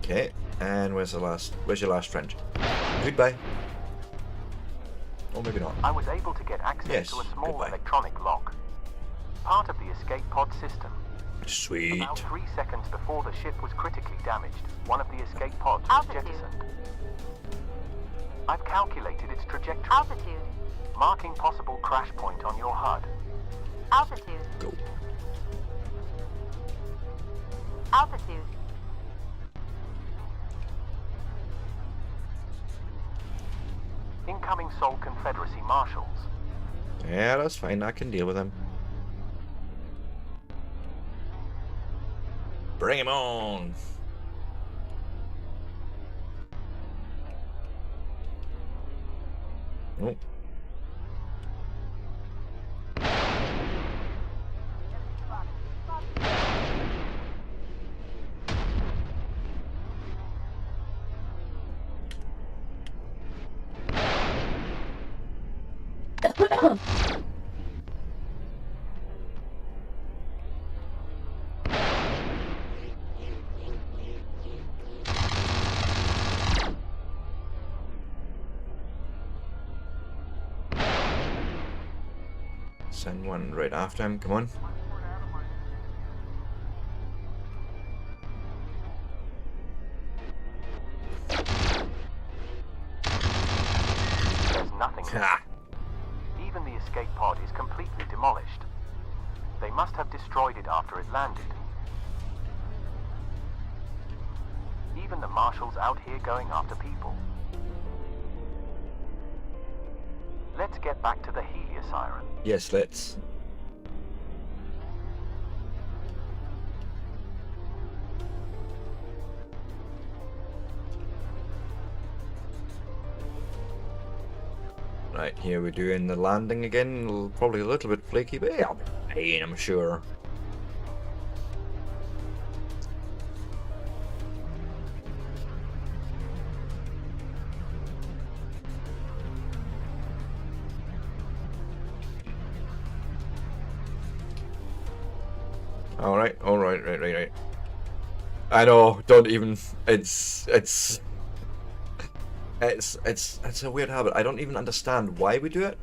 Okay, and where's your last friend? Goodbye. Or maybe not. I was able to get access Yes, to a small goodbye. electronic lock. Part of the escape pod system. Sweet. About 3 seconds before the ship was critically damaged, one of the escape pods was Altitude. jettisoned. I've calculated its trajectory, Altitude. marking possible crash point on your HUD. Altitude. Go. Altitude. Incoming Sol Confederacy Marshals. Yeah, that's fine. I can deal with him. Bring him on. Oh. Send one right after him. Come on. There's nothing there. Ha! Even the escape pod is completely demolished. They must have destroyed it after it landed. Even the marshals out here going after people. Let's get back to the Helia siren. Yes, let's. Right, here we're doing the landing again. Probably a little bit flaky, but yeah, I'll be fine, I'm sure. Alright, right. I know, don't even, it's a weird habit. I don't even understand why we do it.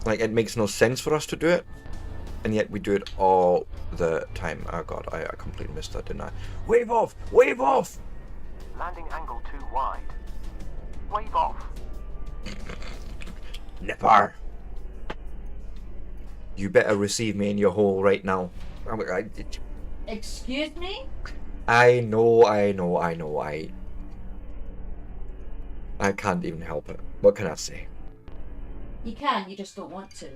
Like, it makes no sense for us to do it, and yet we do it all the time. Oh god, I completely missed that, didn't I? Wave off! Wave off! Landing angle too wide. Wave off. Nipper! You better receive me in your hole right now. Excuse me? I know. I can't even help it. What can I say? You can, you just don't want to.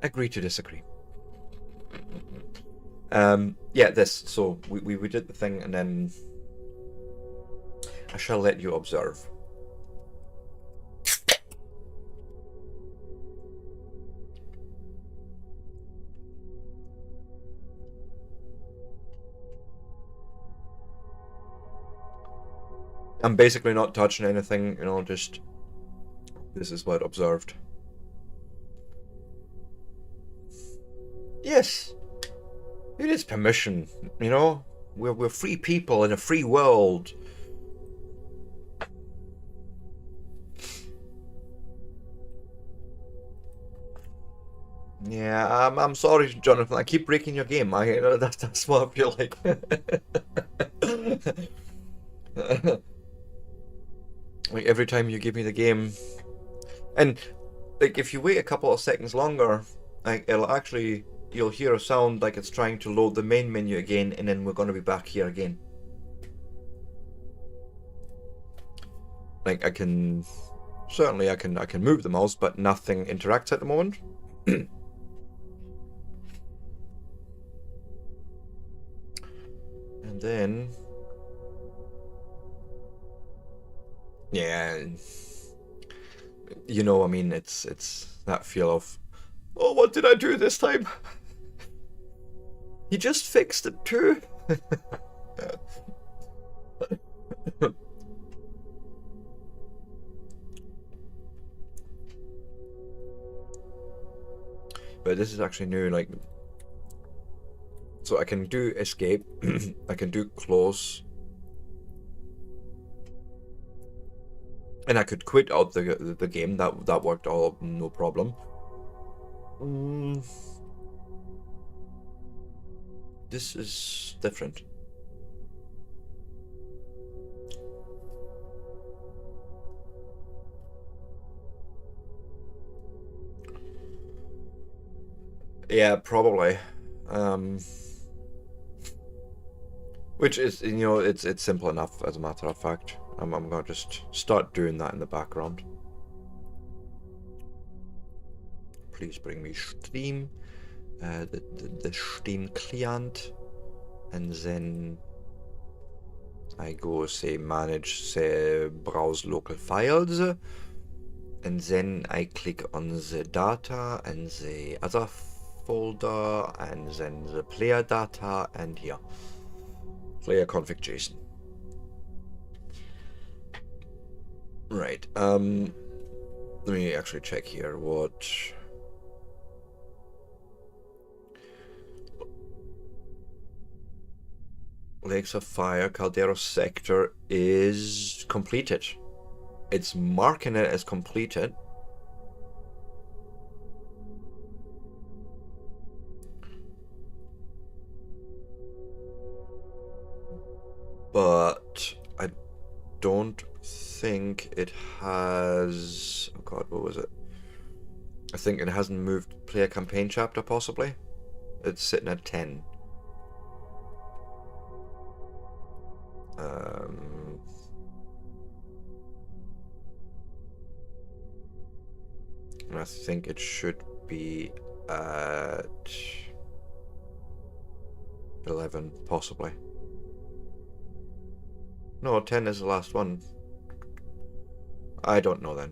Agree to disagree. Yeah, this. So we did the thing, and then I shall let you observe. I'm basically not touching anything, you know, just this is what observed. Yes, it is permission, you know. We're free people in a free world. Yeah, I'm sorry, Jonathan. I keep breaking your game. That's what I feel like. Like every time you give me the game, and like if you wait a couple of seconds longer, like you'll hear a sound like it's trying to load the main menu again, and then we're going to be back here again. Like I can move the mouse, but nothing interacts at the moment. And then yeah, you know, I mean, it's that feel of, oh, what did I do this time? You just fixed it too. But this is actually new, like, so I can do escape, I can do close. And I could quit out the game. That worked all no problem. This is different. Yeah, probably. Which is, you know, it's simple enough, as a matter of fact. I'm gonna just start doing that in the background. Please bring me Steam, the Steam client, and then I go say manage, say browse local files, and then I click on the data and the other folder, and then the player data, and here player config JSON. Right. Let me actually check here what. Lakes of Fire, Caldero sector is completed. It's marking it as completed. But I don't think it has... Oh god, what was it? I think it hasn't moved player campaign chapter, possibly. It's sitting at 10. And I think it should be at 11, possibly. No, 10 is the last one. I don't know then.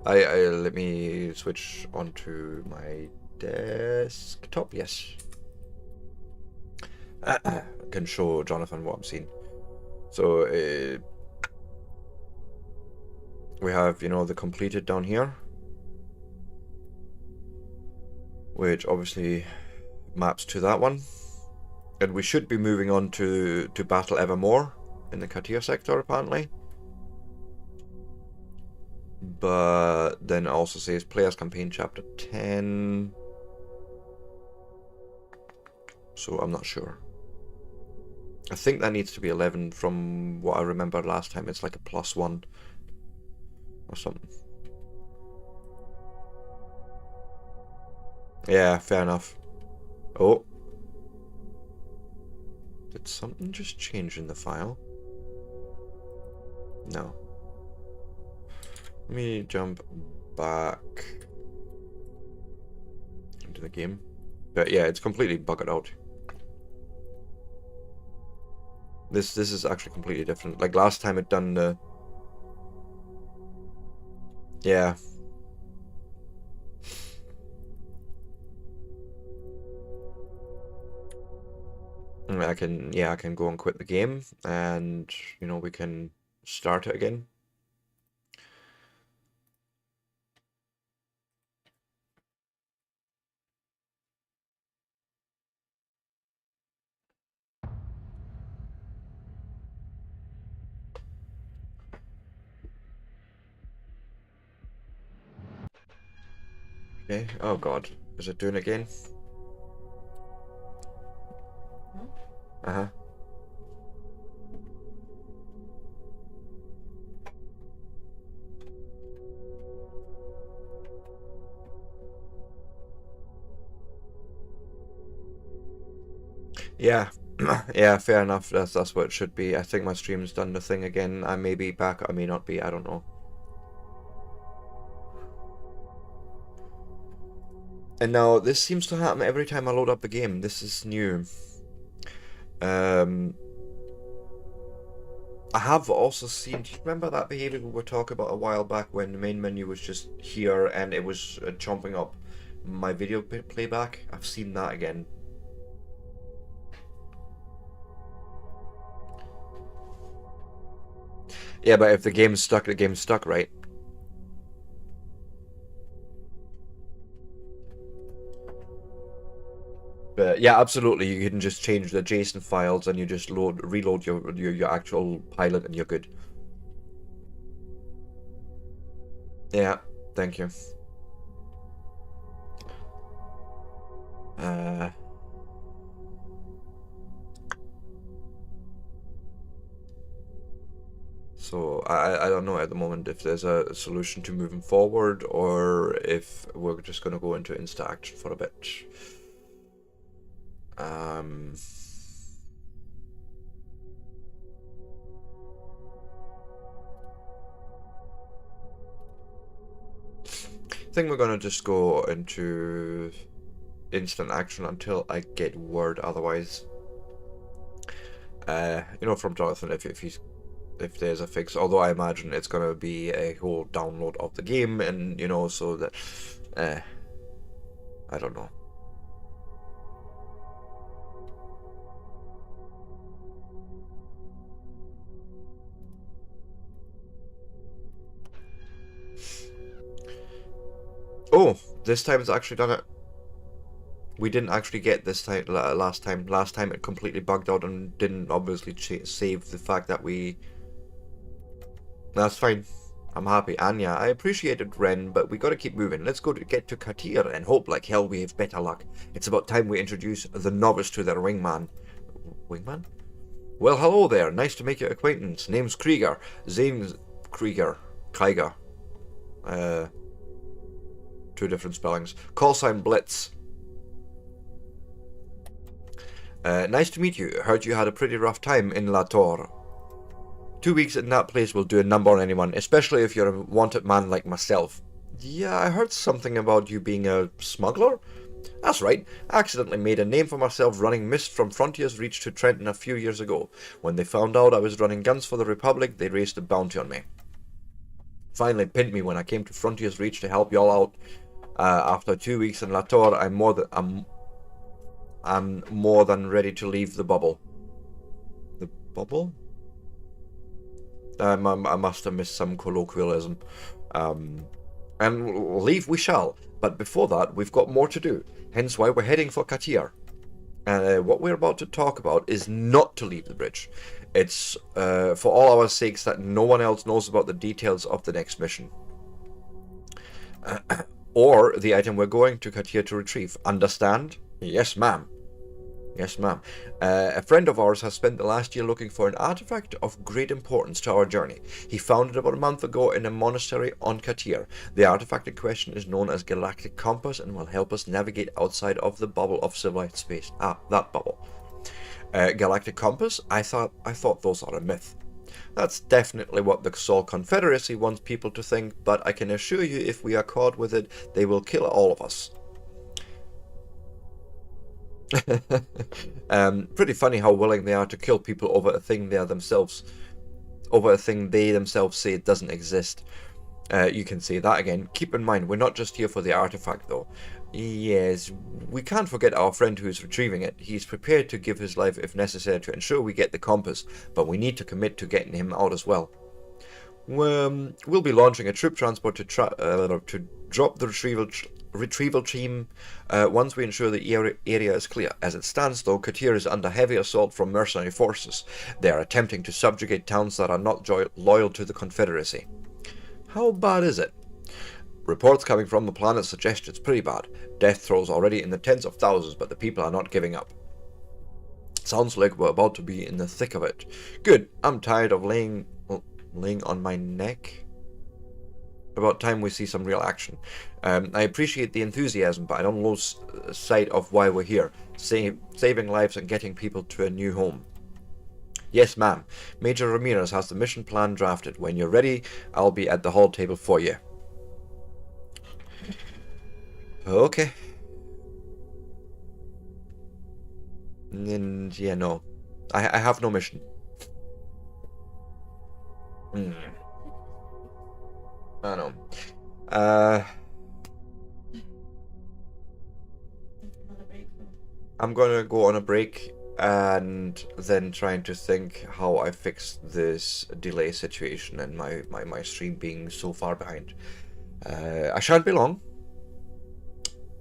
Let me switch onto my desktop. Yes. I can show Jonathan what I'm seeing. So we have, you know, the completed down here, which obviously maps to that one, and we should be moving on to battle evermore in the Katia sector apparently. But then it also says players campaign chapter 10, so I'm not sure. I think that needs to be 11 from what I remember last time. It's like a +1 or something. Yeah, fair enough. Oh. Did something just change in the file? No. Let me jump back into the game. But yeah, it's completely buggered out. This is actually completely different. Like last time it done the... Yeah. I can go and quit the game, and you know, we can start it again. Okay. Oh god, is it doing it again? Uh-huh. Yeah. Yeah, fair enough. That's what it should be. I think my stream's done the thing again. I may be back, I may not be, I don't know. And now this seems to happen every time I load up the game. This is new. I have also seen, do you remember that behavior we were talking about a while back when the main menu was just here and it was chomping up my video playback? I've seen that again. Yeah, but if the game's stuck, the game's stuck, right? But yeah, absolutely. You can just change the JSON files and you just reload your actual pilot and you're good. Yeah, thank you. So I don't know at the moment if there's a solution to moving forward or if we're just going to go into insta action for a bit. I think we're going to just go into instant action until I get word otherwise. You know, from Jonathan, if there's a fix, although I imagine it's going to be a whole download of the game, and you know, so that I don't know. Oh, this time it's actually done it. We didn't actually get this time last time. Last time it completely bugged out and didn't obviously save the fact that we... That's fine. I'm happy. Anya, I appreciate it, Ren, but we gotta keep moving. Let's get to Katir and hope like hell we have better luck. It's about time we introduce the novice to their wingman. Wingman? Well, hello there. Nice to make your acquaintance. Name's Krieger. Zane's Krieger. Krieger. Two different spellings. Call sign Blitz. Nice to meet you. Heard you had a pretty rough time in La Torre. 2 weeks in that place will do a number on anyone, especially if you're a wanted man like myself. Yeah, I heard something about you being a smuggler? That's right. I accidentally made a name for myself running Mist from Frontier's Reach to Trenton a few years ago. When they found out I was running guns for the Republic, they raised a bounty on me. Finally pinned me when I came to Frontier's Reach to help y'all out. After 2 weeks in La Torre, I'm more than ready to leave the bubble. The bubble? I must have missed some colloquialism. And leave we shall. But before that, we've got more to do. Hence why we're heading for Katir. What we're about to talk about is not to leave the bridge. It's for all our sakes that no one else knows about the details of the next mission. Or the item we're going to Katir to retrieve. Understand? Yes, ma'am. Yes, ma'am. A friend of ours has spent the last year looking for an artifact of great importance to our journey. He found it about a month ago in a monastery on Katir. The artifact in question is known as Galactic Compass and will help us navigate outside of the bubble of civilized space. Ah, that bubble. Galactic Compass? I thought those are a myth. That's definitely what the Sol Confederacy wants people to think, but I can assure you if we are caught with it, they will kill all of us. Pretty funny how willing they are to kill people over a thing they themselves say doesn't exist. You can say that again. Keep in mind, we're not just here for the artifact though. Yes, we can't forget our friend who is retrieving it. He's prepared to give his life if necessary to ensure we get the compass, but we need to commit to getting him out as well. We'll be launching a troop transport to drop the retrieval team once we ensure the area is clear. As it stands though, Katir is under heavy assault from mercenary forces. They are attempting to subjugate towns that are not loyal to the Confederacy. How bad is it? Reports coming from the planet suggest it's pretty bad. Death throes already in the tens of thousands, but the people are not giving up. Sounds like we're about to be in the thick of it. Good. I'm tired of laying on my neck. About time we see some real action. I appreciate the enthusiasm, but I don't lose sight of why we're here. Saving lives and getting people to a new home. Yes, ma'am. Major Ramirez has the mission plan drafted. When you're ready, I'll be at the hall table for you. Okay. And yeah, no. I have no mission. I know. I'm gonna go on a break and then trying to think how I fix this delay situation and my stream being so far behind. I shan't be long.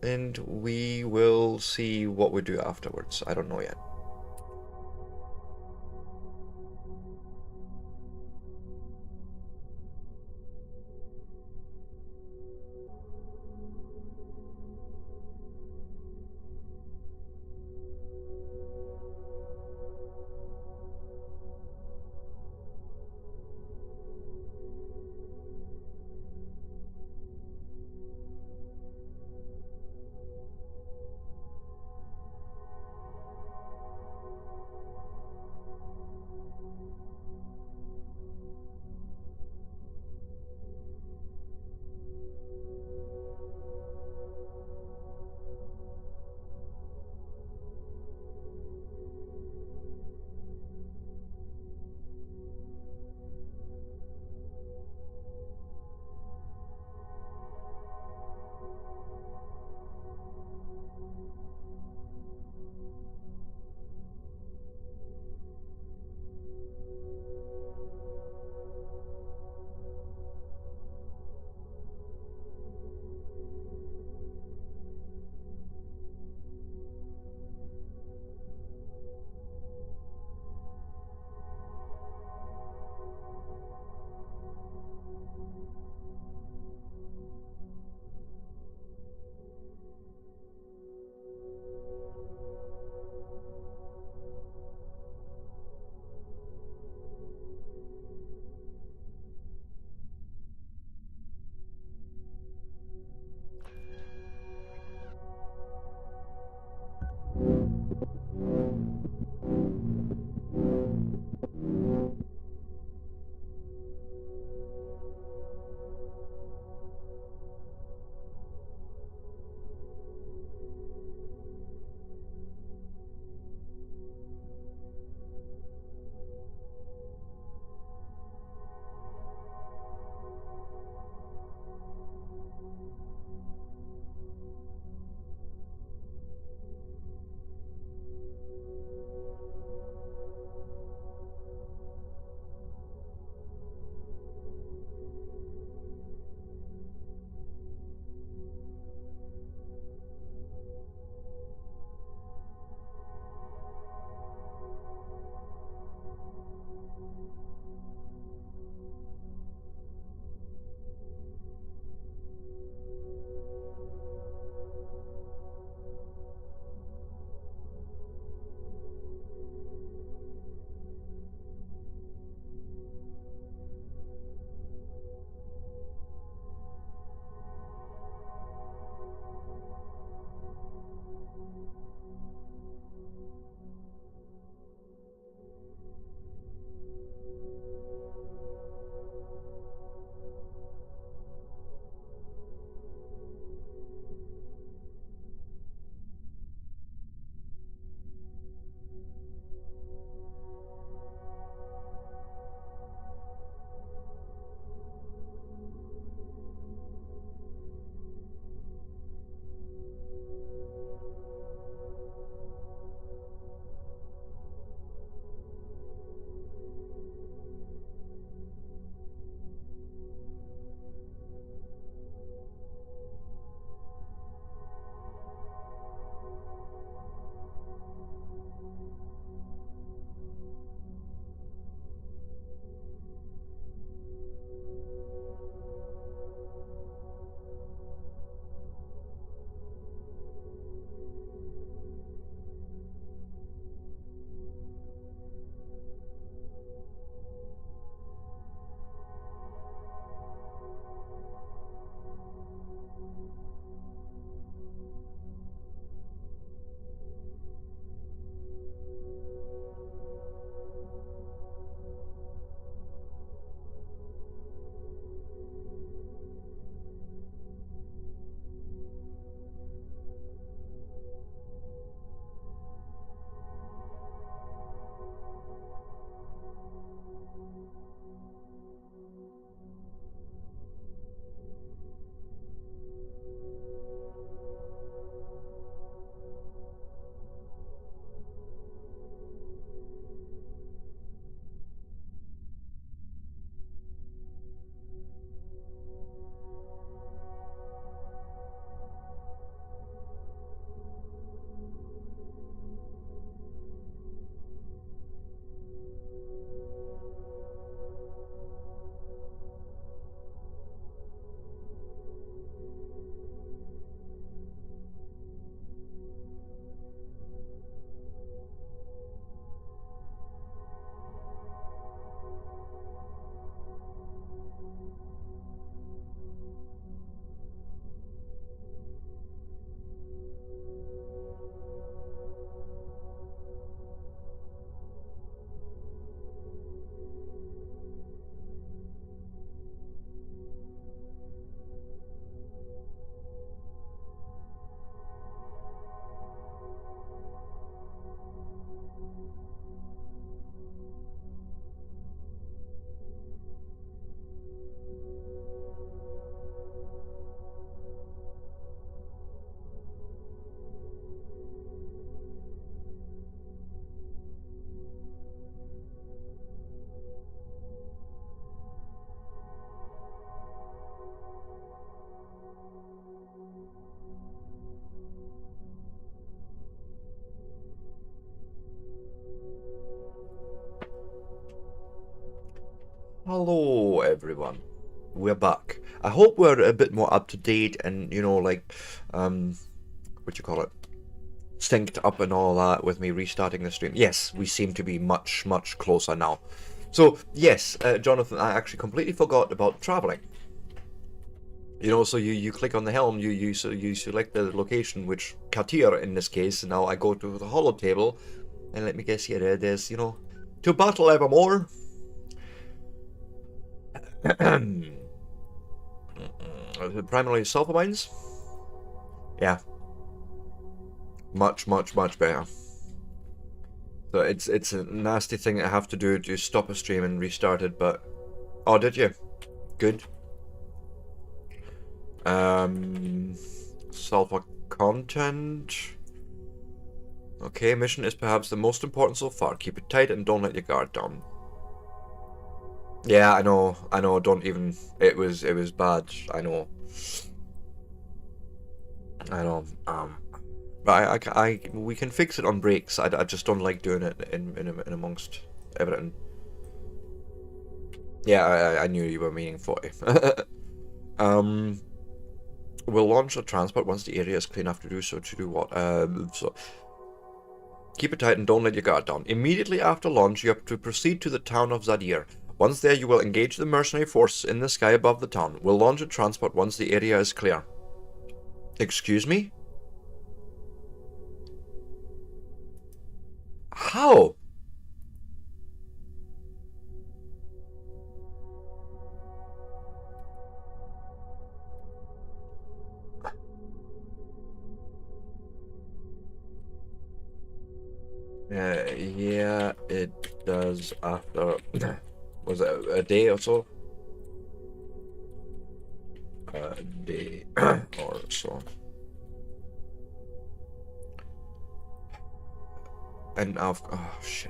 and we will see what we do afterwards. I don't know yet. Hello everyone, we're back. I hope we're a bit more up to date and, you know, like, what you call it, synced up and all that with me restarting the stream. Yes, we seem to be much closer now. So yes, Jonathan, I actually completely forgot about traveling. You know, so you click on the helm, you select the location, which Katir in this case. Now I go to the holo table, and let me guess here, there's, you know, to battle evermore. Primarily sulfur mines. Yeah. Much better. So it's a nasty thing I have to do to stop a stream and restart it, but oh, did you? Good. Sulfur content. Okay, mission is perhaps the most important so far. Keep it tight and don't let your guard down. Yeah, I know, don't even, it was bad, I know, but we can fix it on breaks. I just don't like doing it in amongst everything. Yeah, I knew you were meaning 40. We'll launch a transport once the area is clean enough to do so. To do what? So keep it tight and don't let your guard down. Immediately after launch, you have to proceed to the town of Zadir. Once there, you will engage the mercenary force in the sky above the town. We'll launch a transport once the area is clear. Excuse me? How? Yeah, it does after... Was it a day or so? A day or so. And now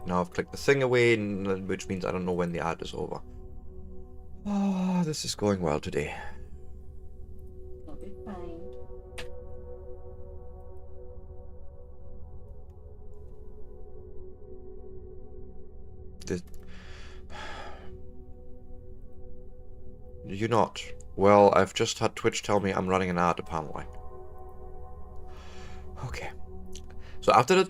I've clicked the thing away, which means I don't know when the ad is over. Oh, this is going well today. It'll be fine. You're not. Well, I've just had Twitch tell me I'm running an ad, apparently. Okay. So after the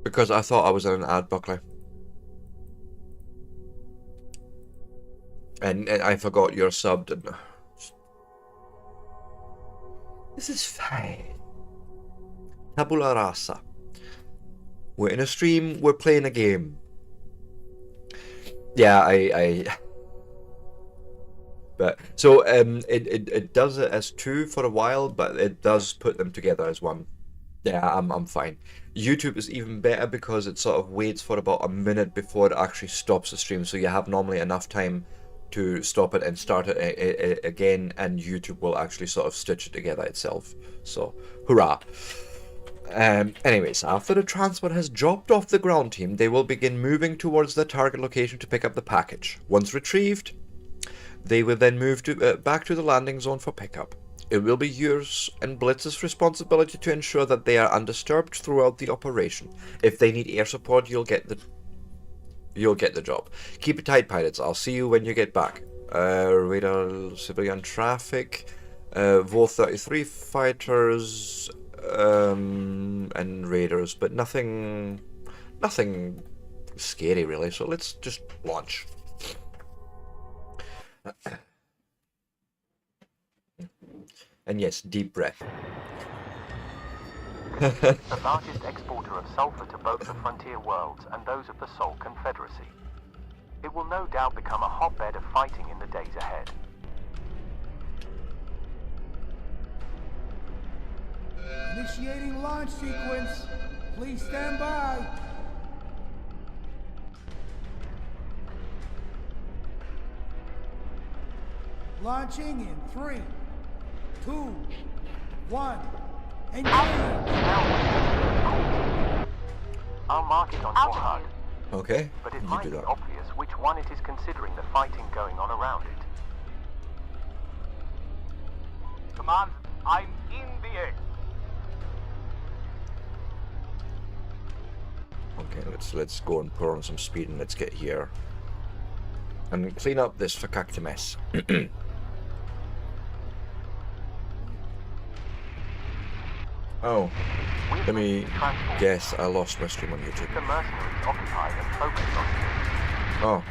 because I thought I was in an ad, Buckley. And I forgot you're subbed and... This is fine. Tabula rasa. We're in a stream, we're playing a game. Yeah, but so it does it as two for a while, but it does put them together as one. Yeah, I'm fine. YouTube is even better because it sort of waits for about a minute before it actually stops the stream, so you have normally enough time to stop it and start it again, and YouTube will actually sort of stitch it together itself. So, hurrah. Anyways, after the transport has dropped off the ground team, they will begin moving towards their target location to pick up the package. Once retrieved, they will then move back to the landing zone for pickup. It will be yours and Blitz's responsibility to ensure that they are undisturbed throughout the operation. If they need air support, you'll get the job. Keep it tight, pilots. I'll see you when you get back. Radar civilian traffic, Vol 33 fighters, and raiders, but nothing scary really. So let's just launch. And yes, deep breath. The largest exporter of sulfur to both the frontier worlds and those of the Sol Confederacy. It will no doubt become a hotbed of fighting in the days ahead. Initiating launch sequence. Please stand by. Launching in 3, 2, 1. Engage! I'll mark it on your HUD. Okay, But it you might do be that. obvious which one it is considering the fighting going on around it. Command, I'm in the air. Okay, let's go and put on some speed and let's get here and clean up this fakakta mess. Oh, let me guess, I lost my stream on YouTube. The mercenaries occupied and focused on you. Oh.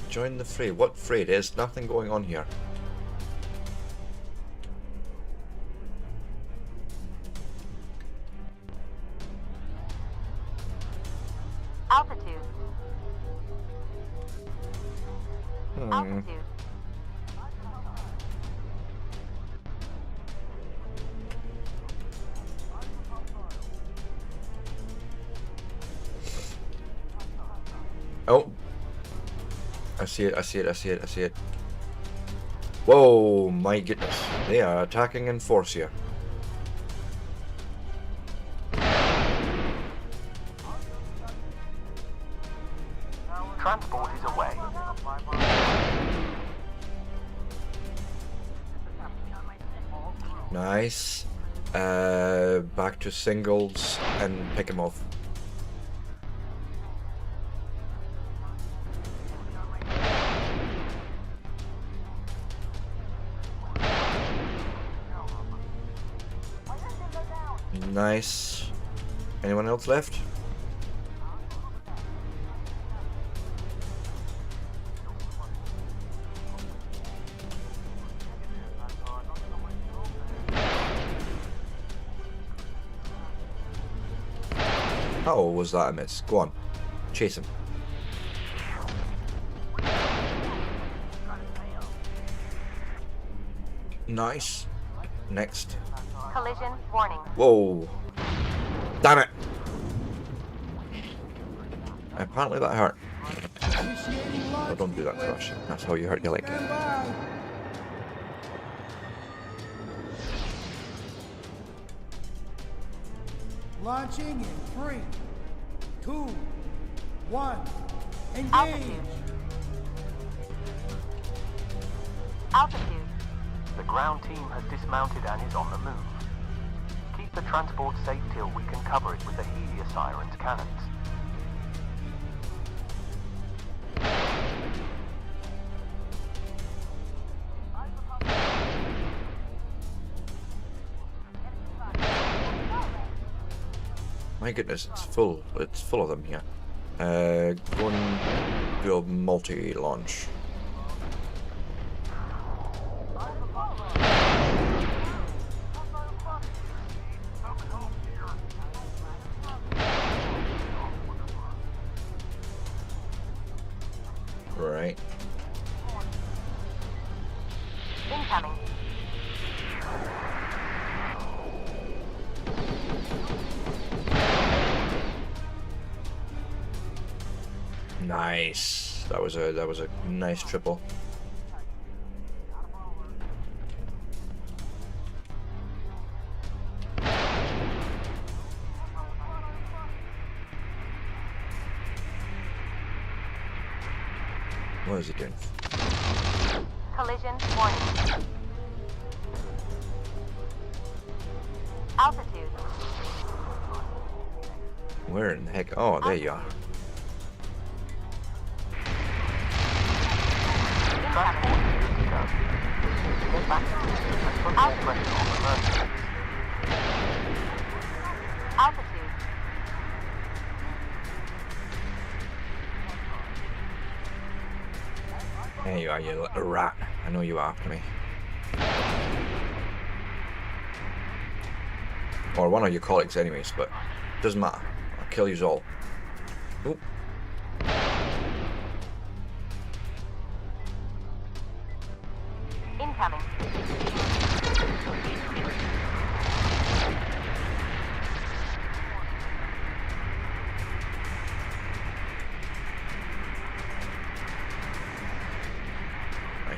Join the fray. What fray? There's nothing going on here. Altitude. Hmm. Altitude. Oh. I see it, I see it, I see it, I see it. Whoa, my goodness. They are attacking in force here. Transport is away. Nice. Back to singles and pick him off. Nice. Anyone else left? How was that a miss? Go on. Chase him. Nice. Next. Collision warning. Whoa. Damn it. Apparently that hurt. Initiating launch Oh, don't do that, sequence. Crush. That's how you hurt your leg. Stand by. Launching in 3, 2, 1. Engage. Altitude. Altitude. The ground team has dismounted and is on the move. Keep the transport safe till we can cover it with the Heliosiren's cannons. My goodness, it's full. It's full of them here. Go and do a multi-launch. Right. Incoming. Nice. That was a nice triple. What is he doing? Collision warning. Altitude. Where in the heck? Oh, there you are. Transport is good to go. Get back to it and put more pressure on the mercenaries. Altitude. There you are, you little rat. I know you are after me. Or one of your colleagues anyways, but doesn't matter. I'll kill you all. Oop. Incoming.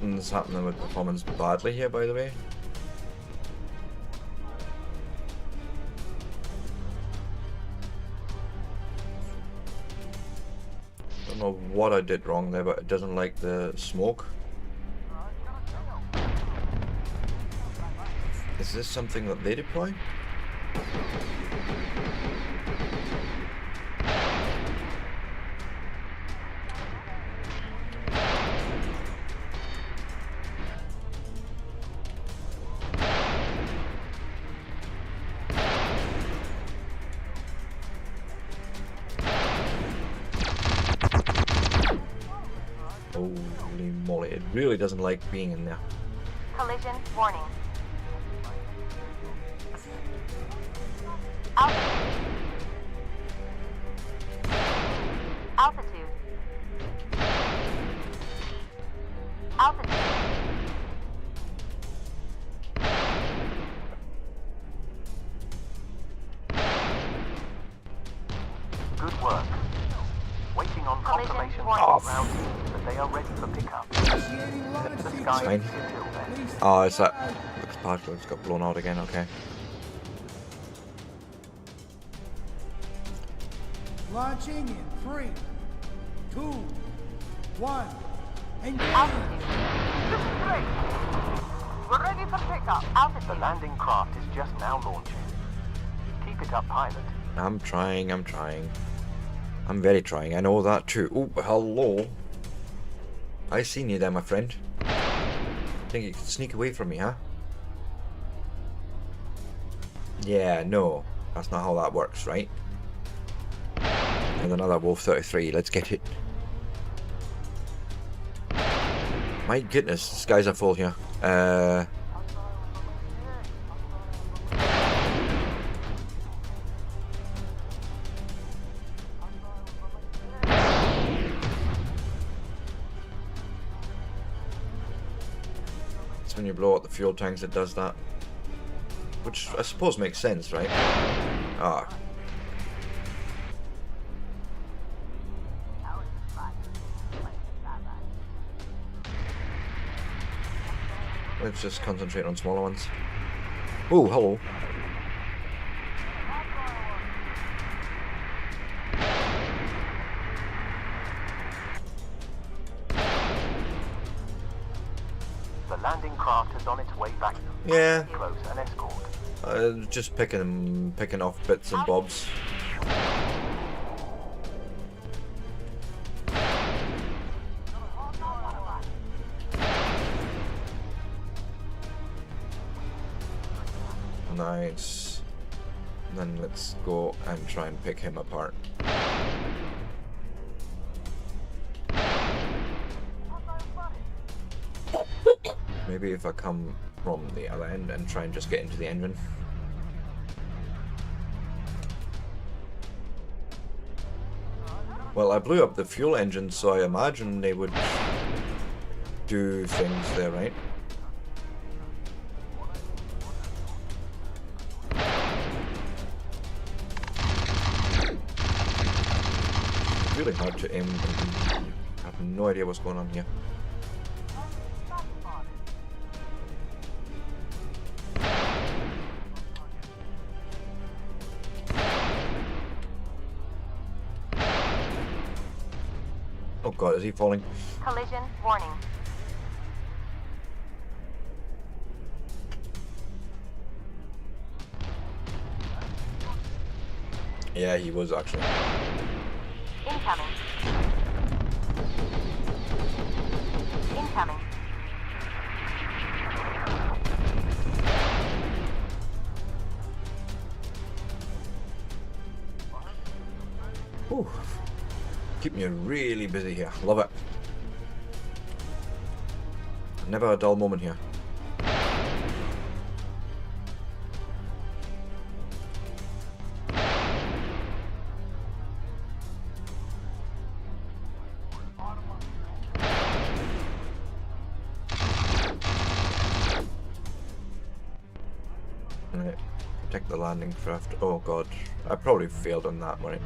Something's happening with performance badly here, by the way. Don't know what I did wrong there, but it doesn't like the smoke. Is this something that they deploy? Holy moly, it really doesn't like being in there. Collision warning. Altitude. Altitude. Good work. Waiting on Collision confirmation warning. from ground teams that they are ready for pickup. Initiating launch The sequence. sky Fine. is clear till then. Please stand Oh, it's that. by. Looks particle, it's got blown out again, okay. Launching in 3, 2, 1. Engage. Altitude. This is great. We're ready for pickup. The Altitude. landing craft is just now launching. Keep it up, pilot. I'm trying. I'm very trying, I know that too. Oh, hello. I seen you there, my friend. Think you could sneak away from me, huh? Yeah, no. That's not how that works, right? And another Wolf 33, let's get it. My goodness, skies are full here. It's when you blow out the fuel tanks it does that. Which I suppose makes sense, right? Ah. Let's just concentrate on smaller ones. Oh, hello. The landing craft is on its way back. Yeah, Close an escort. just picking off bits and bobs. Nice. Then let's go and try and pick him apart. Maybe if I come from the other end and try and just get into the engine. Well, I blew up the fuel engine, so I imagine they would do things there, right? Really hard to aim. I have no idea what's going on here. Oh god, is he falling? Collision warning. Yeah, he was actually. Incoming. Incoming. Whew. Keeping you really busy here. Love it. Never a dull moment here. Right. Protect the landing craft. Oh god. I probably failed on that one.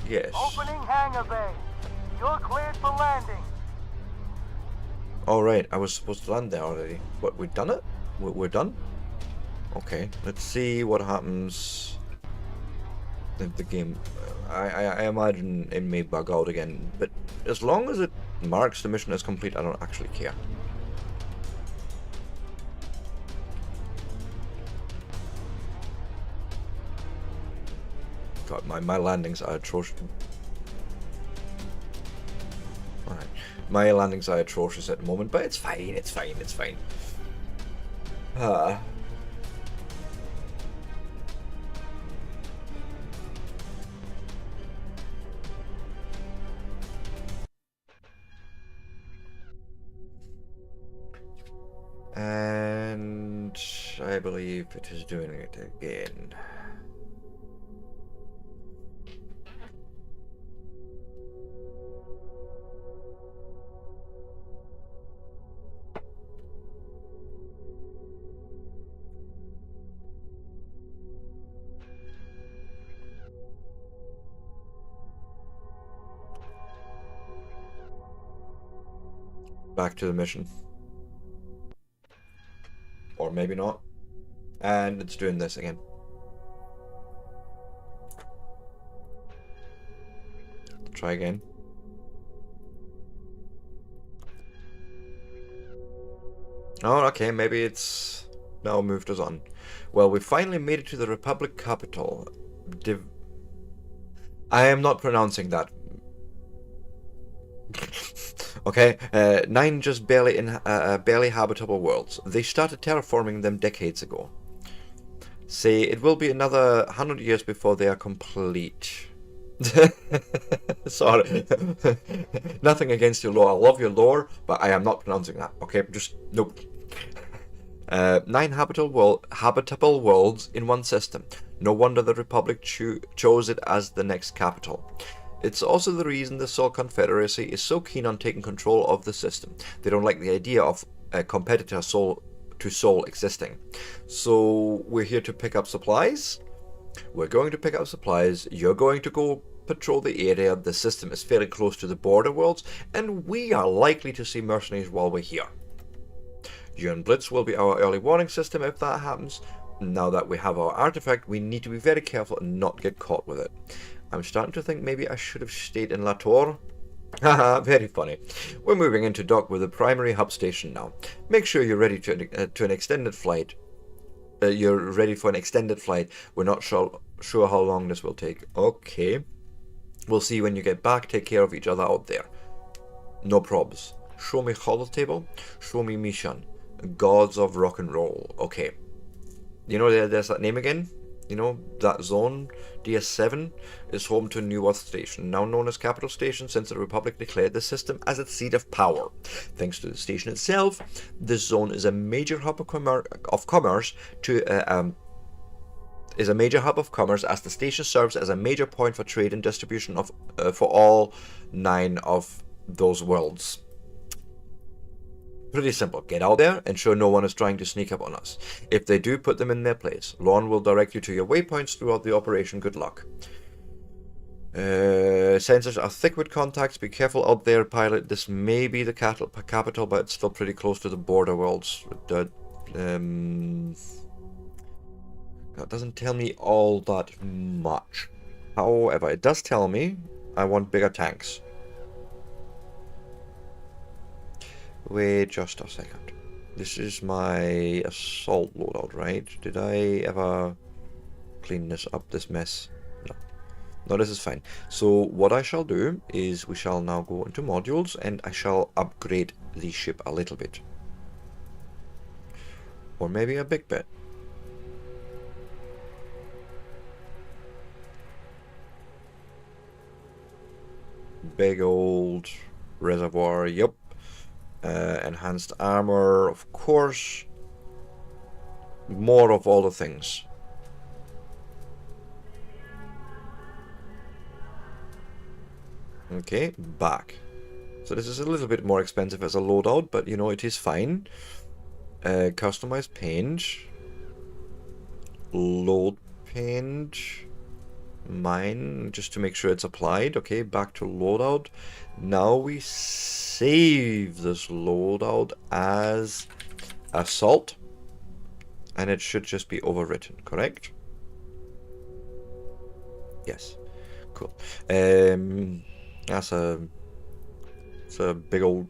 Yes. Opening hangar bay. You're cleared for landing. Alright, I was supposed to land there already. What, we've done it? We're done? Okay, let's see what happens if the game... I imagine it may bug out again, but as long as it marks the mission as complete, I don't actually care. God, my landings are atrocious. Alright, my landings are atrocious at the moment, but it's fine, it's fine, it's fine. And I believe it is doing it again. Back to the mission. Or maybe not. And it's doing this again. Try again. Oh, okay, maybe it's now moved us on. Well, we finally made it to the Republic capital. I am not pronouncing that. Okay, 9 just barely habitable worlds. They started terraforming them decades ago. Say it will be another 100 years before they are complete. Sorry. Nothing against your lore. I love your lore, but I am not pronouncing that. Okay, just nope. 9 habitable worlds in one system. No wonder the Republic chose it as the next capital. It's also the reason the Sol Confederacy is so keen on taking control of the system. They don't like the idea of a competitor Sol to Sol existing. So we're here to pick up supplies. We're going to pick up supplies. You're going to go patrol the area. The system is fairly close to the border worlds, and we are likely to see mercenaries while we're here. Yuan Blitz will be our early warning system if that happens. Now that we have our artifact, we need to be very careful and not get caught with it. I'm starting to think maybe I should have stayed in La Torre. Haha, very funny. We're moving into dock with the primary hub station now. Make sure you're ready to an extended flight. You're ready for an extended flight. We're not sure how long this will take. Okay. We'll see when you get back. Take care of each other out there. No probs. Show me holotable. Show me mission. Gods of rock and roll. Okay. You know, there's that name again. You know, that zone, DS7, is home to New Earth Station, now known as Capital Station since the Republic declared the system as its seat of power. Thanks to the station itself, this zone is a major hub of commerce as the station serves as a major point for trade and distribution of for all 9 of those worlds. Pretty simple. Get out there, ensure no one is trying to sneak up on us. If they do, put them in their place. Lorne will direct you to your waypoints throughout the operation. Good luck. Sensors are thick with contacts. Be careful out there, pilot. This may be the capital, but it's still pretty close to the border worlds. That doesn't tell me all that much. However, it does tell me I want bigger tanks. Wait just a second. This is my assault loadout, right? Did I ever clean this up, this mess? No. No, this is fine. So what I shall do is we shall now go into modules and I shall upgrade the ship a little bit. Or maybe a big bit. Big old reservoir, yep. Enhanced armor, of course. More of all the things. Okay, back. So this is a little bit more expensive as a loadout, but you know, it is fine. Customized paint. Load paint. mine just to make sure it's applied. Okay, back to loadout. Now we save this loadout as assault, and it should just be overwritten, correct? Yes, cool. That's it's a big old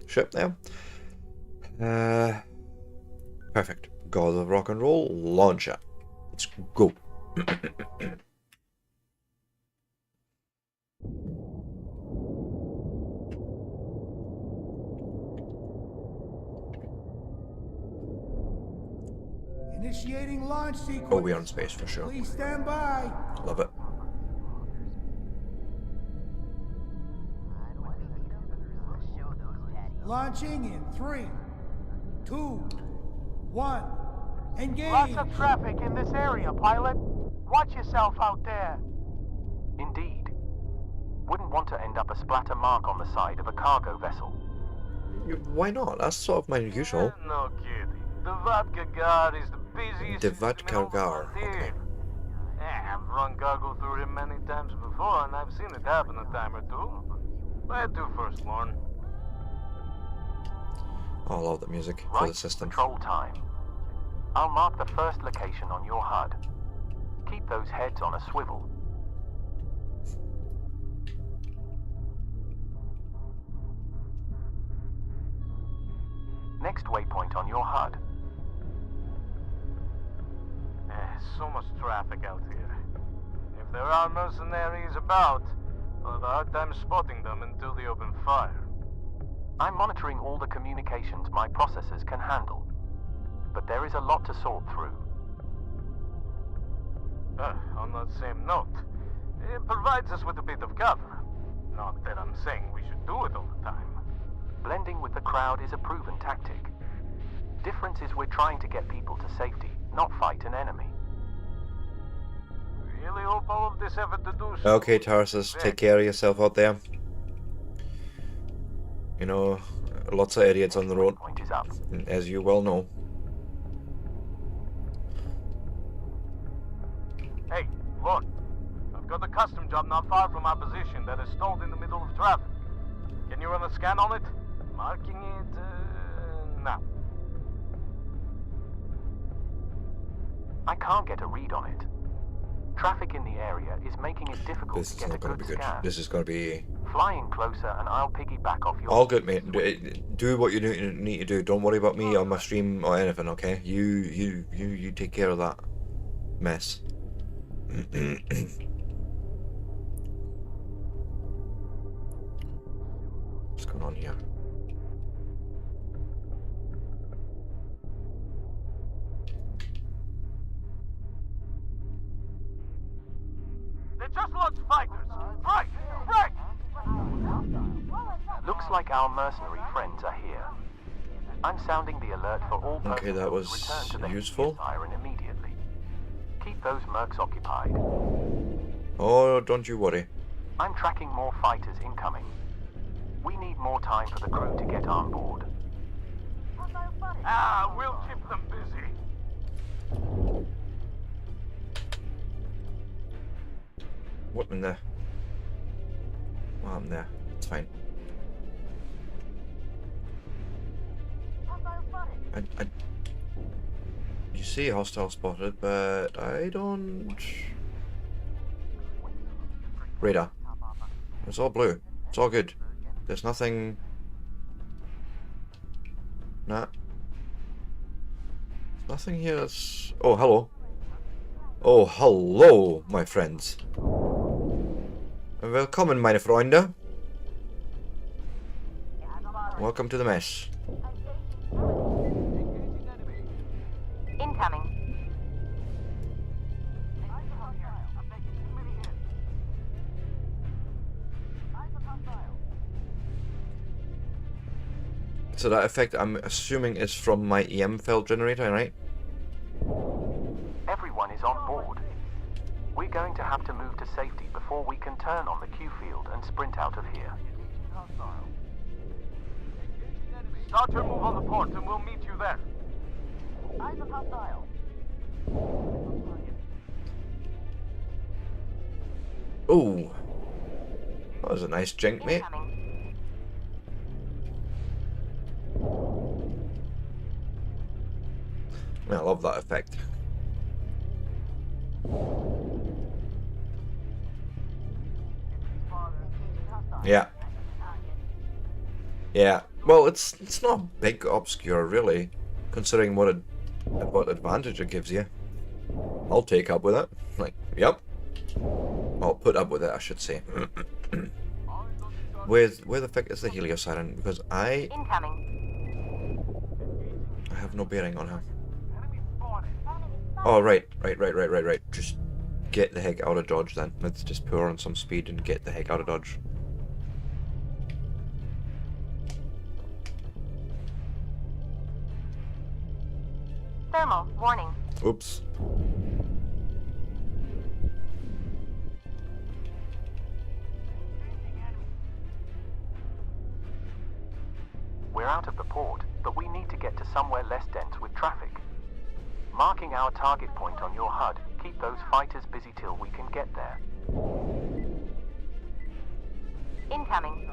ship there. Perfect. God of rock and roll, launcher. Let's go. Initiating launch sequence. Oh, we're in space for sure. Please stand by. Love it. Launching in 3, 2, 1. Engage. Lots of traffic in this area, pilot. Watch yourself out there. Indeed. Wouldn't want to end up a splatter mark on the side of a cargo vessel. Why not? That's sort of my usual. No kidding. The Vodka Gar is the busiest. The Vodka Gar, okay. I've run cargo through him many times before, and I've seen it happen a time or two. Where to first, Lorne? Oh, I love the music for Right, the system. control time. I'll mark the first location on your HUD. Keep those heads on a swivel. Next waypoint on your HUD. So much traffic out here. If there are mercenaries about, I'll have a hard time spotting them until they open fire. I'm monitoring all the communications my processors can handle, but there is a lot to sort through. On that same note, it provides us with a bit of cover. Not that I'm saying we should do it all the time. Blending with the crowd is a proven tactic. Difference is we're trying to get people to safety, not fight an enemy. Really hope all of this effort to do so. Okay, Tarsus, take care of yourself out there. You know, lots of idiots on the road, Point is up. as you well know. Hey, look. I've got a custom job not far from our position that is stalled in the middle of traffic. Can you run a scan on it? Marking it, now. I can't get a read on it. Traffic in the area is making it difficult This to is get a not going to good be good. scan. This is going to be Fly in closer and I'll piggyback off your... all good, mate. Do what you need to do. Don't worry about me on my stream or anything, okay? You take care of that mess. What's going on here? They just launched fighters! Right! Right! Looks like our mercenary friends are here. I'm sounding the alert for all Okay, that personnel was to return to the useful. siren immediately. Keep those mercs occupied. Oh, don't you worry. I'm tracking more fighters incoming. We need more time for the crew to get on board. We'll keep them busy. What in there? What happened there? It's fine. You see hostile spotted, but I don't... Radar. It's all blue. It's all good. There's nothing... Nah. Nothing here that's... Oh, hello. Oh, hello, my friends. Willkommen, meine Freunde. Welcome to the mess. Incoming. So that effect, I'm assuming, is from my EM file generator, right? Everyone is on board. We're going to have to move to safety before we can turn on the Q field and sprint out of here. Start your move on the port and we'll meet you there. Oh, that was a nice jink, mate. Incoming. I love that effect. Yeah. Yeah. Well, it's not big obscure really, considering what advantage it gives you. I'll take up with it. Like, yep. I'll put up with it, I should say. Where the fuck is the Helio Siren? Because I have no bearing on her. Oh, right. Just get the heck out of dodge then. Let's just pour on some speed and get the heck out of dodge. Thermal warning. Oops. We're out of the port, but we need to get to somewhere less dense with traffic. Marking our target point on your HUD, keep those fighters busy till we can get there. Incoming.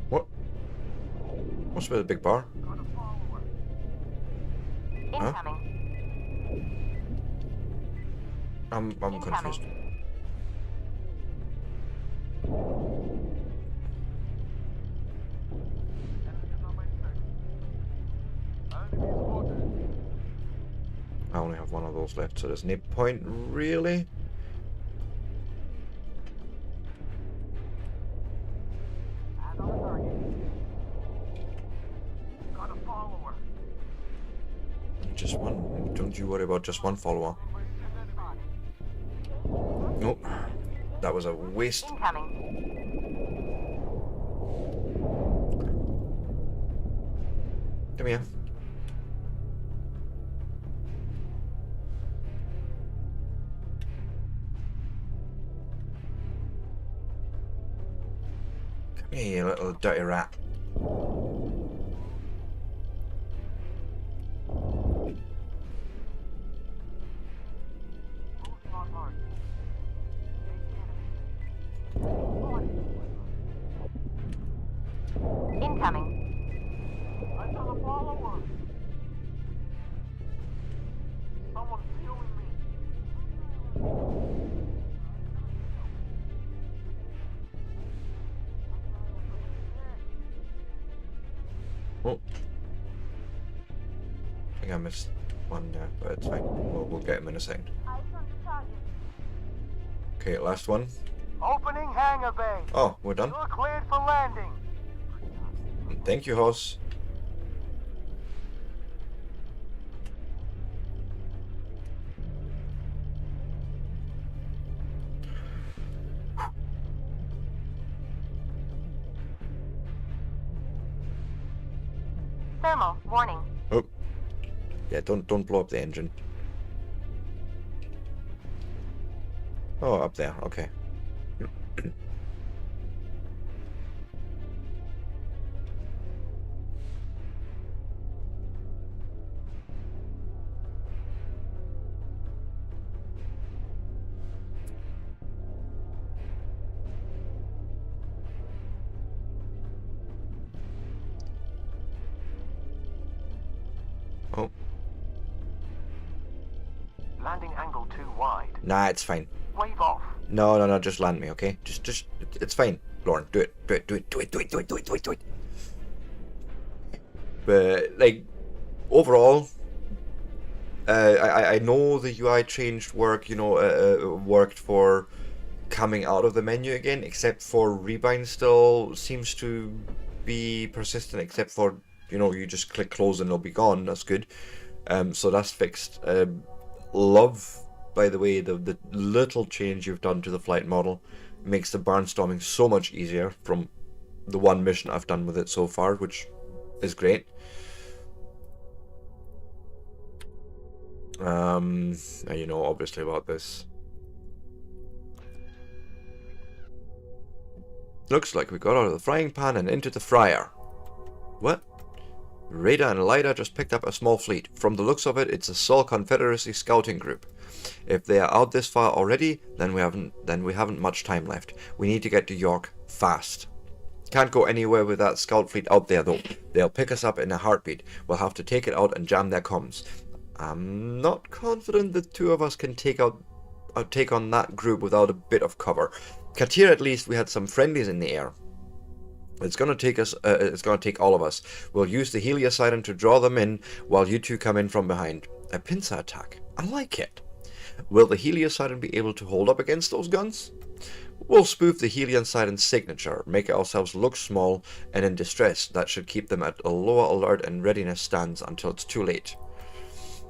What? What's with the big bar? Huh? Incoming. I'm confused. I only have one of those left, so there's no point really. Just one. Don't you worry about just one follower. Nope. That was a waste. Incoming. Come here. Come here, you little dirty rat. Incoming. I saw the follower. Someone's viewing me. Oh. I think I missed one there, but it's fine. We'll get him in a second. Okay, last one. Opening hangar bay. Oh, we're done. You're cleared for landing. Thank you, Hoss. Thermal warning. Oh. Yeah, don't blow up the engine. Oh, up there. Okay. Oh. Landing angle too wide. Nah, it's fine. Wave off. No, just land me, okay? Just, it's fine. Lauren, do it. But, like, overall, I know the UI changed worked for coming out of the menu again, except for Rebind still seems to be persistent, except for, you just click close and it'll be gone. That's good. So that's fixed. Love, by the way, the little change you've done to the flight model makes the barnstorming so much easier from the one mission I've done with it so far, which is great. Now you know obviously about this. Looks like we got out of the frying pan and into the fryer. What? Radar and LiDAR just picked up a small fleet. From the looks of it, it's a Sol Confederacy scouting group. If they are out this far already, then we haven't much time left. We need to get to York fast. Can't go anywhere with that scout fleet out there though. They'll pick us up in a heartbeat. We'll have to take it out and jam their comms. I'm not confident the two of us can take on that group without a bit of cover. Katir, at least we had some friendlies in the air. It's gonna take us. It's gonna take all of us. We'll use the Heliosiren to draw them in, while you two come in from behind. A pincer attack. I like it. Will the Heliosiren be able to hold up against those guns? We'll spoof the Heliosiren's signature, make ourselves look small and in distress. That should keep them at a lower alert and readiness stance until it's too late.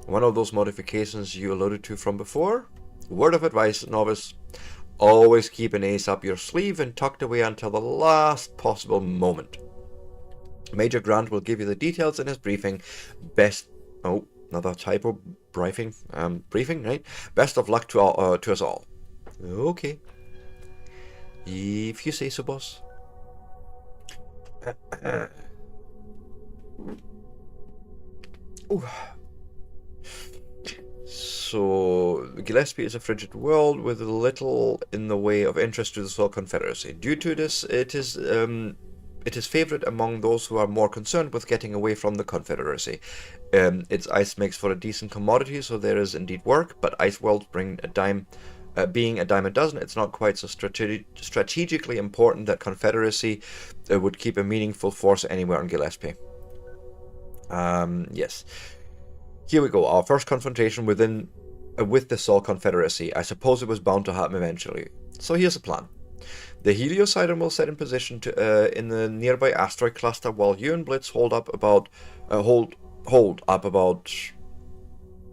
One of those modifications you alluded to from before? Word of advice, novice. Always keep an ace up your sleeve and tucked away until the last possible moment. Major Grant will give you the details in his briefing. Oh, another typo. Briefing, right? Best of luck to us all. Okay. If you say so, boss. Ooh. So, Gillespie is a frigid world with little in the way of interest to the Sol Confederacy. Due to this, it is favourite among those who are more concerned with getting away from the Confederacy. Its ice makes for a decent commodity, so there is indeed work, but ice worlds bring being a dime a dozen, it's not quite so strategically important that Confederacy would keep a meaningful force anywhere on Gillespie. Yes. Here we go, our first confrontation with the Sol Confederacy. I suppose it was bound to happen eventually. So here's the plan. The Heliosiren will set in position in the nearby asteroid cluster, while you and Blitz hold up about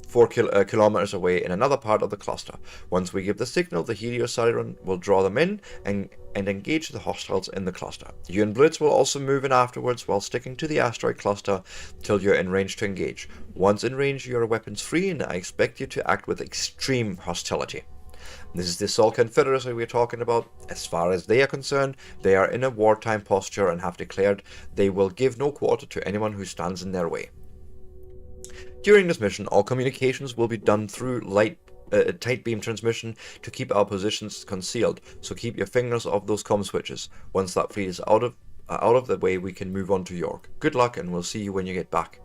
4 kilometers away in another part of the cluster. Once we give the signal, the Heliosiren will draw them in and engage the hostiles in the cluster. You and Blitz will also move in afterwards while sticking to the asteroid cluster till you're in range to engage. Once in range, you are weapons free, and I expect you to act with extreme hostility. This is the Sol Confederacy we're talking about. As far as they are concerned, they are in a wartime posture and have declared they will give no quarter to anyone who stands in their way. During this mission, all communications will be done through tight beam transmission to keep our positions concealed, so keep your fingers off those comm switches. Once that fleet is out of the way, we can move on to York. Good luck, and we'll see you when you get back.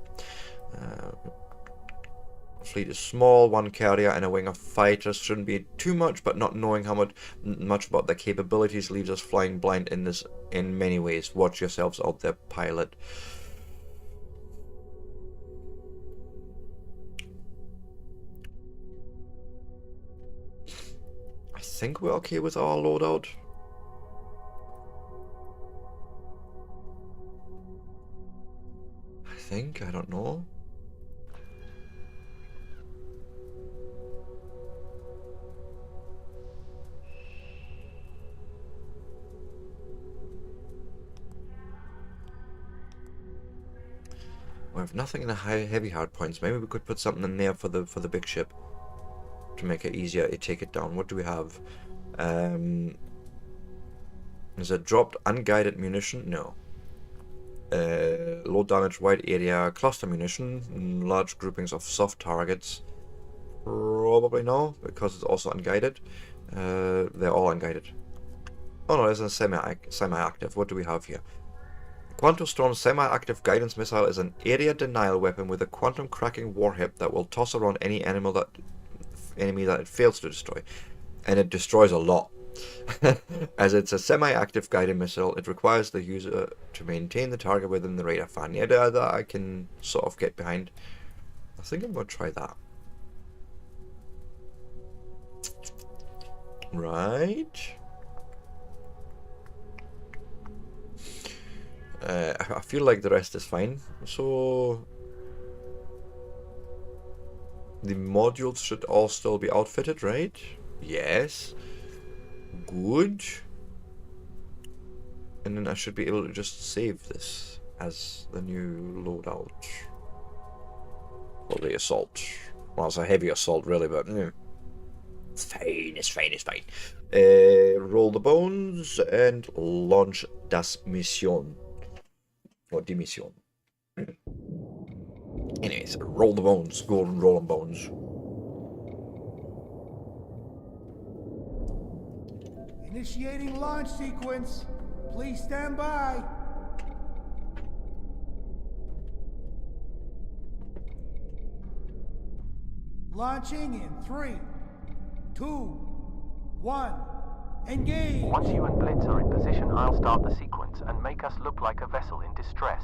Fleet is small, 1 carrier and a wing of fighters. Shouldn't be too much, but not knowing how much about their capabilities leaves us flying blind in many ways. Watch yourselves out there, pilot. I think we're okay with our loadout. I don't know. We have nothing in the heavy hard points. Maybe we could put something in there for the big ship to make it easier to take it down. What do we have? Is it dropped unguided munition? No. Low damage wide area cluster munition, large groupings of soft targets. Probably no, because it's also unguided. They're all unguided. Oh no, there's a semi-active. What do we have here? Quantum Storm's semi-active guidance missile is an area denial weapon with a quantum cracking warhead that will toss around any enemy that it fails to destroy, and it destroys a lot. As it's a semi-active guided missile, it requires the user to maintain the target within the radar fan. Yeah, that I can sort of get behind. I think I'm going to try that. Right. I feel like the rest is fine. So the modules should all still be outfitted, right? Yes. Good. And then I should be able to just save this as the new loadout. Or the assault. Well, it's a heavy assault really, but it's fine, it's fine, it's fine. Roll the bones and launch das Mission. Or die Mission. Anyways, roll the bones, golden rolling bones. Initiating launch sequence. Please stand by. Launching in 3, 2, 1. Engage. Once you and Blitz are in position, I'll start the sequence and make us look like a vessel in distress.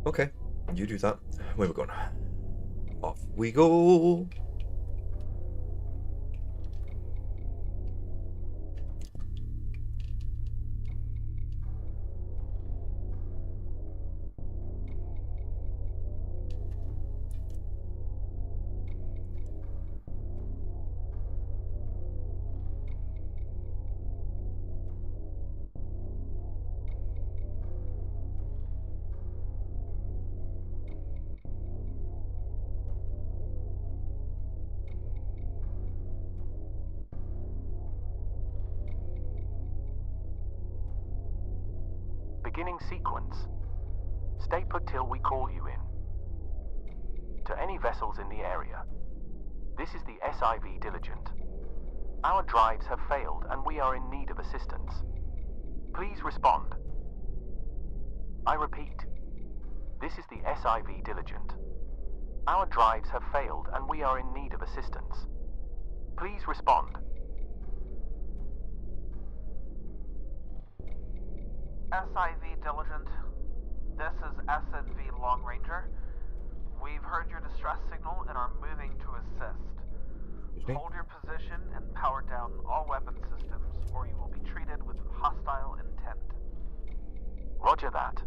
Okay, you do that. Where we going? Off we go. Beginning sequence. Stay put till we call you in. To any vessels in the area. This is the SIV Diligent. Our drives have failed and we are in need of assistance. Please respond. I repeat. This is the SIV Diligent. Our drives have failed and we are in need of assistance. Please respond. SIV Diligent. This is SNV Long Ranger. We've heard your distress signal and are moving to assist. Hold your position and power down all weapon systems, or you will be treated with hostile intent. Roger that.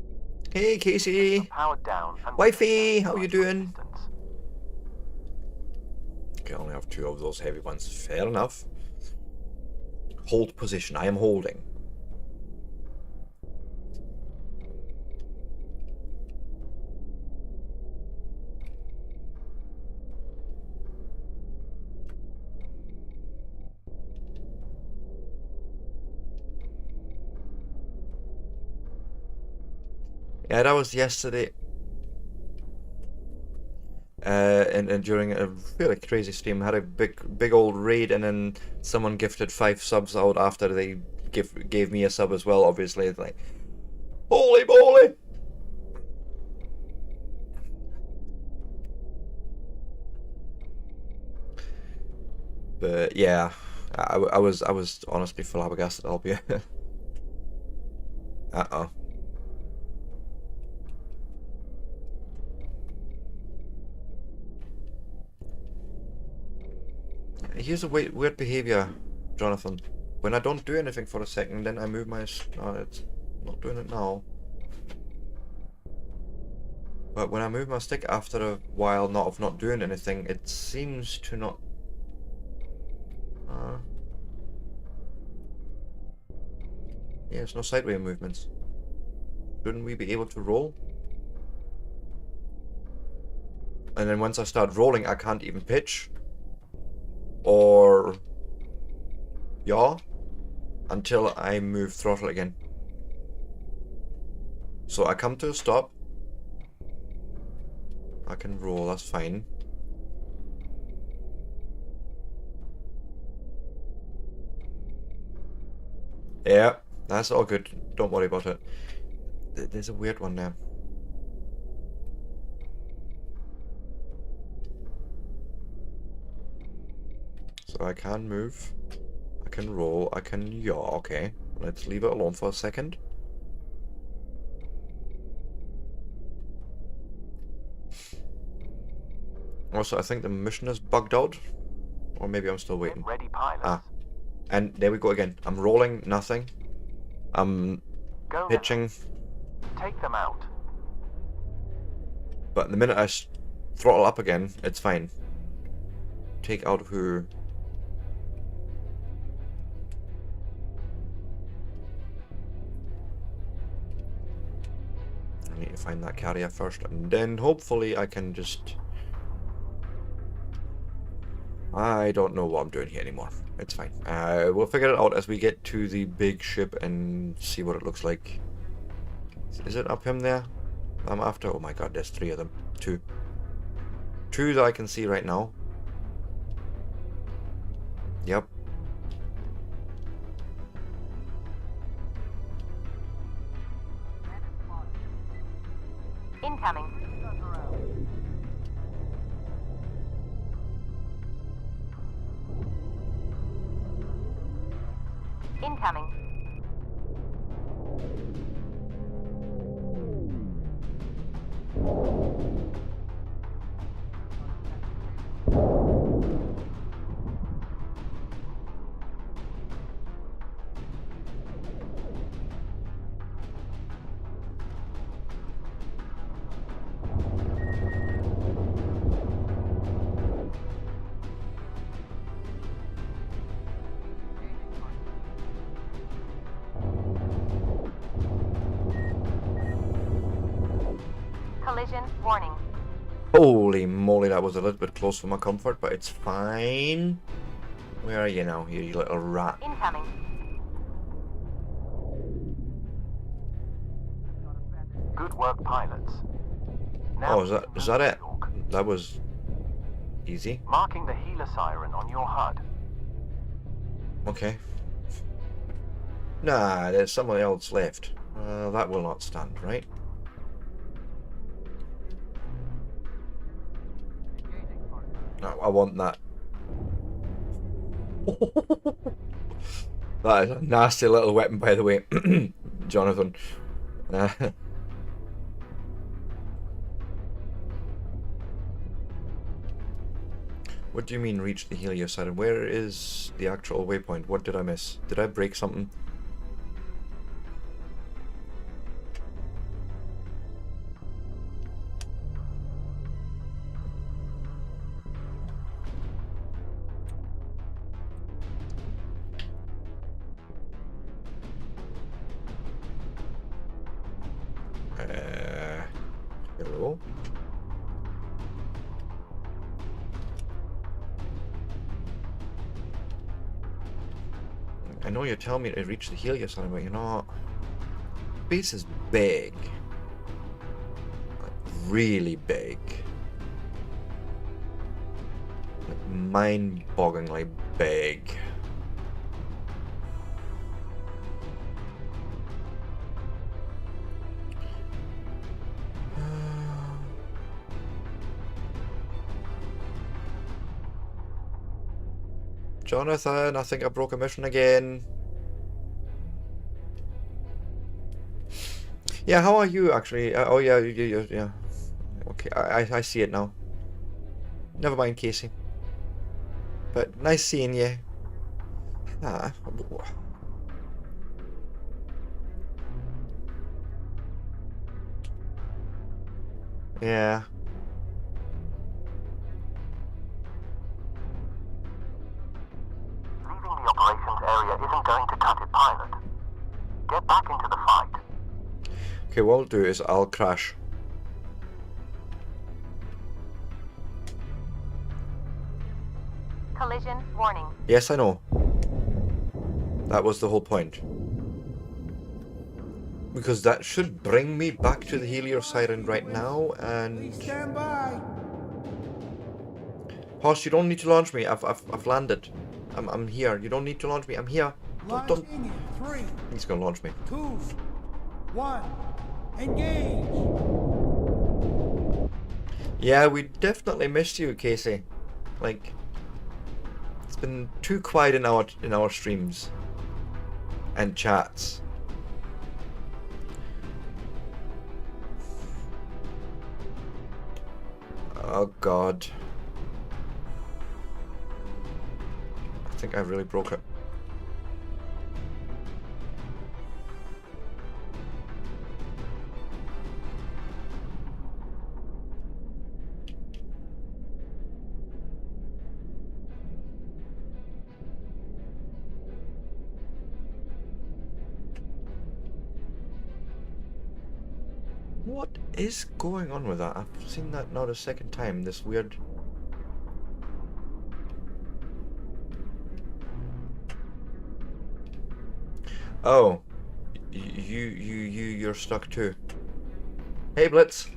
Hey Casey! Powered down and Wifey, how you doing? Okay, I only have 2 of those heavy ones. Fair enough. Hold position. I am holding. Yeah, that was yesterday. And during a really crazy stream, I had a big old raid, and then someone gifted 5 subs out after they gave me a sub as well. Obviously, it's like, holy moly! But yeah, I was honestly flabbergasted. I'll be. Uh-oh. Here's a weird behavior, Jonathan. When I don't do anything for a second, then I move my... No, it's not doing it now. But when I move my stick after a while of not doing anything, it seems to not... Yeah, it's no sideways movements. Shouldn't we be able to roll? And then once I start rolling, I can't even pitch. Or yaw until I move throttle again. So I come to a stop. I can roll, that's fine. Yeah, that's all good. Don't worry about it. There's a weird one there. So I can move, I can roll, I can yaw. Okay, let's leave it alone for a second. Also, I think the mission is bugged out, or maybe I'm still waiting. Ready, pilots. And there we go again. I'm rolling, nothing. I'm pitching. Take them out. But the minute I throttle up again, it's fine. Take out who? I need to find that carrier first, and then hopefully I can just... I don't know what I'm doing here anymore. It's fine. We'll figure it out as we get to the big ship and see what it looks like. Is it up him there? I'm after. Oh my god, there's 3 of them. 2. 2 that I can see right now. Yep. Incoming. Incoming. Collision warning. Holy moly, that was a little bit close for my comfort, but it's fine. Where are you now, you little rat? Incoming. Good work, pilots. Oh, is that it? That was easy. Marking the healer siren on your HUD. Okay. Nah, there's someone else left. That will not stand, right? No, I want that. That is a nasty little weapon, by the way, Jonathan. What do you mean reach the Helio siren? Where is the actual waypoint? What did I miss? Did I break something? Hello? I know you're telling me to reach the Helio siren, but you know, base is big. Like, really big. Like, mind-bogglingly big. Jonathan, I think I broke a mission again. Yeah, how are you actually? Oh yeah, yeah. Okay, I see it now. Never mind, Casey. But nice seeing you. Ah. Yeah. The operations area isn't going to cut it, pilot. Get back into the fight. Okay, what I'll do is I'll crash. Collision warning. Yes, I know. That was the whole point. Because that should bring me back to the Helio siren right now, and... Stand by. Horse, you don't need to launch me. I've landed. I'm here. You don't need to launch me. I'm here. Don't. Launching in 3, He's gonna launch me. 2, 1. Engage. Yeah, we definitely missed you, Casey. Like, it's been too quiet in our streams and chats. Oh God. I think I really broke it. What is going on with that? I've seen that now the second time. This weird... Oh, you're stuck too. Hey, Blitz.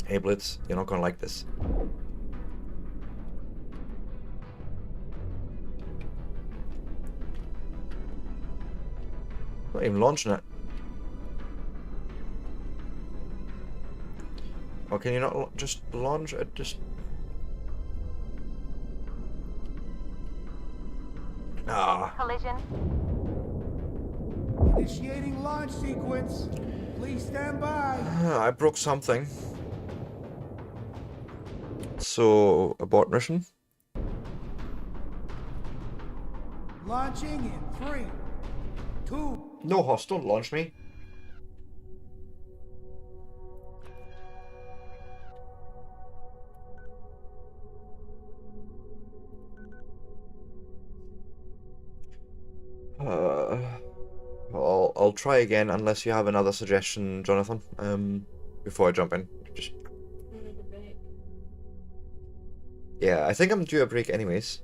Hey, Blitz. You're not gonna like this. Not even launching it. Or can you not just launch it? Just... Ah. Collision. Initiating launch sequence. Please stand by. I broke something. So, abort mission. Launching in 3, 2. No, Hoss, don't launch me. I'll try again unless you have another suggestion, Jonathan. Before I jump in. Just... Yeah, I think I'm due a break anyways.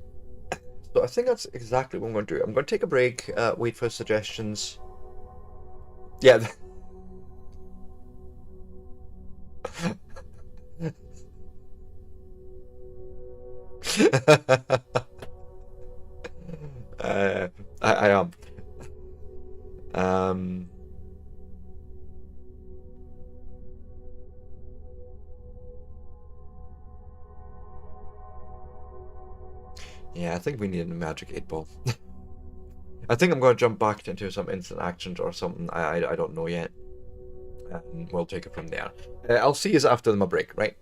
So I think that's exactly what I'm going to do. I'm going to take a break, wait for suggestions. Yeah. I am. Yeah, I think we need a magic 8-ball. I think I'm going to jump back into some instant actions or something. I don't know yet. And we'll take it from there. I'll see you after my break, right?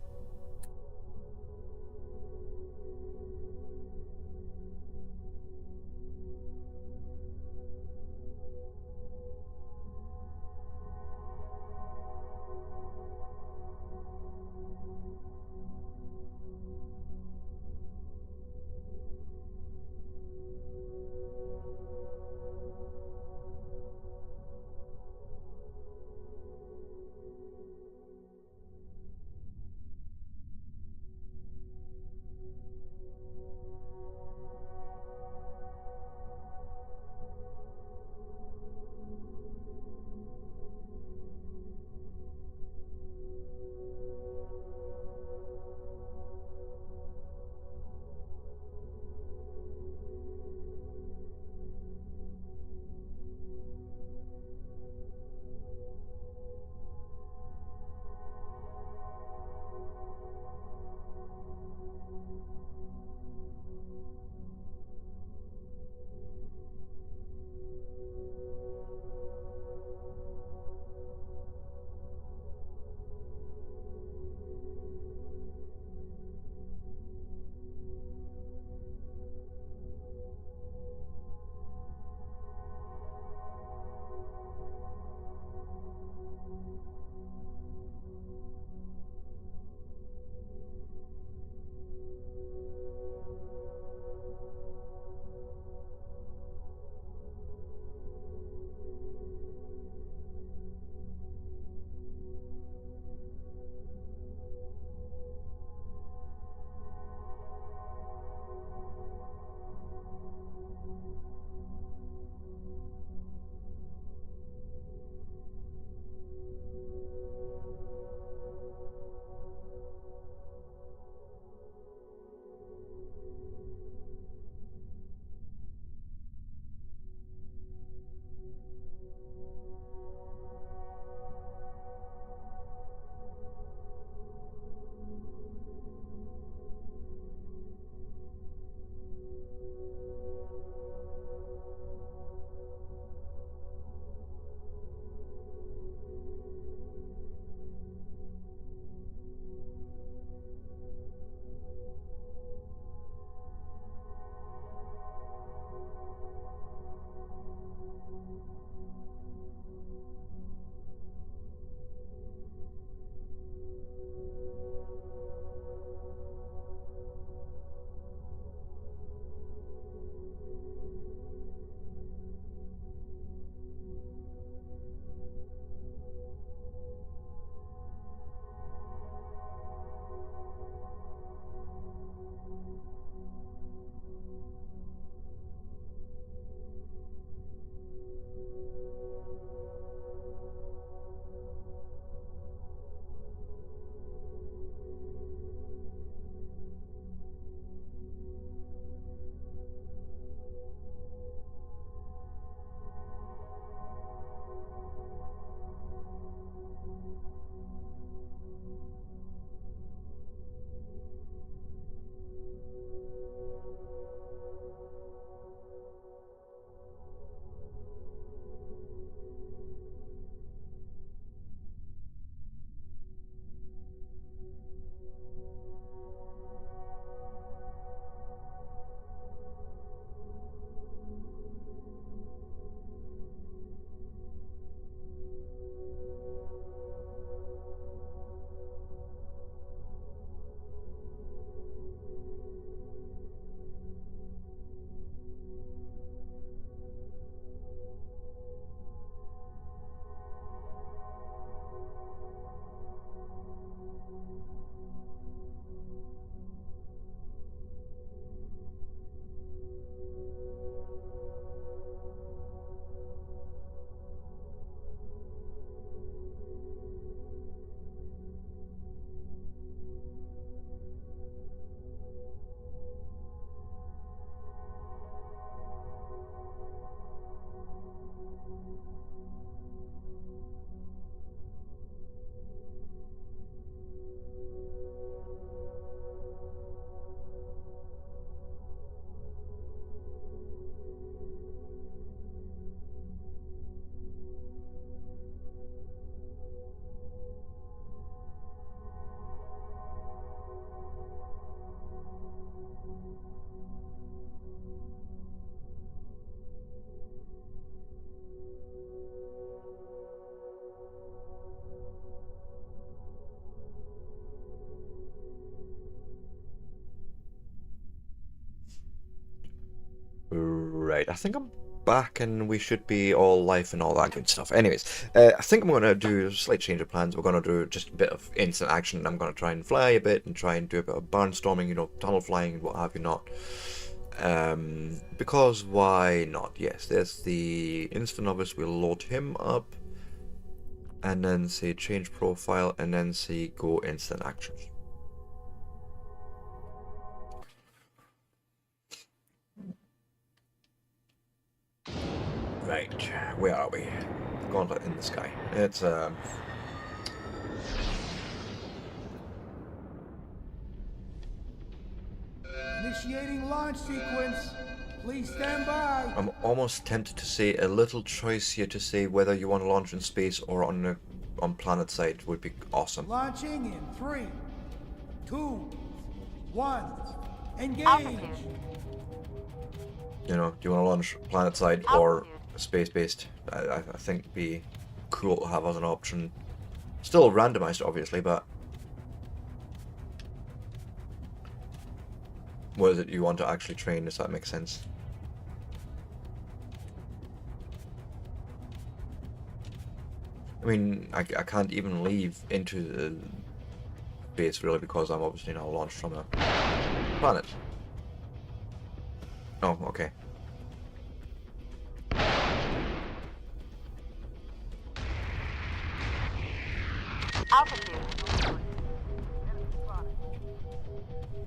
Right, I think I'm back and we should be all life and all that good stuff. Anyways, I think I'm going to do a slight change of plans. We're going to do just a bit of instant action. I'm going to try and fly a bit and try and do a bit of barnstorming, you know, tunnel flying and what have you not. Because why not? Yes, there's the instant novice. We'll load him up and then say change profile and then say go instant actions. Right, where are we? Gauntlet in the sky. It's Initiating launch sequence. Please stand by. I'm almost tempted to say a little choice here to say whether you want to launch in space or on planet side would be awesome. Launching in 3, 2, 1. Engage. Altitude. You know, do you want to launch planet side or space based? I think it'd be cool to have as an option. Still randomized, obviously, but what is it you want to actually train? Does that make sense? I mean, I can't even leave into the base really because I'm obviously now launched from a planet. Oh, okay. Altitude.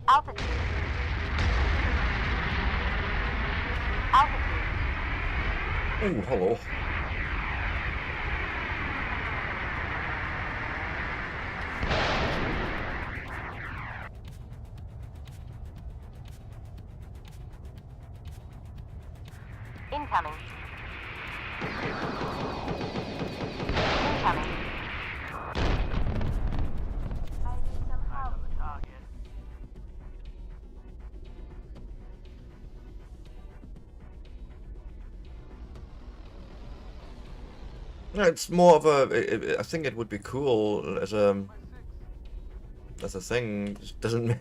Altitude. Altitude. Ooh, hello. Incoming. Incoming. I need some help. It's more of a. I think it would be cool as a thing. Just doesn't.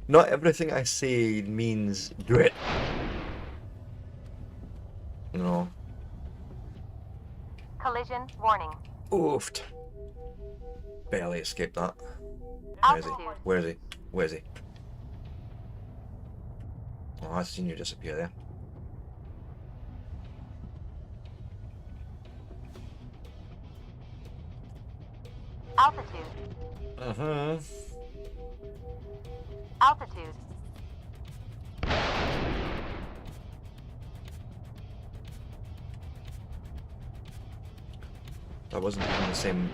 Not everything I say means do it. No. Collision warning. Oofed. Barely escaped that. Where is he? Altitude. Where is he? Where is he? Oh, I've seen you disappear there. Altitude. Altitude. That wasn't even the same.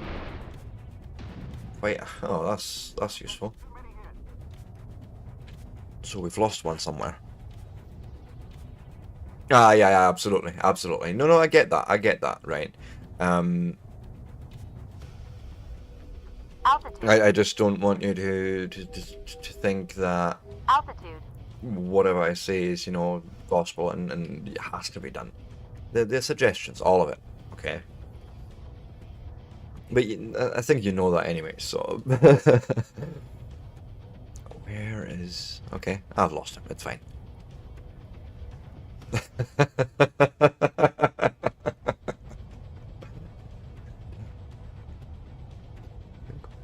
Wait, oh, that's useful. So we've lost one somewhere. Ah, yeah, absolutely, absolutely. No, I get that, right? Altitude. I just don't want you to think that Altitude. whatever I say is, you know, gospel and it has to be done. They're suggestions, all of it, okay? But I think you know that anyway, so... Where is... Okay, I've lost him, it's fine.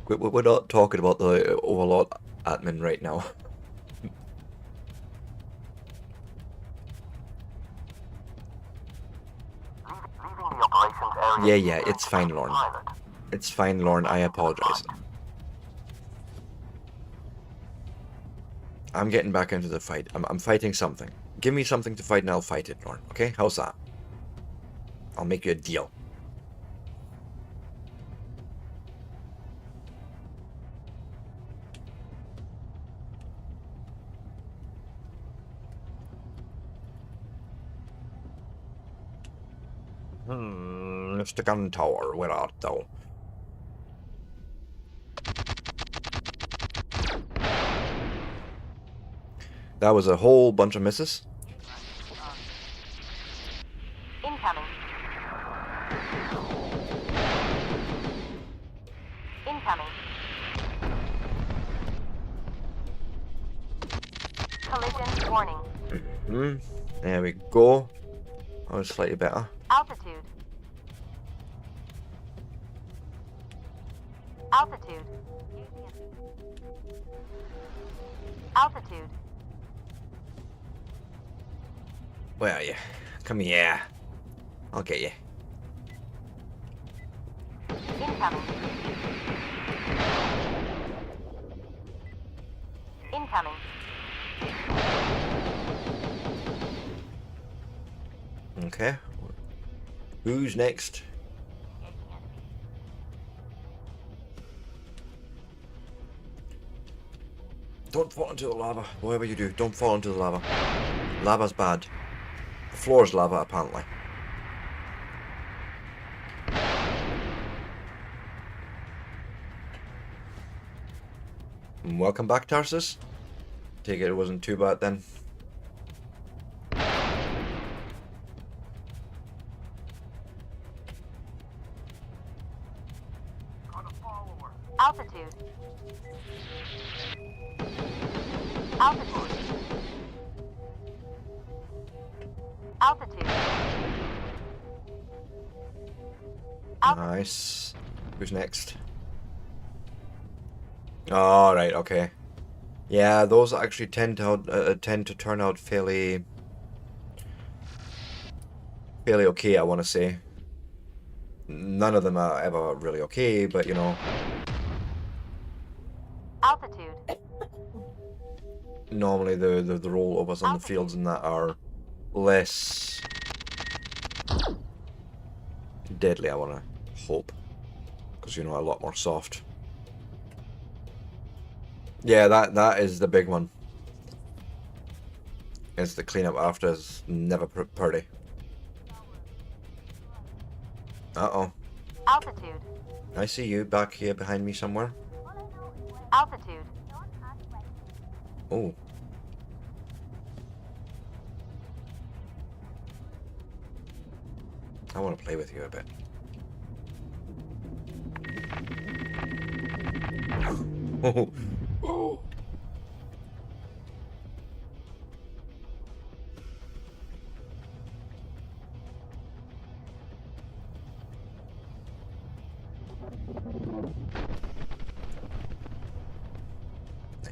We're not talking about the Overlord admin right now. Yeah, it's fine, Lorne. It's fine, Lorne, I apologize. I'm getting back into the fight. I'm fighting something. Give me something to fight and I'll fight it, Lorne. Okay? How's that? I'll make you a deal. Mr. Gun Tower, where art thou? That was a whole bunch of misses. Incoming. Incoming. Collision warning. There we go. That was slightly better. Altitude. Altitude. Altitude. Where are you? Come here. I'll get you. Incoming. Incoming. Okay. Who's next? Don't fall into the lava. Whatever you do, don't fall into the lava. Lava's bad. The floor's lava, apparently. Welcome back, Tarsus. Take it wasn't too bad then. Altitude. Altitude. Altitude. Nice. Who's next? All right. Okay. Yeah, those actually tend to turn out fairly okay. I want to say. None of them are ever really okay, but you know. Altitude. Normally the rollovers on the fields and that are less deadly, I want to hope, because you know, a lot more soft. Yeah, that is the big one. Is the cleanup after is never pretty. Uh-oh. Altitude. I see you back here behind me somewhere. Altitude. Oh. I want to play with you a bit. Oh. Oh.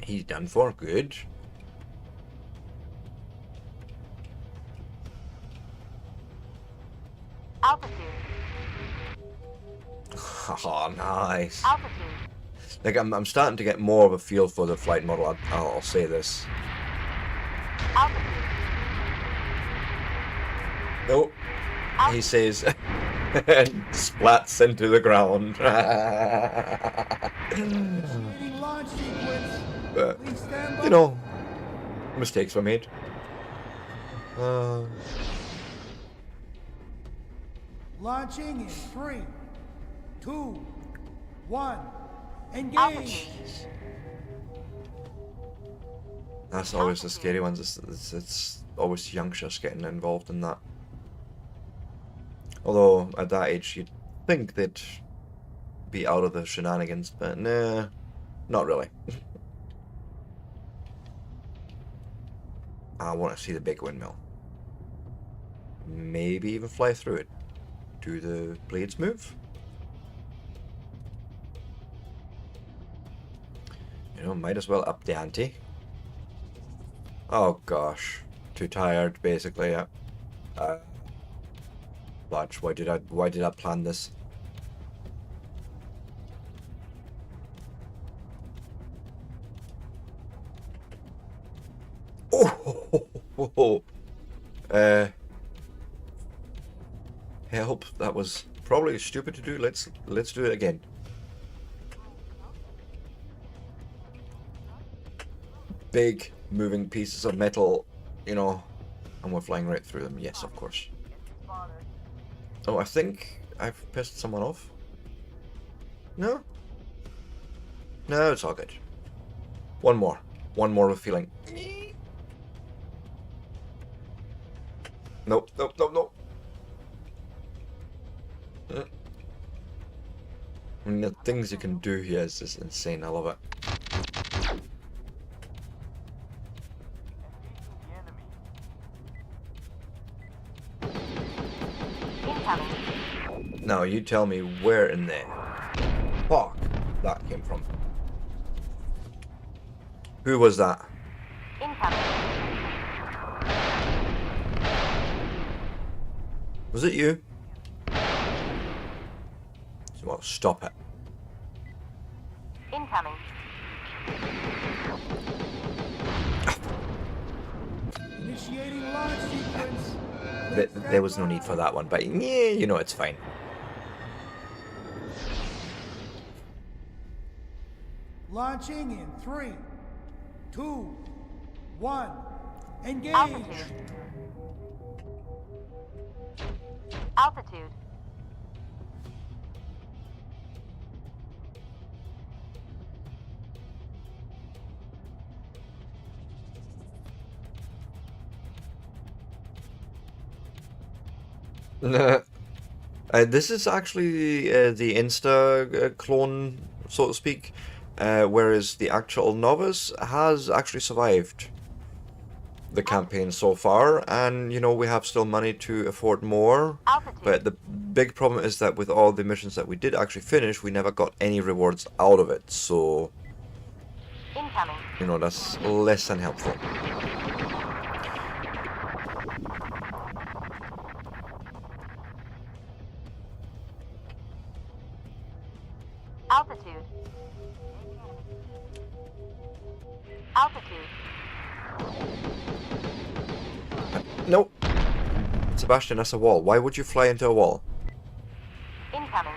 He's done for. Good. Altitude. Oh, nice. Altitude. Like I'm starting to get more of a feel for the flight model. I'll say this. Altitude. Nope. He says, and splats into the ground. Launch sequence. But, Please stand by. you know, mistakes were made. Launching in 3, 2, 1. Engage. Altitude. That's always the scary ones. It's always youngsters getting involved in that. Although at that age you'd think they'd be out of the shenanigans, but nah, not really. I want to see the big windmill. Maybe even fly through it. Do the blades move? You know, might as well up the ante. Oh gosh, too tired basically. But why did I plan this? Oh, help! That was probably stupid to do. Let's do it again. Big moving pieces of metal, you know, and we're flying right through them. Yes, of course. Oh, I think I've pissed someone off. No? No, it's all good. One more with feeling. Nope. I mean, the things you can do here is just insane. I love it. you tell me where in there. Fuck that came from. Who was that? Incoming. Was it you? Well, stop it. Incoming. Initiating launch sequence. There was no need for that one, but yeah, you know, it's fine. Launching in 3, 2, 1. Engage. Altitude. Altitude. This is actually the Insta clone, so to speak, whereas the actual novice has actually survived the campaign so far, and you know, we have still money to afford more. Altitude. But the big problem is that with all the missions that we did actually finish, we never got any rewards out of it, so Incoming. you know, that's less than helpful. Altitude. Altitude. Nope. Sebastian, that's a wall. Why would you fly into a wall? Incoming.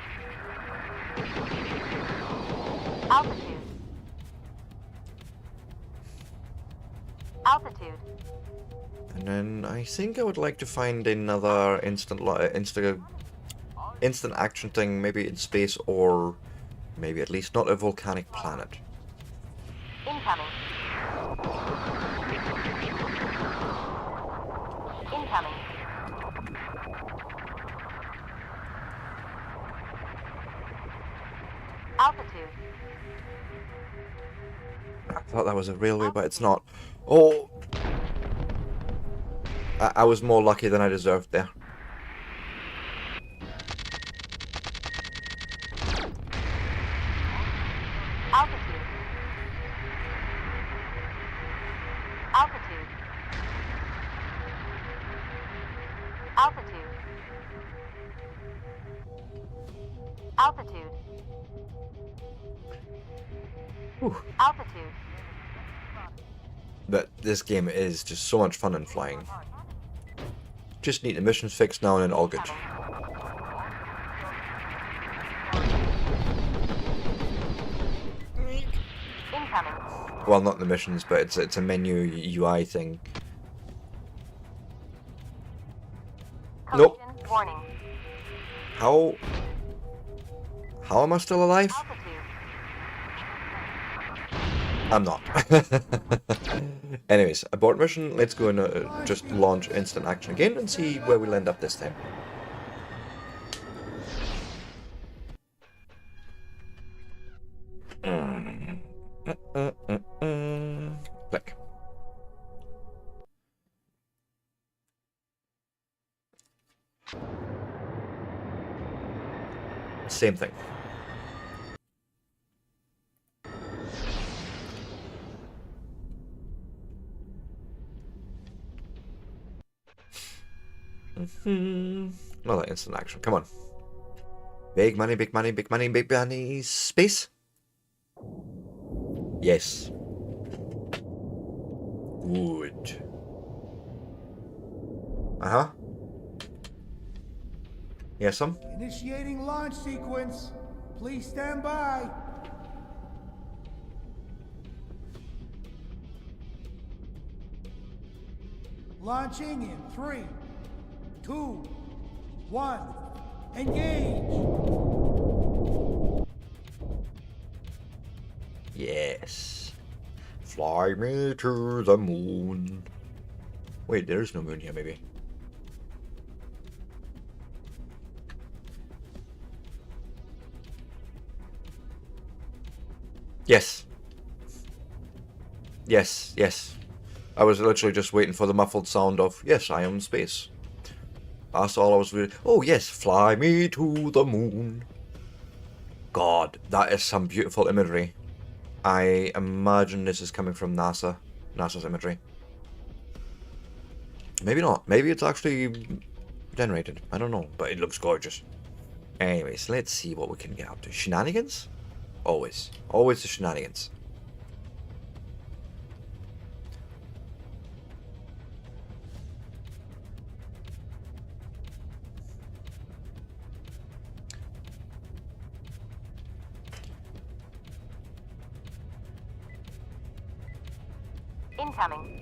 Altitude. Altitude. And then I think I would like to find another instant action thing, maybe in space, or maybe at least not a volcanic planet. Incoming. Incoming. Altitude. I thought that was a railway, but it's not. Oh! I was more lucky than I deserved there. Altitude. Altitude. Altitude. Altitude. Whew. Altitude. But this game is just so much fun in flying. Just need the missions fixed now and then all good. Incoming. Well, not the missions, but it's a menu UI thing. Nope. Collision warning. How am I still alive? Altitude. I'm not. Anyways, abort mission. Let's go and just launch instant action again and see where we'll end up this time. Click. Same thing. Another instant action. Come on. Big money, big money, big money, big money. Space? Yes. Good. Uh-huh. Yes, some? Initiating launch sequence. Please stand by. Launching in 3, 2, 1. Engage. Yes. Fly me to the moon. Wait, there's no moon here, maybe. Yes. Yes. I was literally just waiting for the muffled sound of, yes, I am space. That's all I was really... Oh yes, fly me to the moon. God, that is some beautiful imagery. I imagine this is coming from NASA's imagery. Maybe not. Maybe it's actually generated. I don't know, but it looks gorgeous. Anyways, let's see what we can get up to. Shenanigans? Always. Always the shenanigans. Incoming.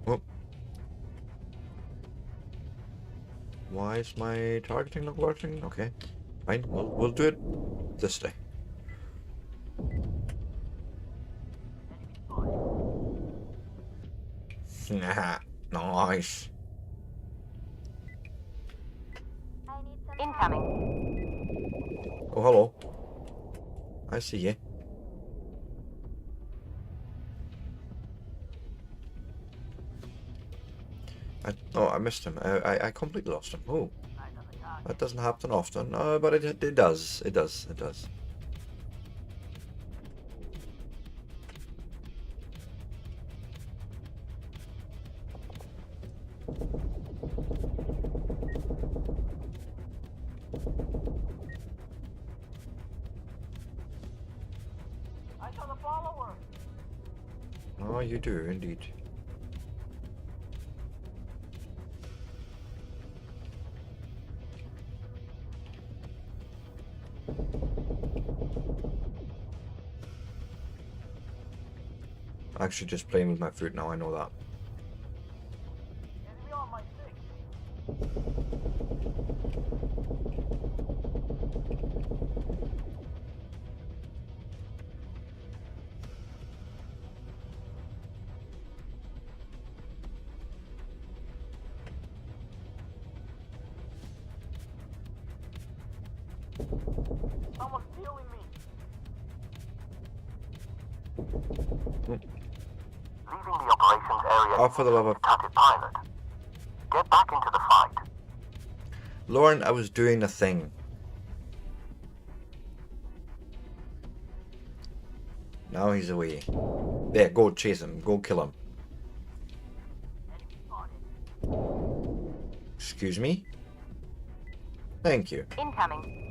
Whoop. Why is my targeting not working? Okay, fine. We'll do it this day. Nice. Incoming. Oh, hello. I see you. I missed him. I completely lost him. Oh, that doesn't happen often. But it does. It does. It does. I saw the follower. Oh, you do indeed. Actually, just playing with my foot now. I know that. Enemy on my six. Someone's stealing me. Leaving the operations area. Oh, for the love of... Cut it, pilot. Get back into the fight. Lauren, I was doing a thing. Now he's away. There, go chase him. Go kill him. Excuse me? Thank you. Incoming.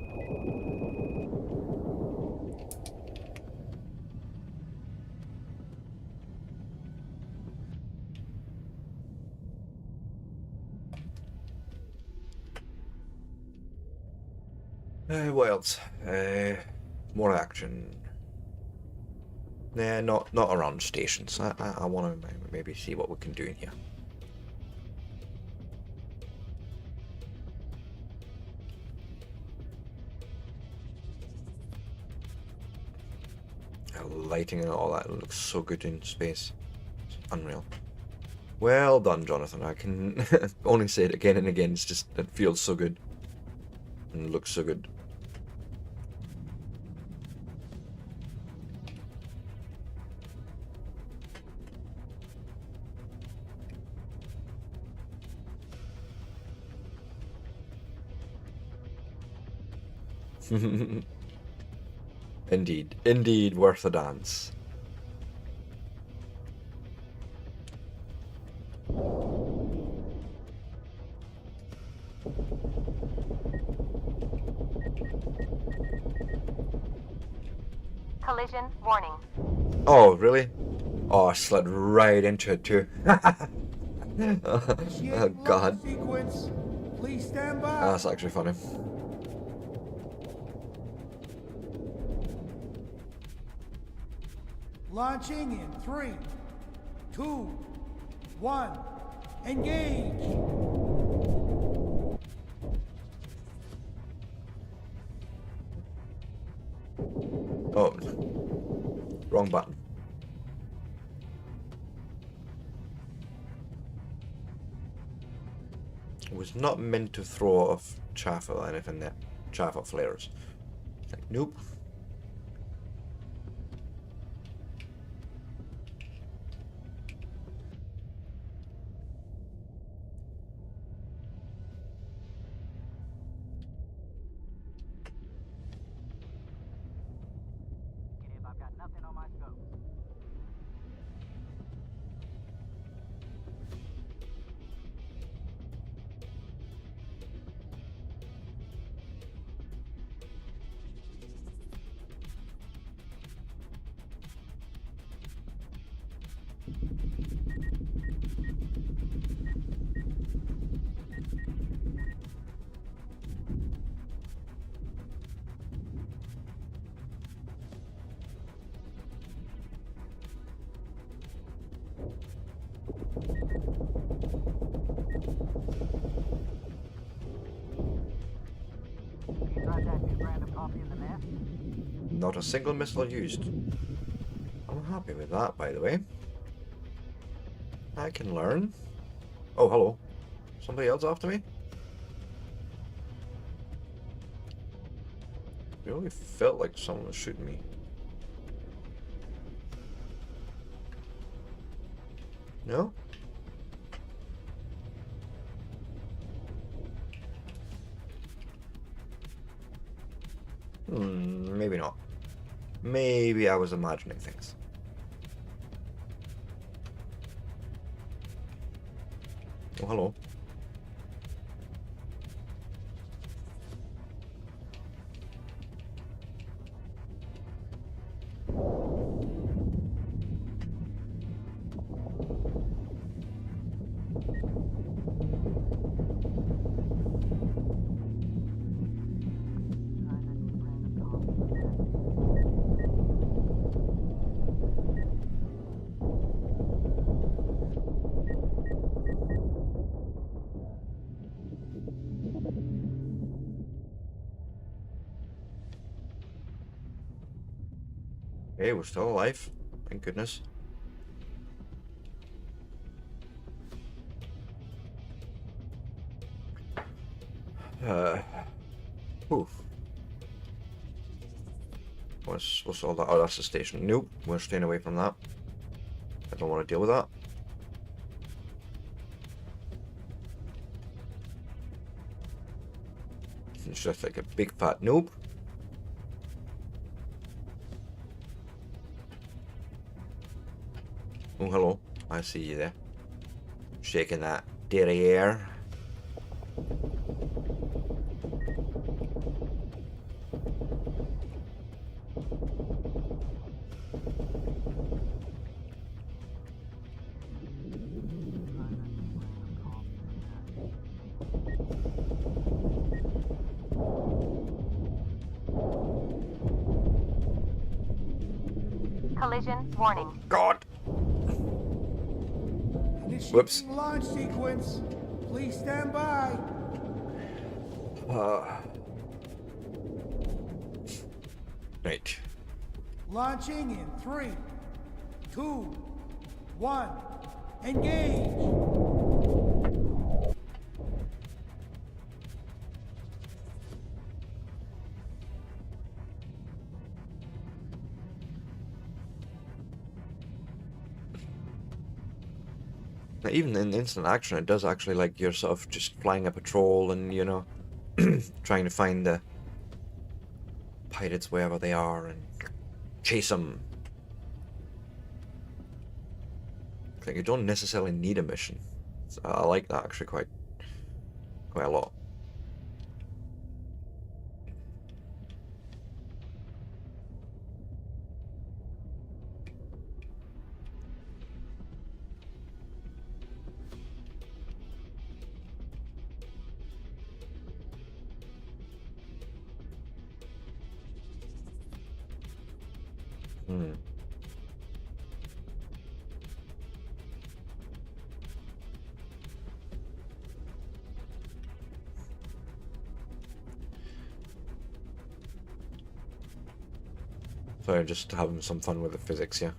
What else? More action. Nah, not around stations. I want to maybe see what we can do in here. Lighting and all that looks so good in space. It's unreal. Well done, Jonathan. I can only say it again and again. It's just, it feels so good. And looks so good. Indeed, worth a dance. Collision warning. Oh, really? Oh, I slid right into it too. Oh, God. Sequence. Please stand by. That's actually funny. Launching in 3, 2, 1. Engage. Oh, wrong button. It was not meant to throw off chaff or anything there. Java flares. It's like, nope. I've got nothing on my scope. Not a single missile used. I'm happy with that, by the way. I can learn. Oh, hello. Somebody else after me? It really felt like someone was shooting me. No? Maybe not. Maybe I was imagining things. Oh, hello. Hey, we're still alive. Thank goodness. Oof. What's all that? Oh, that's the station. Nope, we're staying away from that. I don't want to deal with that. It's just like a big fat nope. Oh, hello. I see you there. Shaking that derriere. Collision warning. God! Whoops. Launch sequence. Please stand by. Right. Launching in 3, 2, 1. Engage. Even in instant action, it does actually like you're sort of just flying a patrol and, you know, trying to find the pirates wherever they are and chase them. Like you don't necessarily need a mission. So I like that actually quite a lot. So just having some fun with the physics, yeah.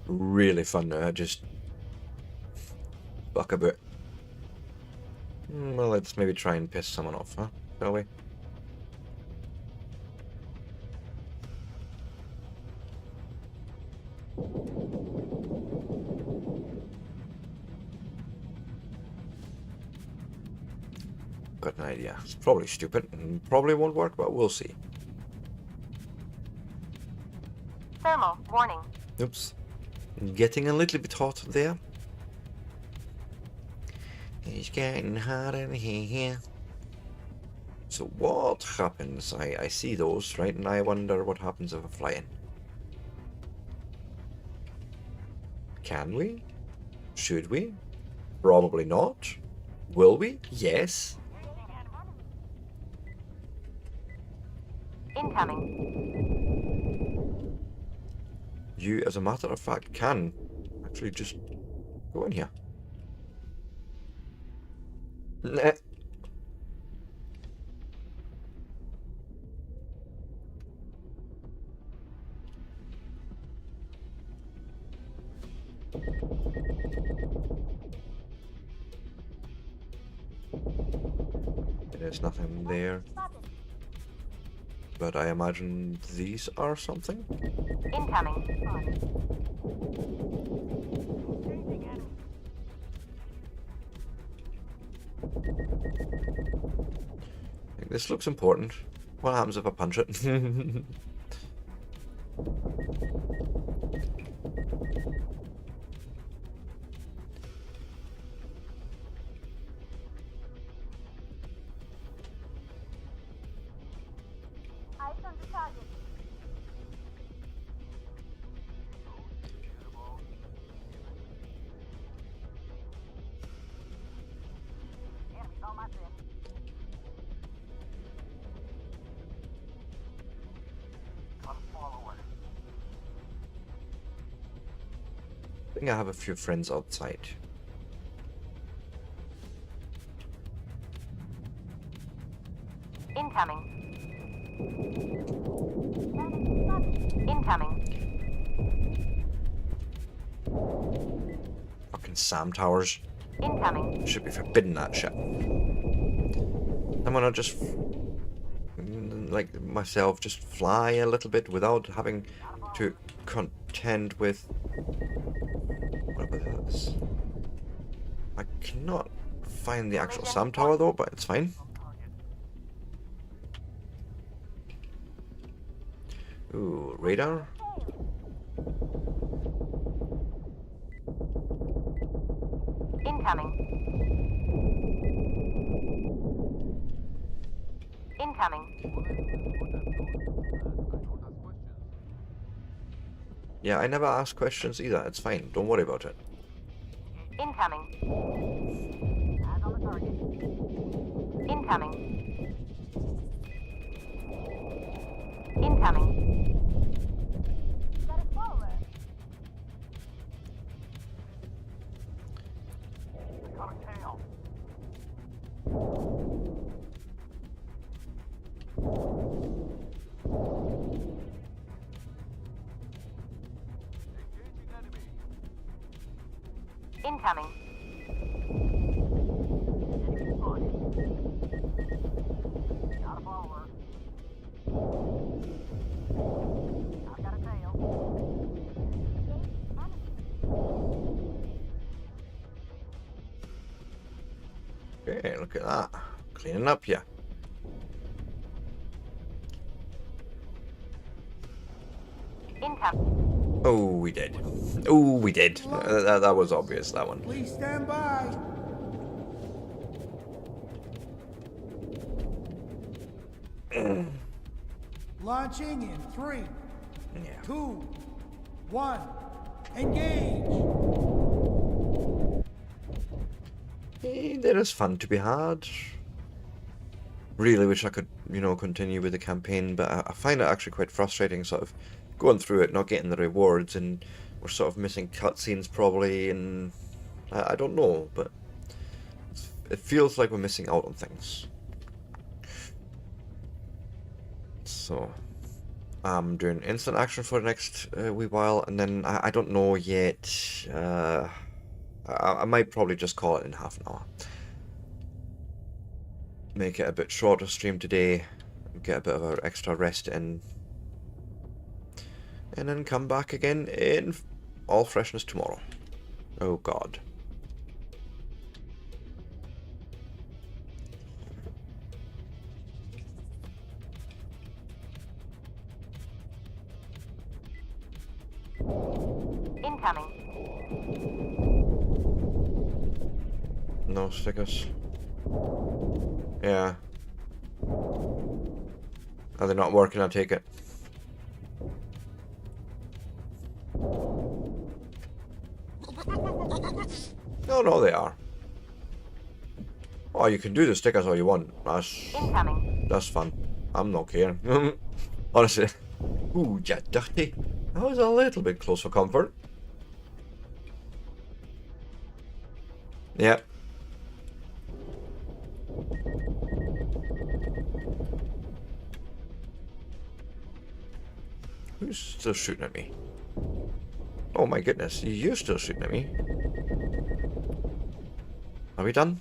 Really fun to just fuck about. Well, let's maybe try and piss someone off, huh? Shall we? Got an idea. It's probably stupid and probably won't work, but we'll see. Thermal, warning. Oops. Getting a little bit hot there. It's getting hot in here. So what happens? I see those, right? And I wonder what happens if I fly in. Can we? Should we? Probably not. Will we? Yes. Incoming. You, as a matter of fact, can actually just go in here. Nah. There's nothing there. But I imagine these are something? Incoming. This looks important. What happens if I punch it? I think I have a few friends outside. Incoming. Incoming. Fucking SAM towers. Incoming. Should be forbidden, that shit. I'm gonna just, like myself, just fly a little bit without having to contend with... What about this? I cannot find the actual SAM tower though, but it's fine. Ooh, radar? Incoming. Incoming. Yeah, I never ask questions either. It's fine. Don't worry about it. Incoming. Eyes on the target. Incoming. Incoming. Got a follower. Got a tail. Incoming. Got a follower. I've got a tail. Okay, look at that. Cleaning up here. Incoming. Oh, we did. Oh, we did. That was obvious, that one. Please stand by. Launching in 3, 2, 1. Engage. There is fun to be had. Really wish I could, you know, continue with the campaign, but I find it actually quite frustrating, sort of going through it, not getting the rewards, and we're sort of missing cutscenes probably, and I don't know, but it feels like we're missing out on things. So, I'm doing instant action for the next wee while, and then I don't know yet. I might probably just call it in half an hour. Make it a bit shorter stream today, get a bit of an extra rest in, and then come back again in all freshness tomorrow. Oh God. Incoming. No stickers. Yeah. Are they not working? I'll take it. No, they are. Oh, you can do the stickers all you want. That's fun. I'm not caring. Honestly. Ooh, yeah, dirty. That was a little bit close for comfort. Yeah. Who's still shooting at me? Oh my goodness, you're still shooting at me. Are we done?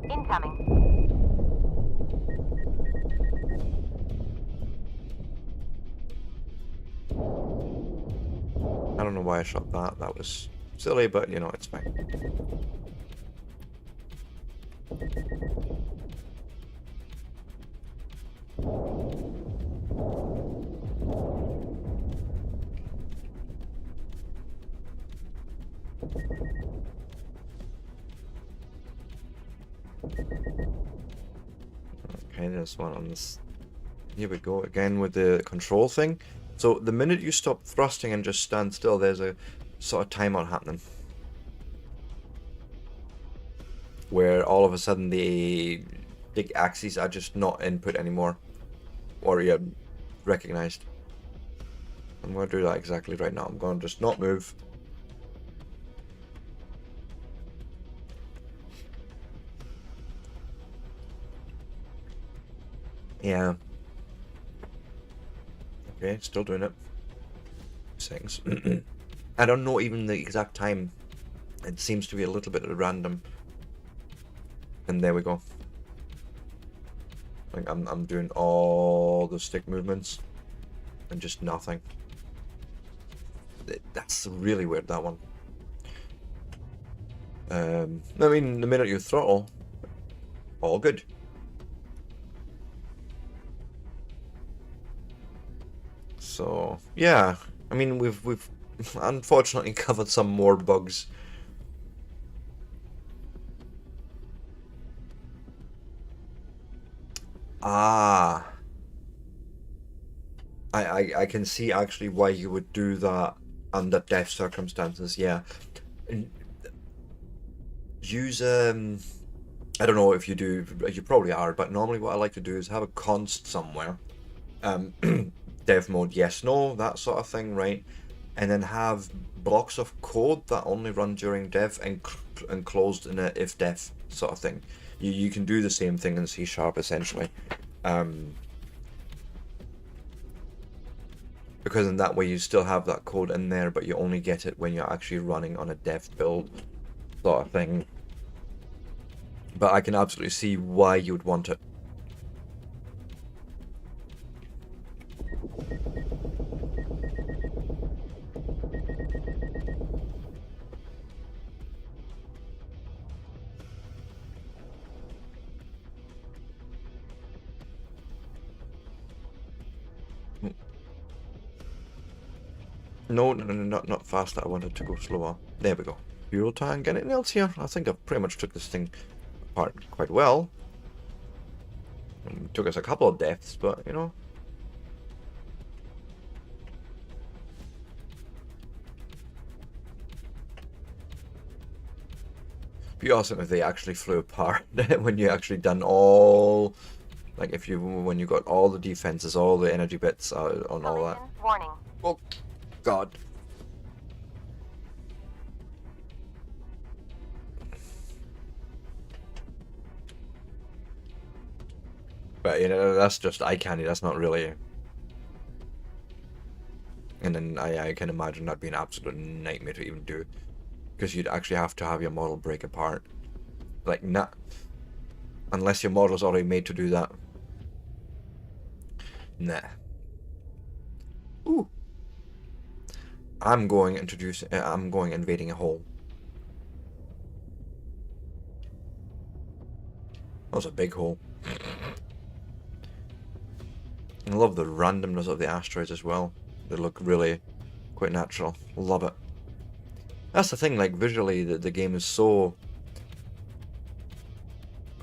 Incoming. I don't know why I shot that. That was silly, but you know, it's fine. Okay, there's one on this. Here we go again with the control thing. So the minute you stop thrusting and just stand still, there's a sort of timer happening. Where all of a sudden the big axes are just not input anymore. Or yeah, recognized. I'm going to do that exactly right now. I'm going to just not move. Yeah. Okay, still doing it. Seconds. I don't know even the exact time. It seems to be a little bit at random. And there we go. Like I'm doing all the stick movements and just nothing. That's really weird, that one. I mean, the minute you throttle, all good. So yeah, I mean we've unfortunately covered some more bugs. Ah, I can see actually why you would do that under death circumstances. Yeah, use I don't know if you do, you probably are, but normally what I like to do is have a const somewhere. Dev mode, yes, no, that sort of thing, right? And then have blocks of code that only run during dev and closed in a if def sort of thing. You can do the same thing in C# essentially. Because in that way you still have that code in there, but you only get it when you're actually running on a dev build sort of thing. But I can absolutely see why you would want it. No, not faster. I wanted to go slower. There we go. Fuel tank. Anything else here? I think I've pretty much took this thing apart quite well. It took us a couple of deaths, but you know. Be awesome if they actually flew apart when you actually done all, like if you when you got all the defenses, all the energy bits on all that. Warning. Oh, God. But you know, that's just eye candy. That's not really. And then I can imagine that being an absolute nightmare to even do, because you'd actually have to have your model break apart. Like, nah. Unless your model's already made to do that. Nah. Ooh. I'm going invading a hole. That was a big hole. I love the randomness of the asteroids as well. They look really quite natural. Love it. That's the thing, like visually the game is so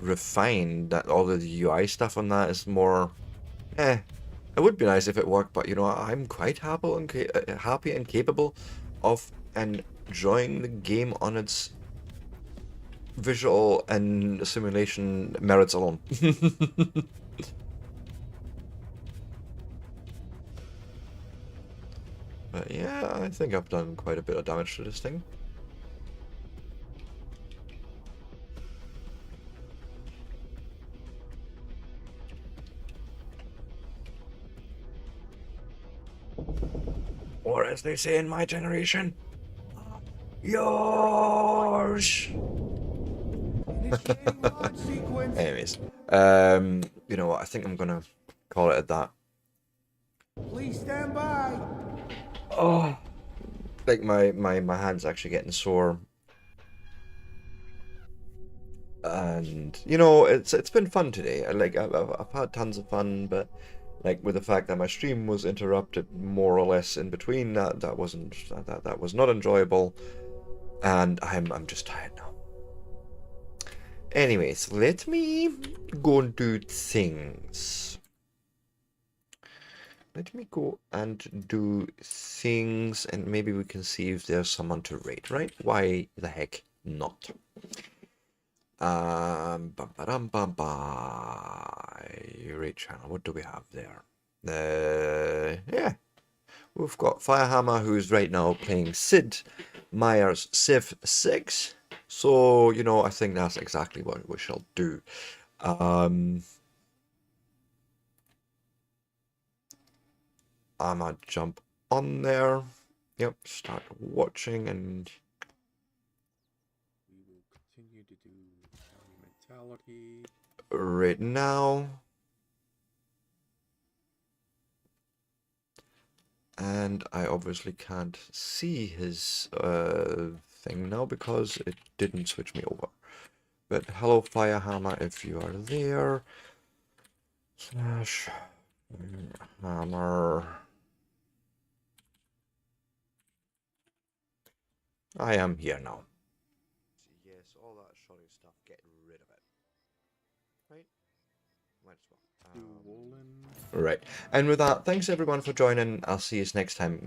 refined that all of the UI stuff on that is more it would be nice if it worked, but you know, I'm quite happy and capable of enjoying the game on its visual and simulation merits alone. But yeah, I think I've done quite a bit of damage to this thing. Or as they say in my generation, yours. Anyways, you know what? I think I'm gonna call it at that. Please stand by. Oh, like my hand's actually getting sore, and you know it's been fun today. Like I've had tons of fun, but like with the fact that my stream was interrupted more or less in between, that was not enjoyable, and I'm just tired now. Anyways, let me go and do things. Let me go and do things, and maybe we can see if there's someone to rate, right? Why the heck not? Rate channel. What do we have there? Yeah, we've got Firehammer, who's right now playing Sid Meier's Civ 6. So you know, I think that's exactly what we shall do. I'ma jump on there. Yep, start watching, and we will continue to do mentality right now. And I obviously can't see his thing now because it didn't switch me over. But hello, Firehammer, if you are there. /hammer. I am here now. Yes, all that shoddy stuff, get rid of it. Right? Might as well. Right. And with that, thanks everyone for joining. I'll see you next time.